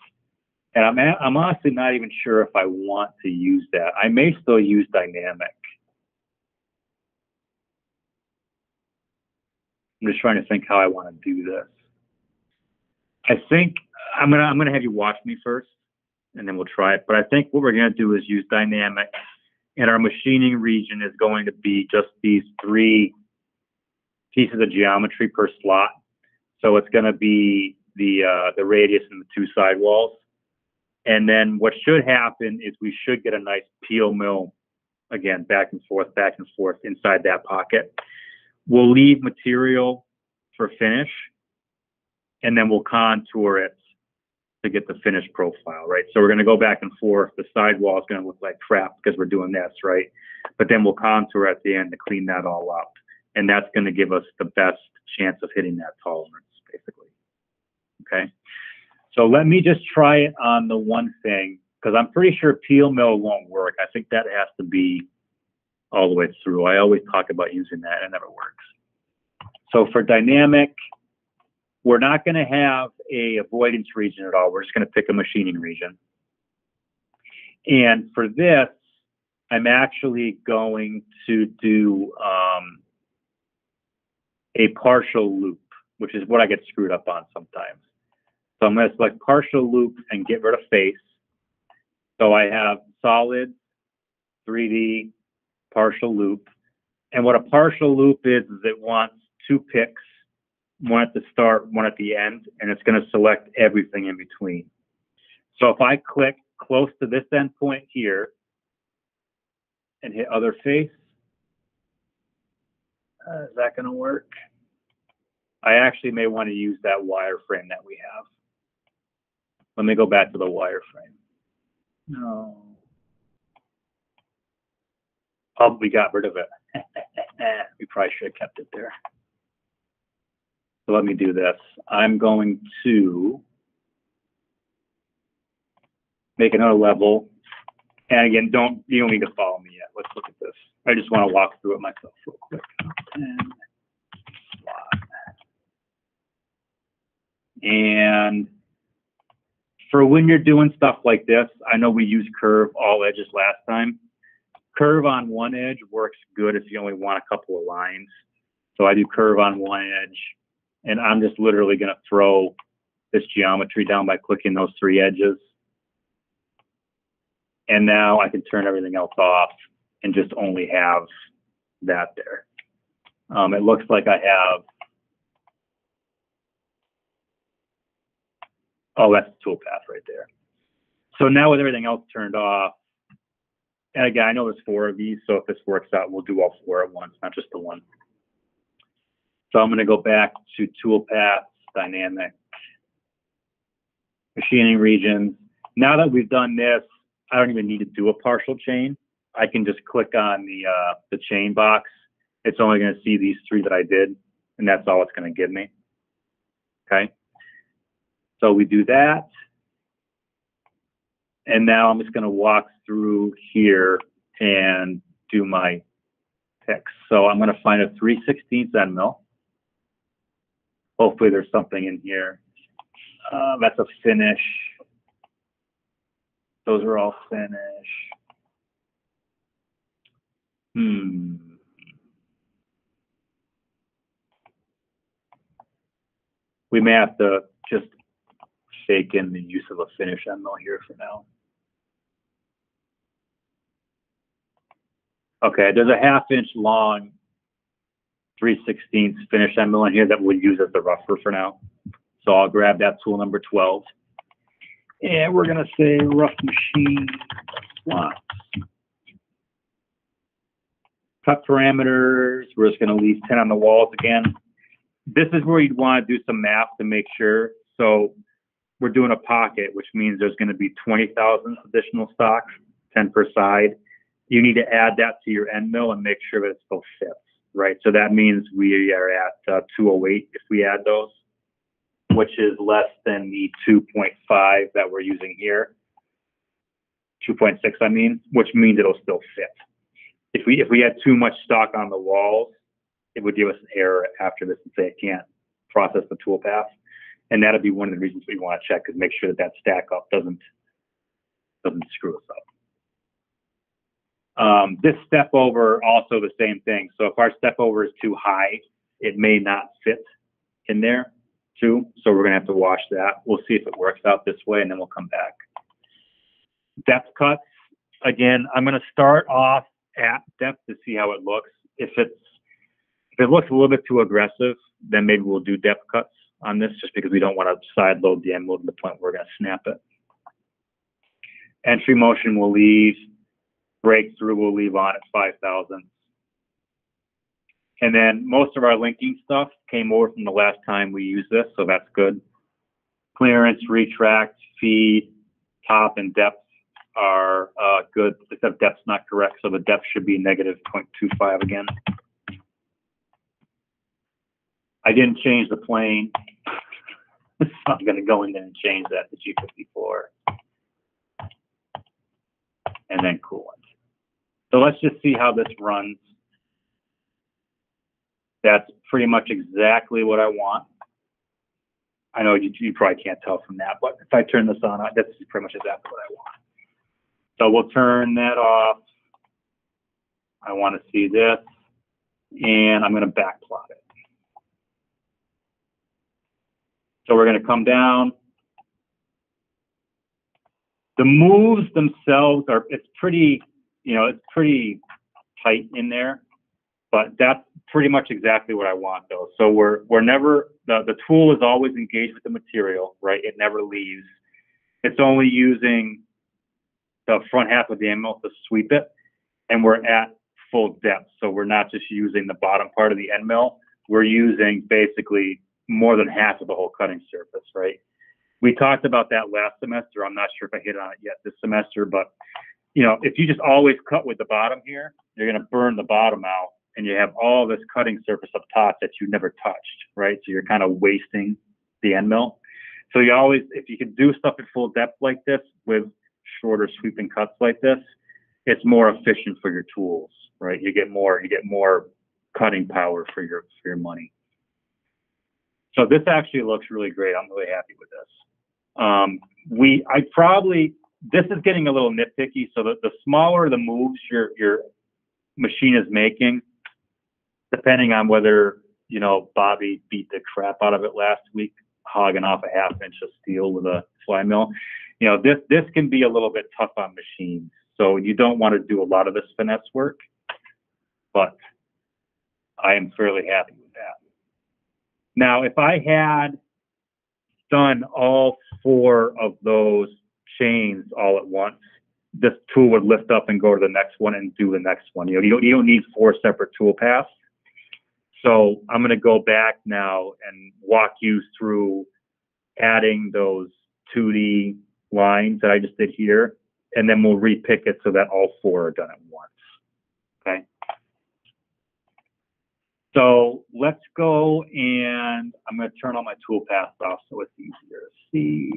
And I'm honestly not even sure if I want to use that. I may still use dynamic. I'm just trying to think how I want to do this. I think I'm gonna have you watch me first, and then we'll try it. But I think what we're gonna do is use dynamic, and our machining region is going to be just these 3 pieces of geometry per slot. So it's going to be the radius and the 2 sidewalls. And then what should happen is we should get a nice peel mill, again, back and forth inside that pocket. We'll leave material for finish, and then we'll contour it to get the finished profile, right? So we're going to go back and forth. The sidewall is going to look like crap because we're doing this, right? But then we'll contour at the end to clean that all up. And that's going to give us the best chance of hitting that tolerance, basically. Okay? So let me just try it on the one thing, because I'm pretty sure peel mill won't work. I think that has to be all the way through. I always talk about using that, and it never works. So for dynamic, we're not going to have a avoidance region at all. We're just going to pick a machining region. And for this, I'm actually going to do a partial loop, which is what I get screwed up on sometimes. So I'm going to select partial loop and get rid of face. So I have solid, 3D, partial loop. And what a partial loop is it wants 2 picks, one at the start, one at the end, and it's going to select everything in between. So if I click close to this endpoint here and hit other face, is that going to work? I actually may want to use that wireframe that we have. Let me go back to the wireframe. No. Oh, we got rid of it. We probably should have kept it there. So let me do this. I'm going to make another level. And again, you don't need to follow me yet. Let's look at this. I just want to walk through it myself real quick. And for when you're doing stuff like this, I know we used curve all edges last time. Curve on one edge works good if you only want a couple of lines. So I do curve on one edge, and I'm just literally going to throw this geometry down by clicking those 3 edges. And now I can turn everything else off and just only have that there. It looks like I have Oh, that's the tool path right there. So now with everything else turned off, and again, I know there's 4 of these, so if this works out, we'll do all 4 at once, not just the one. So I'm going to go back to tool paths, dynamic, machining regions. Now that we've done this, I don't even need to do a partial chain. I can just click on the chain box. It's only going to see these 3 that I did, and that's all it's going to give me. Okay. So we do that. And now I'm just going to walk through here and do my picks. So I'm going to find a 3/16 end mill. Hopefully there's something in here. That's a finish. Those are all finish. We may have to just fake in the use of a finish end mill here for now. Okay, there's a 1/2 inch long 3/16 finish end mill in here that we'll use as the rougher for now. So I'll grab that tool number 12. And we're gonna say rough machine slots. Cut parameters, we're just gonna leave 10 on the walls again. This is where you'd wanna do some math to make sure. So we're doing a pocket, which means there's gonna be 20 thousandths additional stock, 10 per side. You need to add that to your end mill and make sure that it still fits, right? So that means we are at 208 if we add those, which is less than the 2.5 that we're using here. 2.6, I mean, which means it'll still fit. If we had too much stock on the walls, it would give us an error after this and say it can't process the tool path. And that'd be one of the reasons we want to check, is make sure that that stack up doesn't screw us up. This step over, also the same thing. So if our step over is too high, it may not fit in there too. So we're gonna have to wash that. We'll see if it works out this way, and then we'll come back. Depth cuts, again, I'm gonna start off at depth to see how it looks. If it looks a little bit too aggressive, then maybe we'll do depth cuts on this, just because we don't want to side load the end mill to the point where we're gonna snap it. Entry motion we'll leave. Breakthrough we'll leave on at 5,000. And then most of our linking stuff came over from the last time we used this, so that's good. Clearance, retract, feed, top, and depth are good, except depth's not correct, so the depth should be negative 0.25 again. I didn't change the plane, so I'm going to go in there and change that to G54. And then coolant. So let's just see how this runs. That's pretty much exactly what I want. I know you probably can't tell from that, but if I turn this on, that's pretty much exactly what I want. So we'll turn that off. I want to see this, and I'm going to backplot it. So we're going to come down. The moves themselves are, it's pretty tight in there, but that's pretty much exactly what I want though. So we're never, the tool is always engaged with the material, right? It never leaves. It's only using the front half of the end mill to sweep it, and we're at full depth. So we're not just using the bottom part of the end mill. We're using basically more than half of the whole cutting surface, right? We talked about that last semester. I'm not sure if I hit on it yet this semester, but you know, if you just always cut with the bottom here, you're going to burn the bottom out, and you have all this cutting surface up top that you never touched, right? So you're kind of wasting the end mill. So you always, if you can do stuff at full depth like this with shorter sweeping cuts like this, it's more efficient for your tools, right? You get more cutting power for your money. So this actually looks really great. I'm really happy with this. This is getting a little nitpicky. So the smaller the moves your machine is making, depending on whether, you know, Bobby beat the crap out of it last week, hogging off a 1/2 inch of steel with a fly mill, you know, this can be a little bit tough on machines. So you don't want to do a lot of this finesse work, but I am fairly happy with that. Now, if I had done all 4 of those chains all at once, this tool would lift up and go to the next one and do the next one. You don't need 4 separate tool paths. So I'm going to go back now and walk you through adding those 2D lines that I just did here, and then we'll repick it so that all 4 are done at once. Okay. So let's go, and I'm going to turn all my tool paths off so it's easier to see.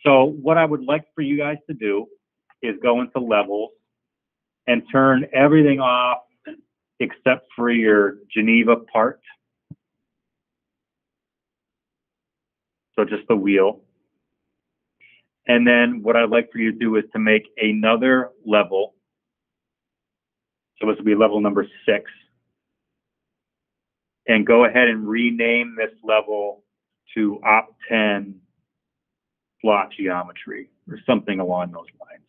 So what I would like for you guys to do is go into levels and turn everything off except for your Geneva part. So just the wheel. And then what I'd like for you to do is to make another level. So this will be level number 6. And go ahead and rename this level to Op10 slot geometry or something along those lines.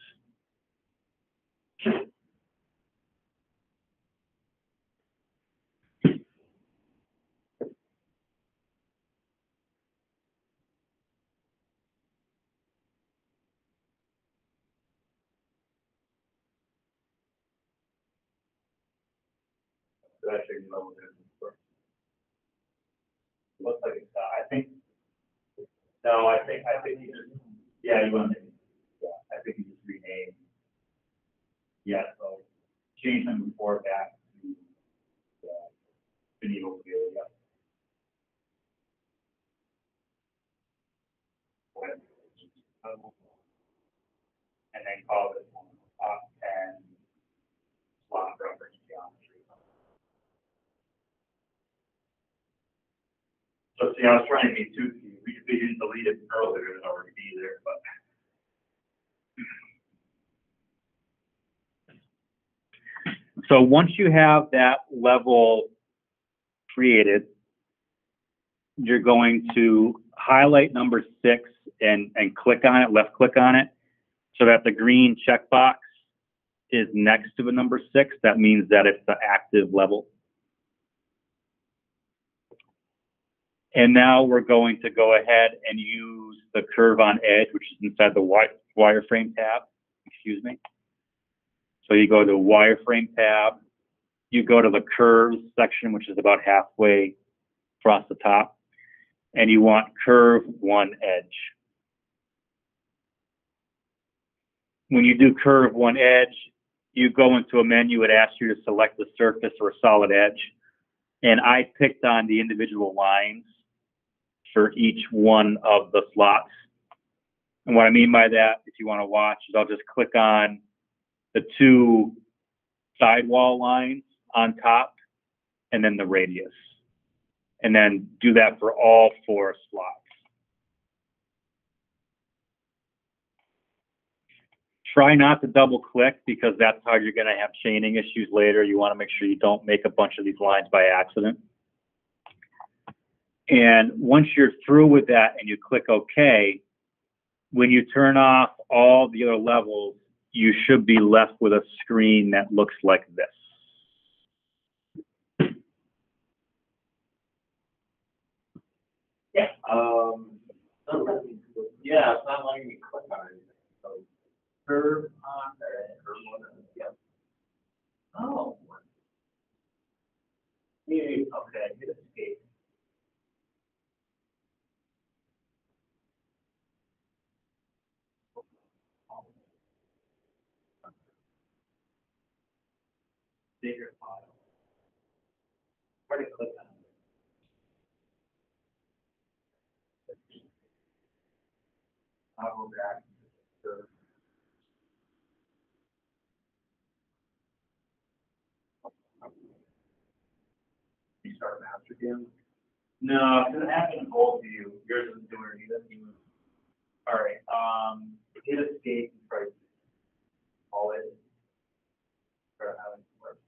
Looks like it's, I think, no, I think you just, yeah, you want to, yeah, I think you just rename. Yeah, so change number 4 back to Geneva wheel, yeah. And then call it Op10 slot reference geometry. So see, I was trying to be too, we didn't delete it earlier, it'd already be there, but. So once you have that level created, you're going to highlight number 6 and click on it, left click on it, so that the green checkbox is next to the number 6. That means that it's the active level. And now we're going to go ahead and use the curve on edge, which is inside the wireframe tab, excuse me. So you go to wireframe tab, you go to the curves section, which is about halfway across the top, and you want curve 1 edge. When you do curve 1 edge, you go into a menu, it asks you to select the surface or a solid edge. And I picked on the individual lines for each one of the slots. And what I mean by that, if you want to watch, is I'll just click on the 2 sidewall lines on top and then the radius. And then do that for all 4 slots. Try not to double click because that's how you're going to have chaining issues later. You want to make sure you don't make a bunch of these lines by accident. And once you're through with that and you click OK, when you turn off all the other levels, you should be left with a screen that looks like this. Yeah. Yeah, it's not letting me click on it. So curve on there. Curve 1. Yep. Oh. Okay, hit escape. Bigger file. Where to click on it? I'll go back to you start master again. No, because it happened in both of you. Yours isn't doing it either. All right. Hit escape and try to call it. Start having it work.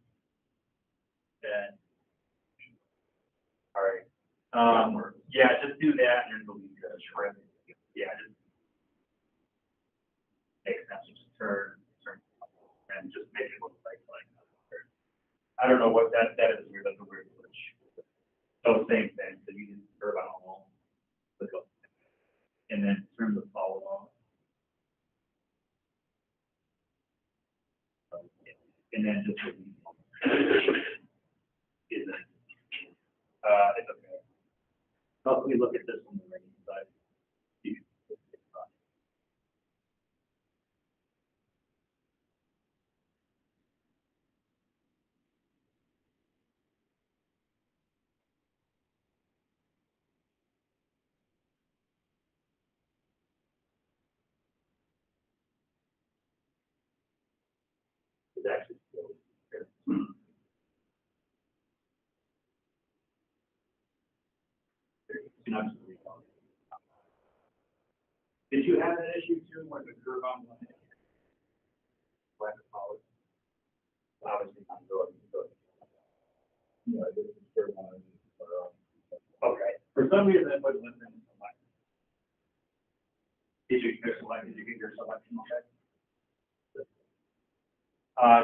Then. All right. Yeah, just do that and then delete the shred. Yeah, just make sense. Just turn, and just make it look like that. I don't know what that is weird. That's a weird glitch. So same thing. So you can curve on all. Click up. if we look at this on the right side? It's actually still here. Did you have that issue too, when the curve on one? Obviously not good. Yeah, this is curve on. Okay. For some reason, it wasn't in the select. Did you get your selection okay?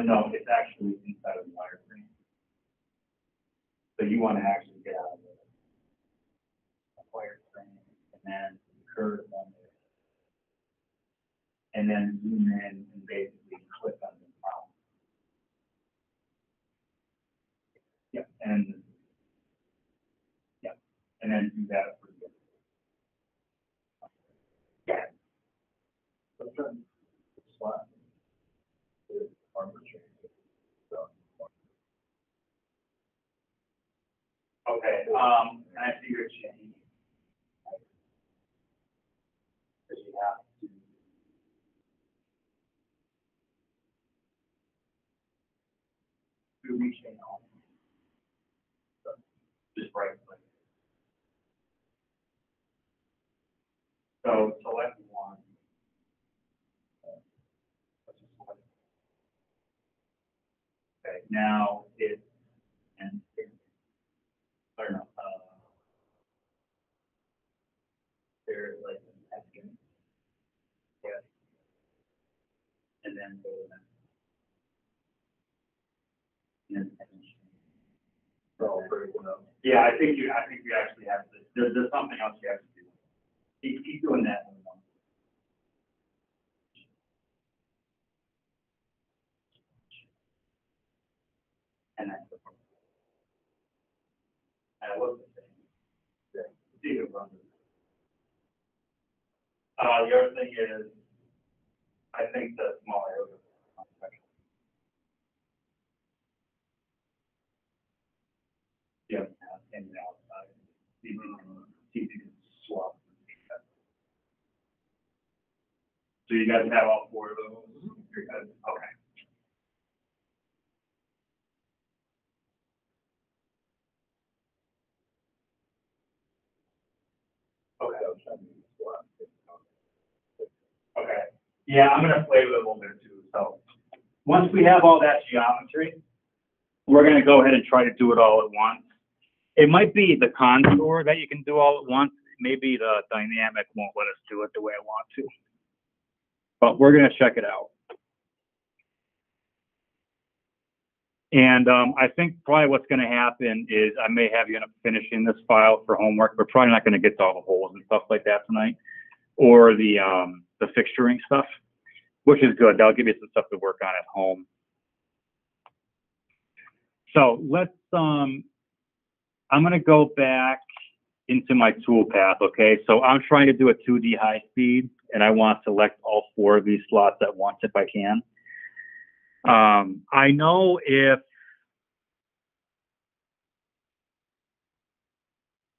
No, it's actually inside of the wireframe. So you want to actually get out of the wireframe and then curve on there. And then zoom in and basically click on the top. Yep, and then do that for the yeah. Okay, and I see your change. Because you have to do rechain on. Just right click. So select one. Okay, now it's and or no, there's like an action. Yeah. And then go to that. And then yeah, I think you actually have to. There's something else you have to do. Keep doing that. And that's the problem. And I wasn't saying. Yeah. See who runs it. The other thing is, I think the small arrows are special. Yeah, and the outside. See if you can swap. So you guys have all four of those? You're good? Okay. Okay. Yeah, I'm gonna play with it a little bit too. So once we have all that geometry, we're gonna go ahead and try to do it all at once. It might be the contour that you can do all at once. Maybe the dynamic won't let us do it the way I want to. But we're gonna check it out. And I think probably what's going to happen is I may have you end up finishing this file for homework. We're probably not going to get to all the holes and stuff like that tonight, or the fixturing stuff, which is good. That'll give you some stuff to work on at home. So let's. I'm going to go back into my toolpath. Okay, so I'm trying to do a 2D high speed, and I want to select all four of these slots at once if I can. I know if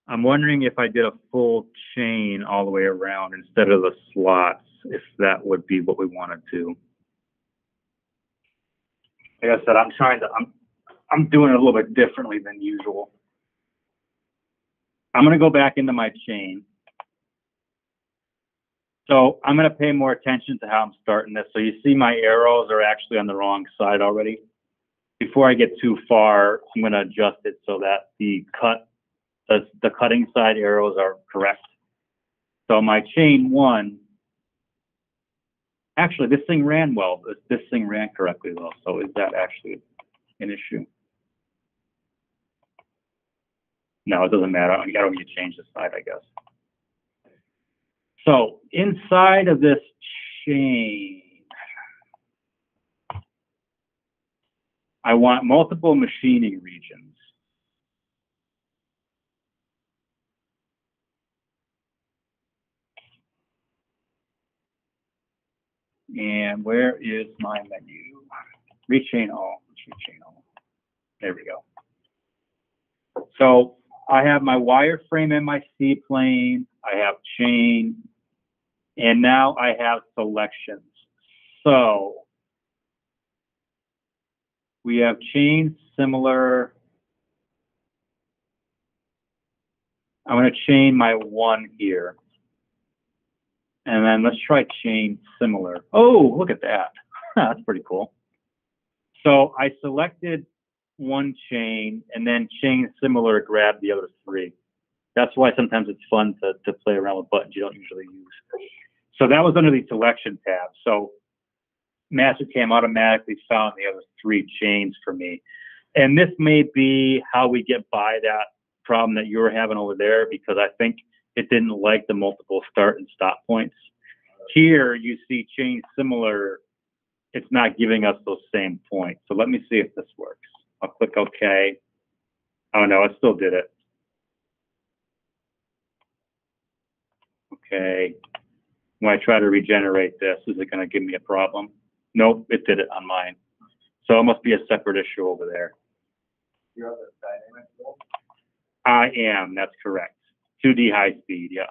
I'm wondering if I did a full chain all the way around instead of the slots, if that would be what we wanted to. Like I said, I'm doing it a little bit differently than usual. I'm going to go back into my chain. So I'm going to pay more attention to how I'm starting this. So you see my arrows are actually on the wrong side already. Before I get too far, I'm going to adjust it so that the cutting side arrows are correct. So my chain one, actually this thing ran well. This thing ran correctly though. So is that actually an issue? No, it doesn't matter. I don't need to change the side, I guess. So inside of this chain, I want multiple machining regions. And where is my menu? Rechain all. Rechain all. There we go. So I have my wireframe in my C plane. I have chain. And now I have selections. So we have chain similar. I'm going to chain my 1 here. And then let's try chain similar. Oh, look at that. That's pretty cool. So I selected 1 chain and then chain similar grabbed the other 3. That's why sometimes it's fun to play around with buttons you don't usually use. So that was under the selection tab. So Mastercam automatically found the other 3 chains for me. And this may be how we get by that problem that you were having over there, because I think it didn't like the multiple start and stop points. Here you see chain similar. It's not giving us those same points. So let me see if this works. I'll click OK. Oh no, it still did it. Okay. When I try to regenerate this, is it going to give me a problem? Nope, it did it on mine. So it must be a separate issue over there. You're on the dynamic mode? I am, that's correct. 2D high speed, yeah.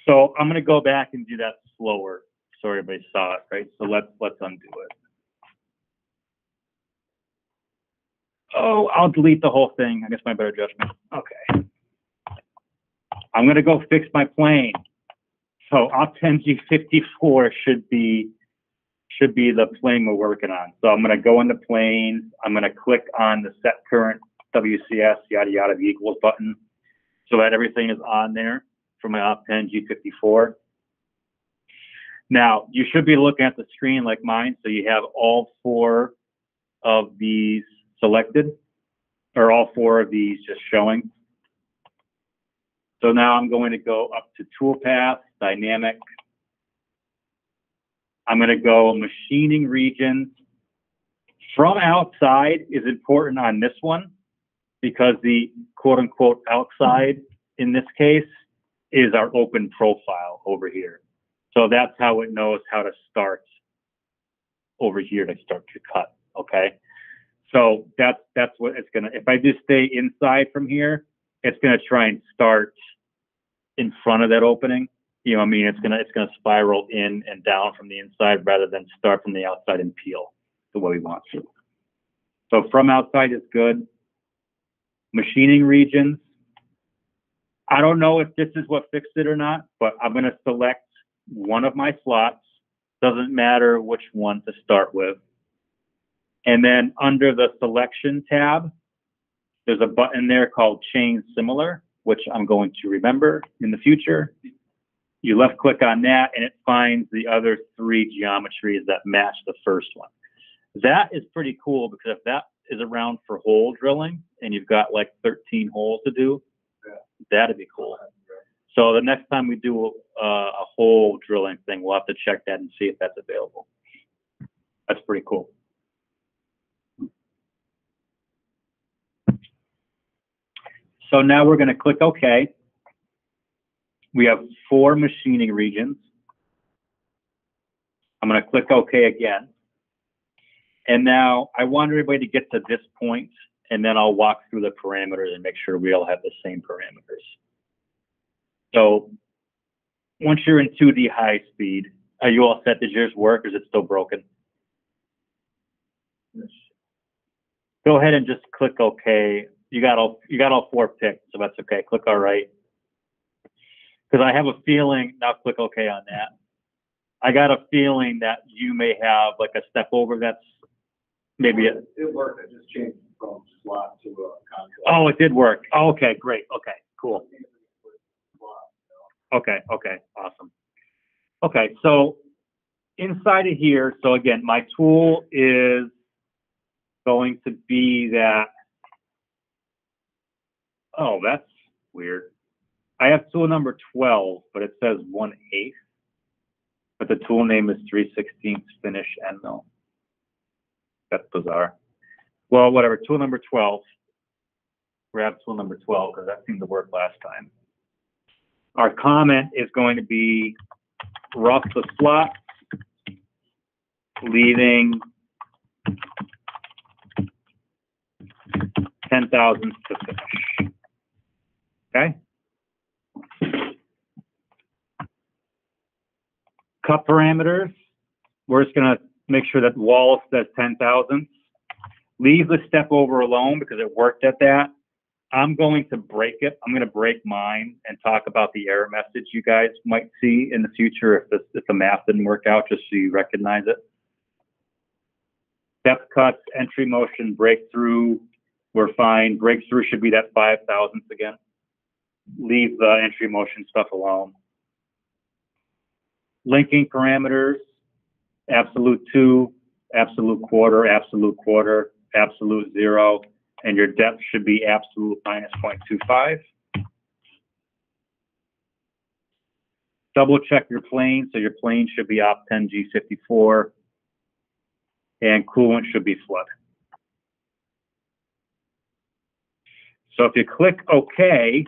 So I'm going to go back and do that slower so everybody saw it, right? So let's undo it. Oh, I'll delete the whole thing. I guess my better judgment. Okay. I'm going to go fix my plane. So Op10 G54 should be the plane we're working on. So I'm going to go into planes. I'm going to click on the set current WCS yada yada equals button so that everything is on there for my Op10 G54. Now you should be looking at the screen like mine, so you have all 4 of these selected, or all 4 of these just showing. So now I'm going to go up to toolpath, dynamic. I'm going to go machining regions. From outside is important on this one because the quote unquote outside in this case is our open profile over here. So that's how it knows how to start over here to start to cut. Okay. So that's what it's going to, if I just stay inside from here, it's going to try and start in front of that opening. You know what I mean? It's gonna spiral in and down from the inside rather than start from the outside and peel the way we want to. So from outside is good. Machining regions. I don't know if this is what fixed it or not, but I'm gonna select one of my slots. Doesn't matter which one to start with. And then under the selection tab, there's a button there called chain similar, which I'm going to remember in the future. You left click on that and it finds the other 3 geometries that match the first one. That is pretty cool because if that is around for hole drilling and you've got like 13 holes to do, that'd be cool. So the next time we do a hole drilling thing, we'll have to check that and see if that's available. That's pretty cool. So now we're going to click OK. We have 4 machining regions. I'm going to click OK again. And now I want everybody to get to this point, and then I'll walk through the parameters and make sure we all have the same parameters. So once you're in 2D high speed, are you all set? Did yours work, or is it still broken? Go ahead and just click OK. You got all 4 picked, so that's okay. Click all right. Because I have a feeling, now click OK on that. I got a feeling that you may have like a step over that's maybe it worked. I just changed from slot to a contract. Oh, it did work. Oh, okay, great. Okay, cool. Okay, awesome. Okay, so inside of here, so again, my tool is going to be that. Oh, that's weird. I have tool number 12, but it says 1/8. But the tool name is 3/16 finish end mill. That's bizarre. Well, whatever. Tool number 12. Grab tool number 12 because that seemed to work last time. Our comment is going to be rough the slot leaving 10 thousandths to finish. Okay? Cut parameters, we're just going to make sure that wall says 10 thousandths. Leave the step over alone because it worked at that. I'm going to break it. I'm going to break mine and talk about the error message you guys might see in the future if the math didn't work out, just so you recognize it. Step cuts, entry motion, breakthrough, we're fine. Breakthrough should be that 5 thousandths again. Leave the entry motion stuff alone. Linking parameters, absolute 2, absolute quarter, absolute 0, and your depth should be absolute minus 0.25. Double check your plane, so your plane should be op 10 G54, and coolant should be flood. So if you click OK,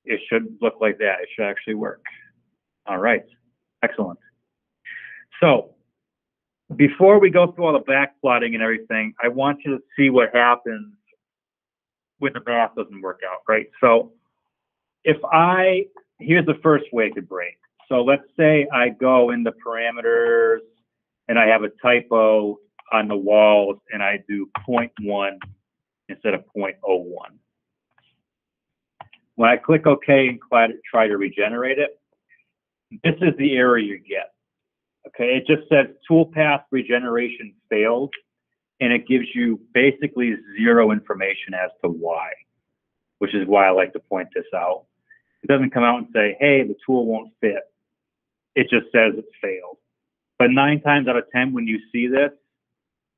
it should look like that. It should actually work. All right, excellent. So before we go through all the backplotting and everything, I want you to see what happens when the math doesn't work out, right? So here's the first way to break. So let's say I go in the parameters and I have a typo on the walls and I do 0.1 instead of 0.01. When I click OK and try to regenerate it, this is the error you get. Okay, it just says toolpath regeneration failed, and it gives you basically zero information as to why, which is why I like to point this out. It doesn't come out and say, hey, the tool won't fit. It just says it failed. But 9 times out of 10, when you see this,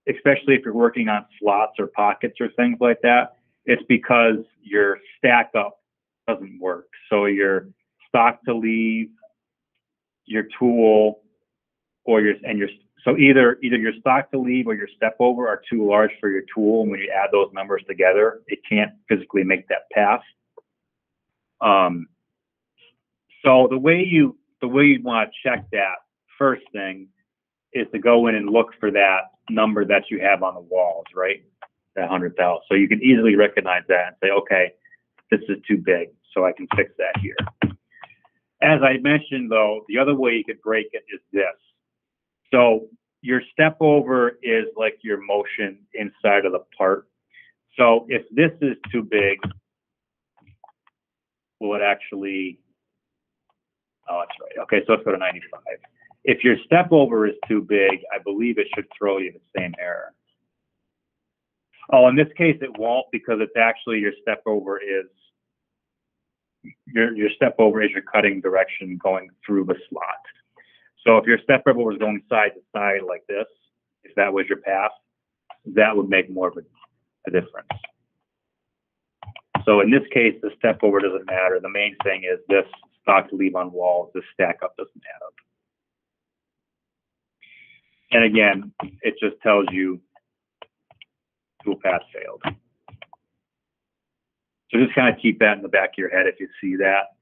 especially if you're working on slots or pockets or things like that, it's because your stack up doesn't work. So your stock to leave, your tool, or so either your stock to leave or your step over are too large for your tool, and when you add those numbers together, it can't physically make that pass. So the way you want to check that first thing is to go in and look for that number that you have on the walls, right? That 100,000. So you can easily recognize that and say, okay, this is too big, so I can fix that here. As I mentioned, though, the other way you could break it is this. So your step over is like your motion inside of the part. So if this is too big, will it actually, oh, that's right. Okay, so let's go to 95. If your step over is too big, I believe it should throw you the same error. Oh, in this case, it won't, because it's actually your step over is, your step over is your cutting direction going through the slot. So if your step over was going side to side like this, if that was your path, that would make more of a difference. So in this case, the step over doesn't matter. The main thing is this stock to leave on walls, this stack up doesn't add up. And again, it just tells you tool path failed. So just kind of keep that in the back of your head if you see that.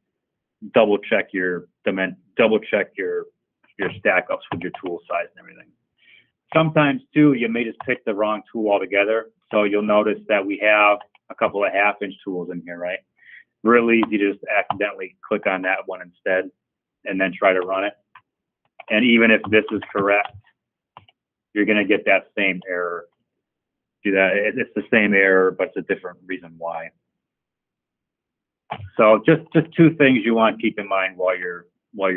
Double check your stack ups with your tool size and everything. Sometimes too, you may just pick the wrong tool altogether. So you'll notice that we have a couple of 1/2-inch tools in here, right? Really easy to just accidentally click on that one instead and then try to run it. And even if this is correct, you're going to get that same error. Do that. It's the same error, but it's a different reason why. So just 2 things you want to keep in mind while you're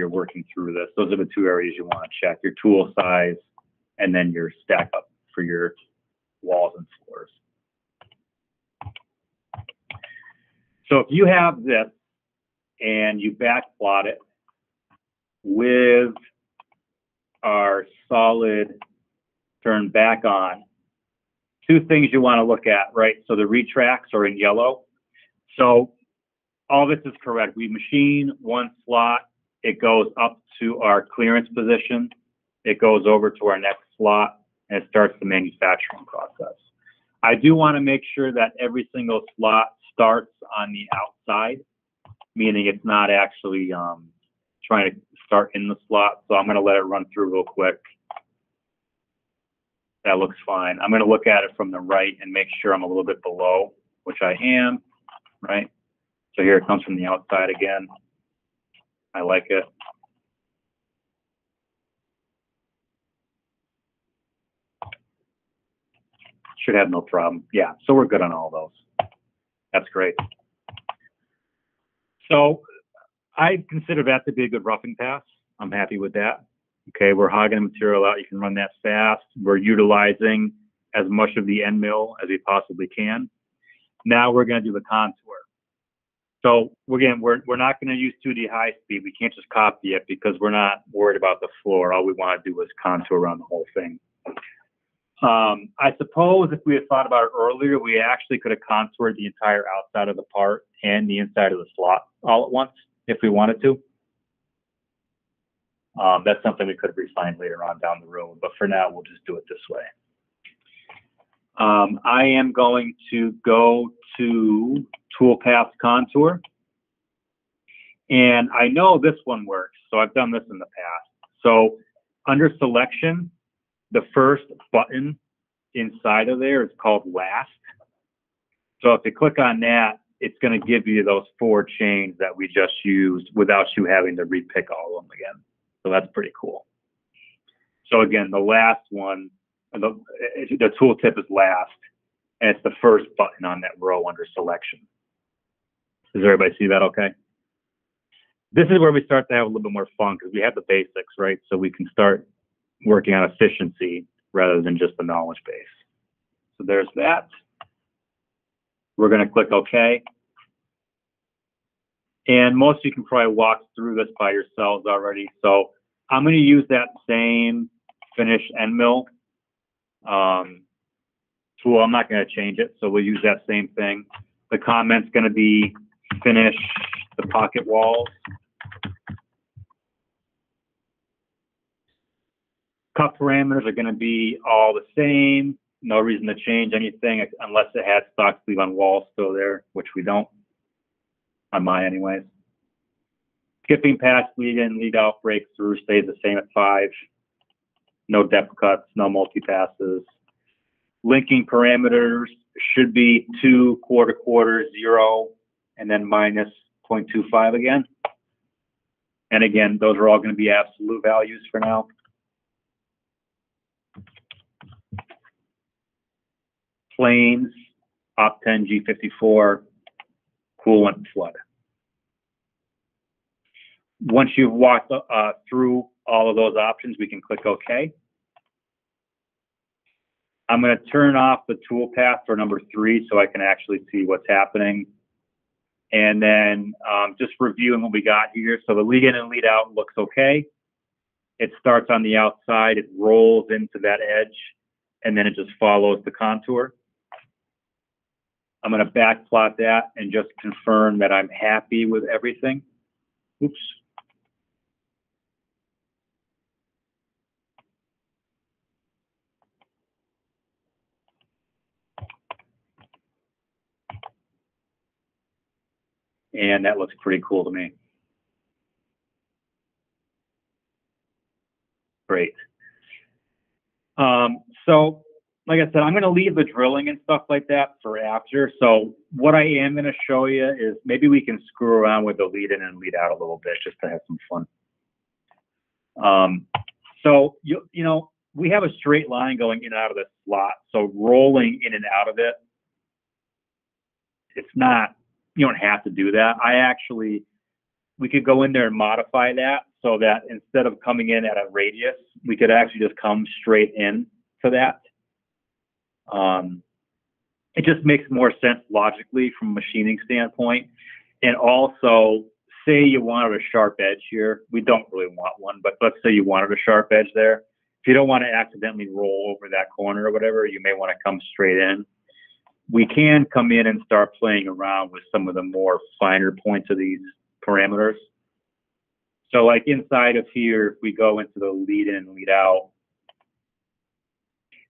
working through this. Those are the 2 areas you want to check: your tool size and then your stack up for your walls and floors. So if you have this and you backplot it with our solid turned back on, 2 things you want to look at, right? So the retracts are in yellow. So all this is correct. We machine 1 slot. It goes up to our clearance position. It goes over to our next slot, and it starts the manufacturing process. I do want to make sure that every single slot starts on the outside, meaning it's not actually trying to start in the slot. So I'm going to let it run through real quick That looks fine. I'm going to look at it from the right and make sure I'm a little bit below, which I am, right? So here it comes from the outside again. I like it. Should have no problem. Yeah, so we're good on all those. That's great. So I consider that to be a good roughing pass. I'm happy with that. Okay, we're hogging the material out. You can run that fast. We're utilizing as much of the end mill as we possibly can. Now we're going to do the contour. So again, we're not going to use 2D high speed. We can't just copy it because we're not worried about the floor. All we want to do is contour around the whole thing. I suppose if we had thought about it earlier, we actually could have contoured the entire outside of the part and the inside of the slot all at once if we wanted to. That's something we could have refined later on down the road, but for now, we'll just do it this way. I am going to go to Toolpath Contour, and I know this one works, so I've done this in the past. So under Selection, the first button inside of there is called Last. So if you click on that, it's going to give you those 4 chains that we just used without you having to repick all of them again. So that's pretty cool. So again, the last one, the tooltip is Last, and it's the first button on that row under Selection. Does everybody see that okay? This is where we start to have a little bit more fun because we have the basics, right? So we can start working on efficiency rather than just the knowledge base. So there's that. We're going to click OK. And most of you can probably walk through this by yourselves already. So I'm going to use that same finish end mill tool. I'm not going to change it. So we'll use that same thing. The comment's going to be finish the pocket walls. Cut parameters are going to be all the same. No reason to change anything unless it had stock sleeve on wall still there, which we don't, on mine anyways. Skipping past lead in, lead out, breakthrough stays the same at 5. No depth cuts, no multi-passes. Linking parameters should be 2, quarter, quarter, 0, and then minus 0.25 again. And again, those are all going to be absolute values for now. Planes, op 10 G54, coolant, flood. Once you've walked through all of those options, we can click OK. I'm going to turn off the toolpath for number 3 so I can actually see what's happening. And then just reviewing what we got here. So the lead in and lead out looks okay. It starts on the outside, it rolls into that edge, and then it just follows the contour. I'm going to backplot that and just confirm that I'm happy with everything. Oops. And that looks pretty cool to me. Great. So, like I said, I'm going to leave the drilling and stuff like that for after. So what I am going to show you is maybe we can screw around with the lead in and lead out a little bit just to have some fun. So, you know, we have a straight line going in and out of this slot. So rolling in and out of it, it's not, you don't have to do that. We could go in there and modify that so that instead of coming in at a radius, we could actually just come straight in to that. It just makes more sense logically from a machining standpoint. And also, say you wanted a sharp edge here. We don't really want one, but let's say you wanted a sharp edge there. If you don't want to accidentally roll over that corner or whatever, you may want to come straight in. We can come in and start playing around with some of the more finer points of these parameters. So like inside of here, if we go into the lead in and lead out,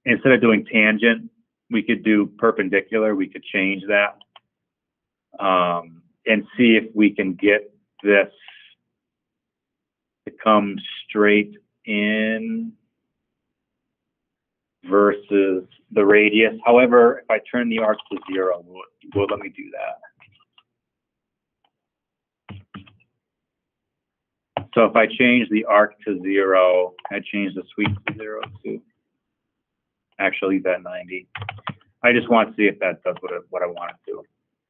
instead of doing tangent, we could do perpendicular. We could change that and see if we can get this to come straight in. versus the radius. However, if I turn the arc to 0, will let me do that. So if I change the arc to 0, I change the sweep to 0 too. Actually, that 90. I just want to see if that does what I want it to.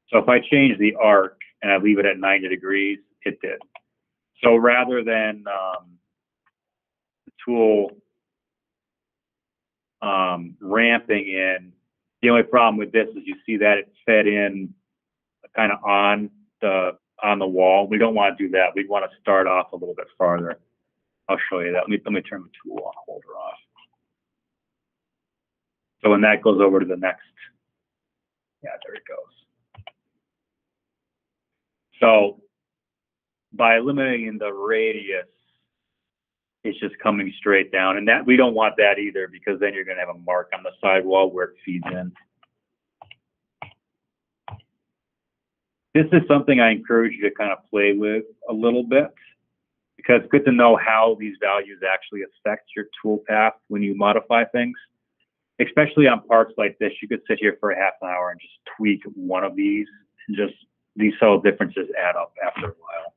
So if I change the arc and I leave it at 90 degrees, it did. So rather than the tool ramping in, the only problem with this is you see that it fed in kind of on the wall. We don't want to do that. We want to start off a little bit farther. I'll show you that. Let me turn the tool holder off. So when that goes over to the next, yeah, there it goes. So by eliminating the radius, it's just coming straight down. And that we don't want that either, because then you're going to have a mark on the sidewall where it feeds in. This is something I encourage you to kind of play with a little bit, because it's good to know how these values actually affect your tool path when you modify things. Especially on parts like this, you could sit here for a half an hour and just tweak one of these, and just these subtle differences add up after a while.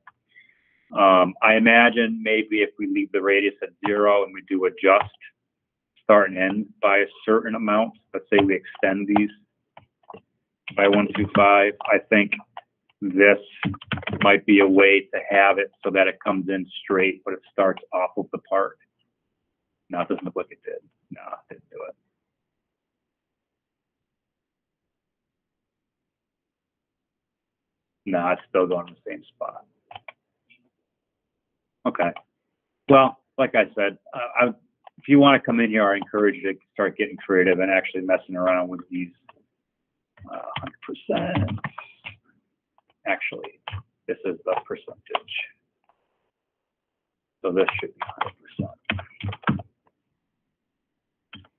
I imagine maybe if we leave the radius at 0 and we do adjust start and end by a certain amount, let's say we extend these by 125, I think this might be a way to have it so that it comes in straight, but it starts off of the part. No, it doesn't look like it did. No, it didn't do it. No, it's still going in the same spot. Okay. Well, like I said, if you want to come in here, I encourage you to start getting creative and actually messing around with these 100%. Actually, this is the percentage. So this should be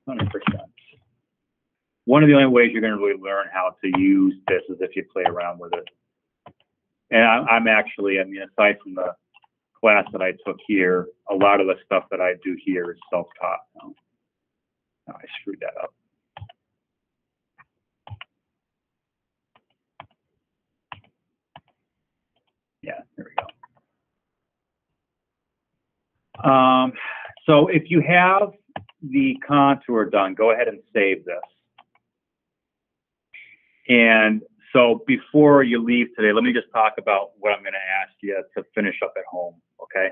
100%. 100%. One of the only ways you're going to really learn how to use this is if you play around with it. And I'm actually, I mean, aside from the class that I took here, a lot of the stuff that I do here is self-taught. No, I screwed that up. Yeah, there we go. So if you have the contour done, go ahead and save this. And so before you leave today, let me just talk about what I'm going to ask you to finish up at home, okay?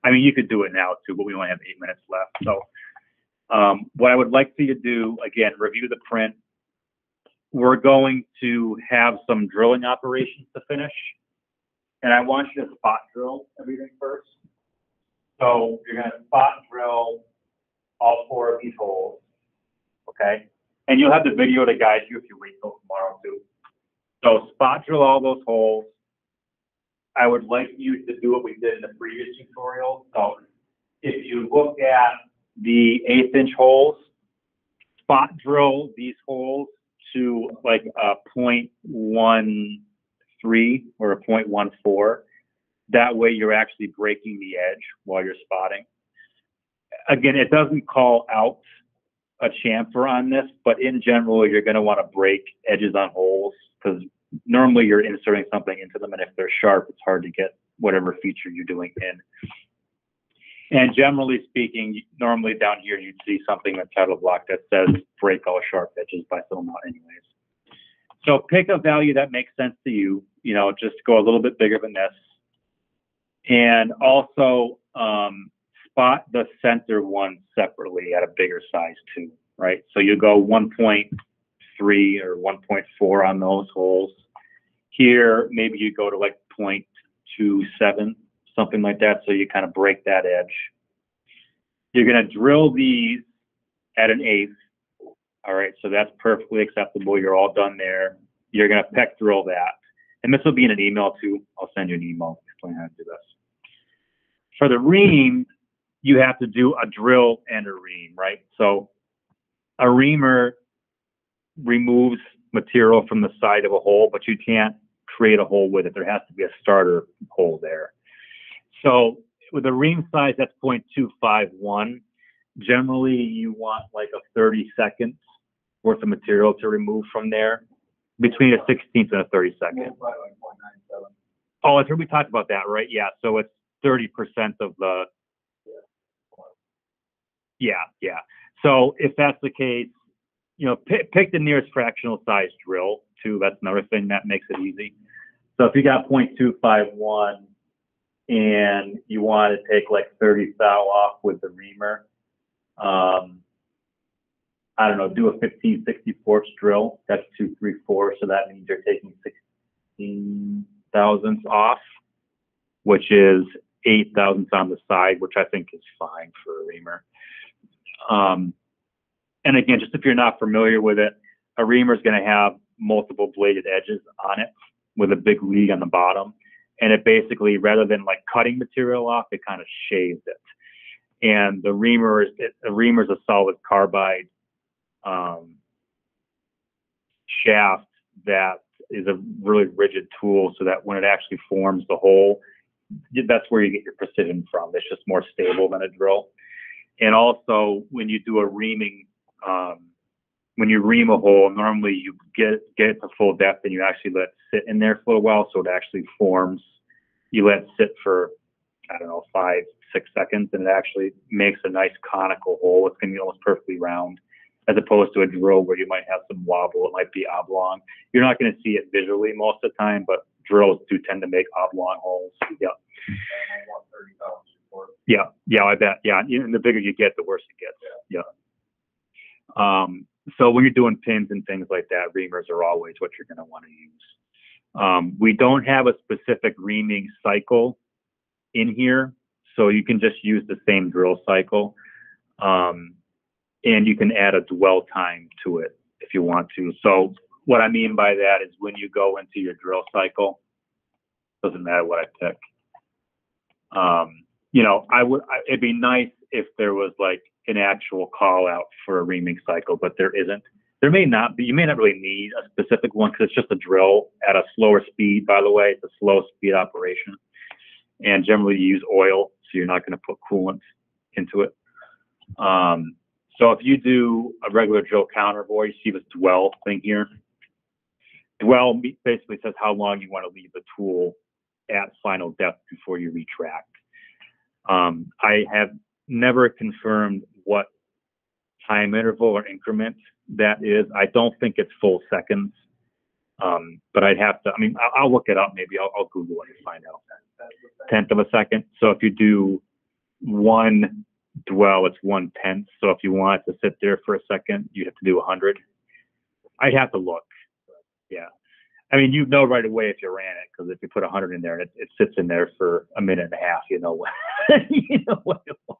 I mean, you could do it now too, but we only have 8 minutes left. So what I would like for you to do, again, review the print. We're going to have some drilling operations to finish. And I want you to spot drill everything first. So you're going to spot drill all 4 of these holes, okay? And you'll have the video to guide you if you wait till tomorrow too. So spot drill all those holes. I would like you to do what we did in the previous tutorial. So if you look at the 1/8" holes, spot drill these holes to like a 0.13 or a 0.14. That way you're actually breaking the edge while you're spotting. Again, it doesn't call out a chamfer on this, but in general, you're going to want to break edges on holes, because normally you're inserting something into them, and if they're sharp, it's hard to get whatever feature you're doing in. And generally speaking, normally down here, you'd see something in the title block that says break all sharp edges by filling out anyways. So pick a value that makes sense to you, you know, just go a little bit bigger than this. And also spot the center one separately at a bigger size too, right? So you go 1.3 or 1.4 on those holes. Here, maybe you go to like 0.27, something like that. So you kind of break that edge. You're going to drill these at an 1/8. All right, so that's perfectly acceptable. You're all done there. You're going to peck drill that. And this will be in an email too. I'll send you an email explaining how to do this. For the ream, you have to do a drill and a ream, right? So a reamer removes material from the side of a hole, but you can't create a hole with it. There has to be a starter hole there. So with a ream size, that's 0.251. generally you want like a 30 seconds worth of material to remove from there, between a 16th and a 32nd. Oh, that's where we talked about that, right? Yeah, so it's 30% of the, yeah. So if that's the case, pick the nearest fractional size drill too. That's another thing that makes it easy. So if you got 0.251 and you want to take like 30 thou off with the reamer, I don't know, do a 15/64 drill. That's 2/3/4. So that means you're taking 16 thousandths off, which is 8 thousandths on the side, which I think is fine for a reamer. And again, just if you're not familiar with it, a reamer is going to have multiple bladed edges on it with a big lead on the bottom. And it basically, rather than like cutting material off, it kind of shaves it. And the reamer is a solid carbide shaft that is a really rigid tool, so that when it actually forms the hole, that's where you get your precision from. It's just more stable than a drill. And also, when you do a reaming, when you ream a hole, normally you get it to full depth and you actually let it sit in there for a while, so it actually forms. You let it sit for, I don't know, 5-6 seconds, and it actually makes a nice conical hole. It's going to be almost perfectly round, as opposed to a drill where you might have some wobble. It might be oblong. You're not going to see it visually most of the time, but drills do tend to make oblong holes. Yeah. Yeah, I bet. Yeah, and the bigger you get, the worse it gets. Yeah. So when you're doing pins and things like that, reamers are always what you're going to want to use. We don't have a specific reaming cycle in here, so you can just use the same drill cycle. And you can add a dwell time to it if you want to. So what I mean by that is when you go into your drill cycle, doesn't matter what I pick. It'd be nice if there was like an actual call out for a reaming cycle, but there isn't. There may not be. You may not really need a specific one because it's just a drill at a slower speed, by the way. It's a slow speed operation. And generally you use oil, so you're not going to put coolant into it. So if you do a regular drill counterbore, you see this dwell thing here. Dwell basically says how long you want to leave the tool at final depth before you retract. I have never confirmed what time interval or increment that is. I don't think it's full seconds, but I'd have to, I'll look it up. Maybe I'll Google it and find out. 1/10 of a second. So if you do one dwell, it's 1/10. So if you want it to sit there for a second, you have to do 100. I'd have to look. Yeah. You'd know right away if you ran it, because if you put 100 in there and it sits in there for a minute and a half, you know what, what it was.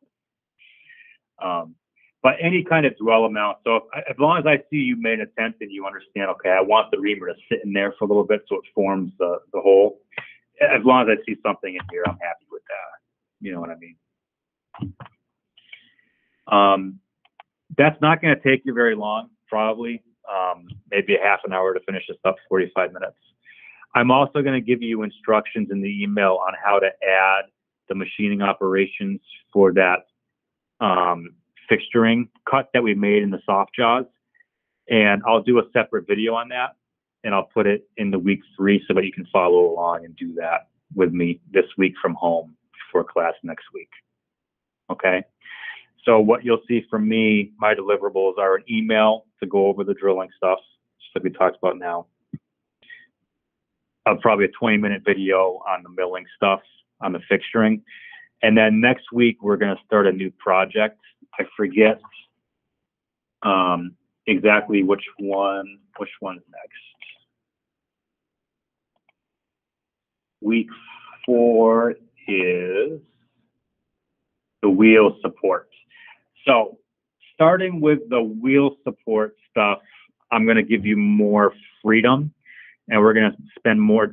But any kind of dwell amount. So as long as I see you made an attempt and you understand, okay, I want the reamer to sit in there for a little bit so it forms the hole. As long as I see something in here, I'm happy with that. You know what I mean? That's not going to take you very long, probably. Maybe a half an hour to finish this up, 45 minutes. I'm also going to give you instructions in the email on how to add the machining operations for that fixturing cut that we made in the soft jaws. And I'll do a separate video on that, and I'll put it in the week 3 so that you can follow along and do that with me this week from home for class next week. Okay? So what you'll see from me, my deliverables are an email to go over the drilling stuff, just like we talked about now. Probably a 20-minute video on the milling stuff, on the fixturing. And then next week, we're going to start a new project. I forget exactly which one's next. Week 4 is the wheel support. So starting with the wheel support stuff, I'm going to give you more freedom, and I'm going to spend more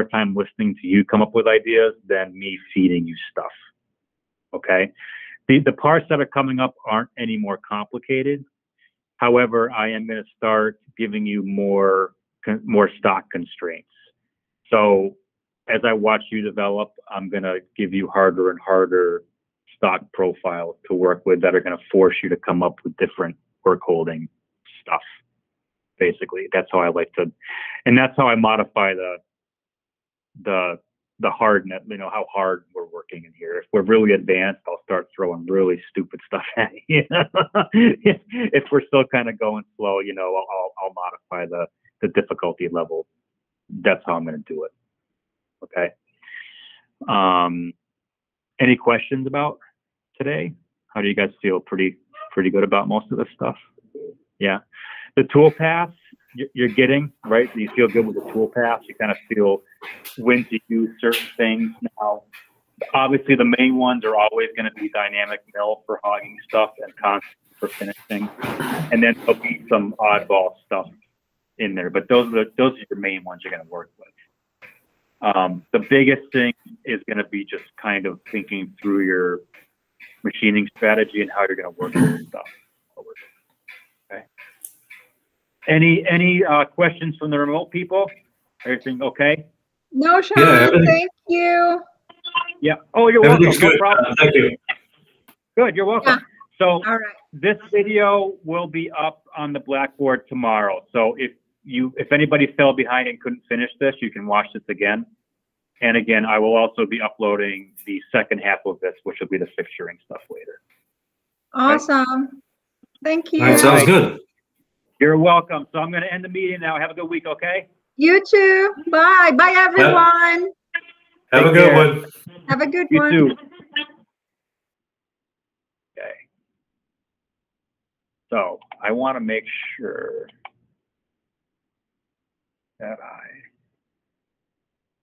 time listening to you come up with ideas than me feeding you stuff. Okay. The parts that are coming up aren't any more complicated. However, I am going to start giving you more stock constraints. So as I watch you develop, I'm going to give you harder and harder stock profiles to work with that are going to force you to come up with different work holding stuff. Basically, that's how I like to, and that's how I modify the hardness, how hard we're working in here. If we're really advanced, I'll start throwing really stupid stuff at you. If we're still kind of going slow, I'll modify the difficulty level. That's how I'm going to do it. Okay. Any questions about today? How do you guys feel? Pretty good about most of this stuff? Yeah. The tool paths you're getting, right? You feel good with the tool paths. You kind of feel when to use certain things. Now, obviously the main ones are always going to be dynamic mill for hogging stuff and constant for finishing. And then there'll be some oddball stuff in there, but those are your main ones you're going to work with. The biggest thing is going to be just kind of thinking through your machining strategy and how you're going to work with stuff. Okay. Any questions from the remote people? Everything okay? No, Sean, Yeah, thank you. Yeah. Oh, you're welcome. No problem. Thank you. Good. You're welcome. Yeah. So All right. this video will be up on the Blackboard tomorrow. So if anybody fell behind and couldn't finish this, you can watch this again. And again, I will also be uploading the second half of this, which will be the fixturing stuff later. Awesome. Thank you. All right, sounds good. You're welcome. So I'm going to end the meeting now. Have a good week, okay? You too. Bye. Bye, everyone. Have a good one. Have a good You one. too. Okay. So I want to make sure that I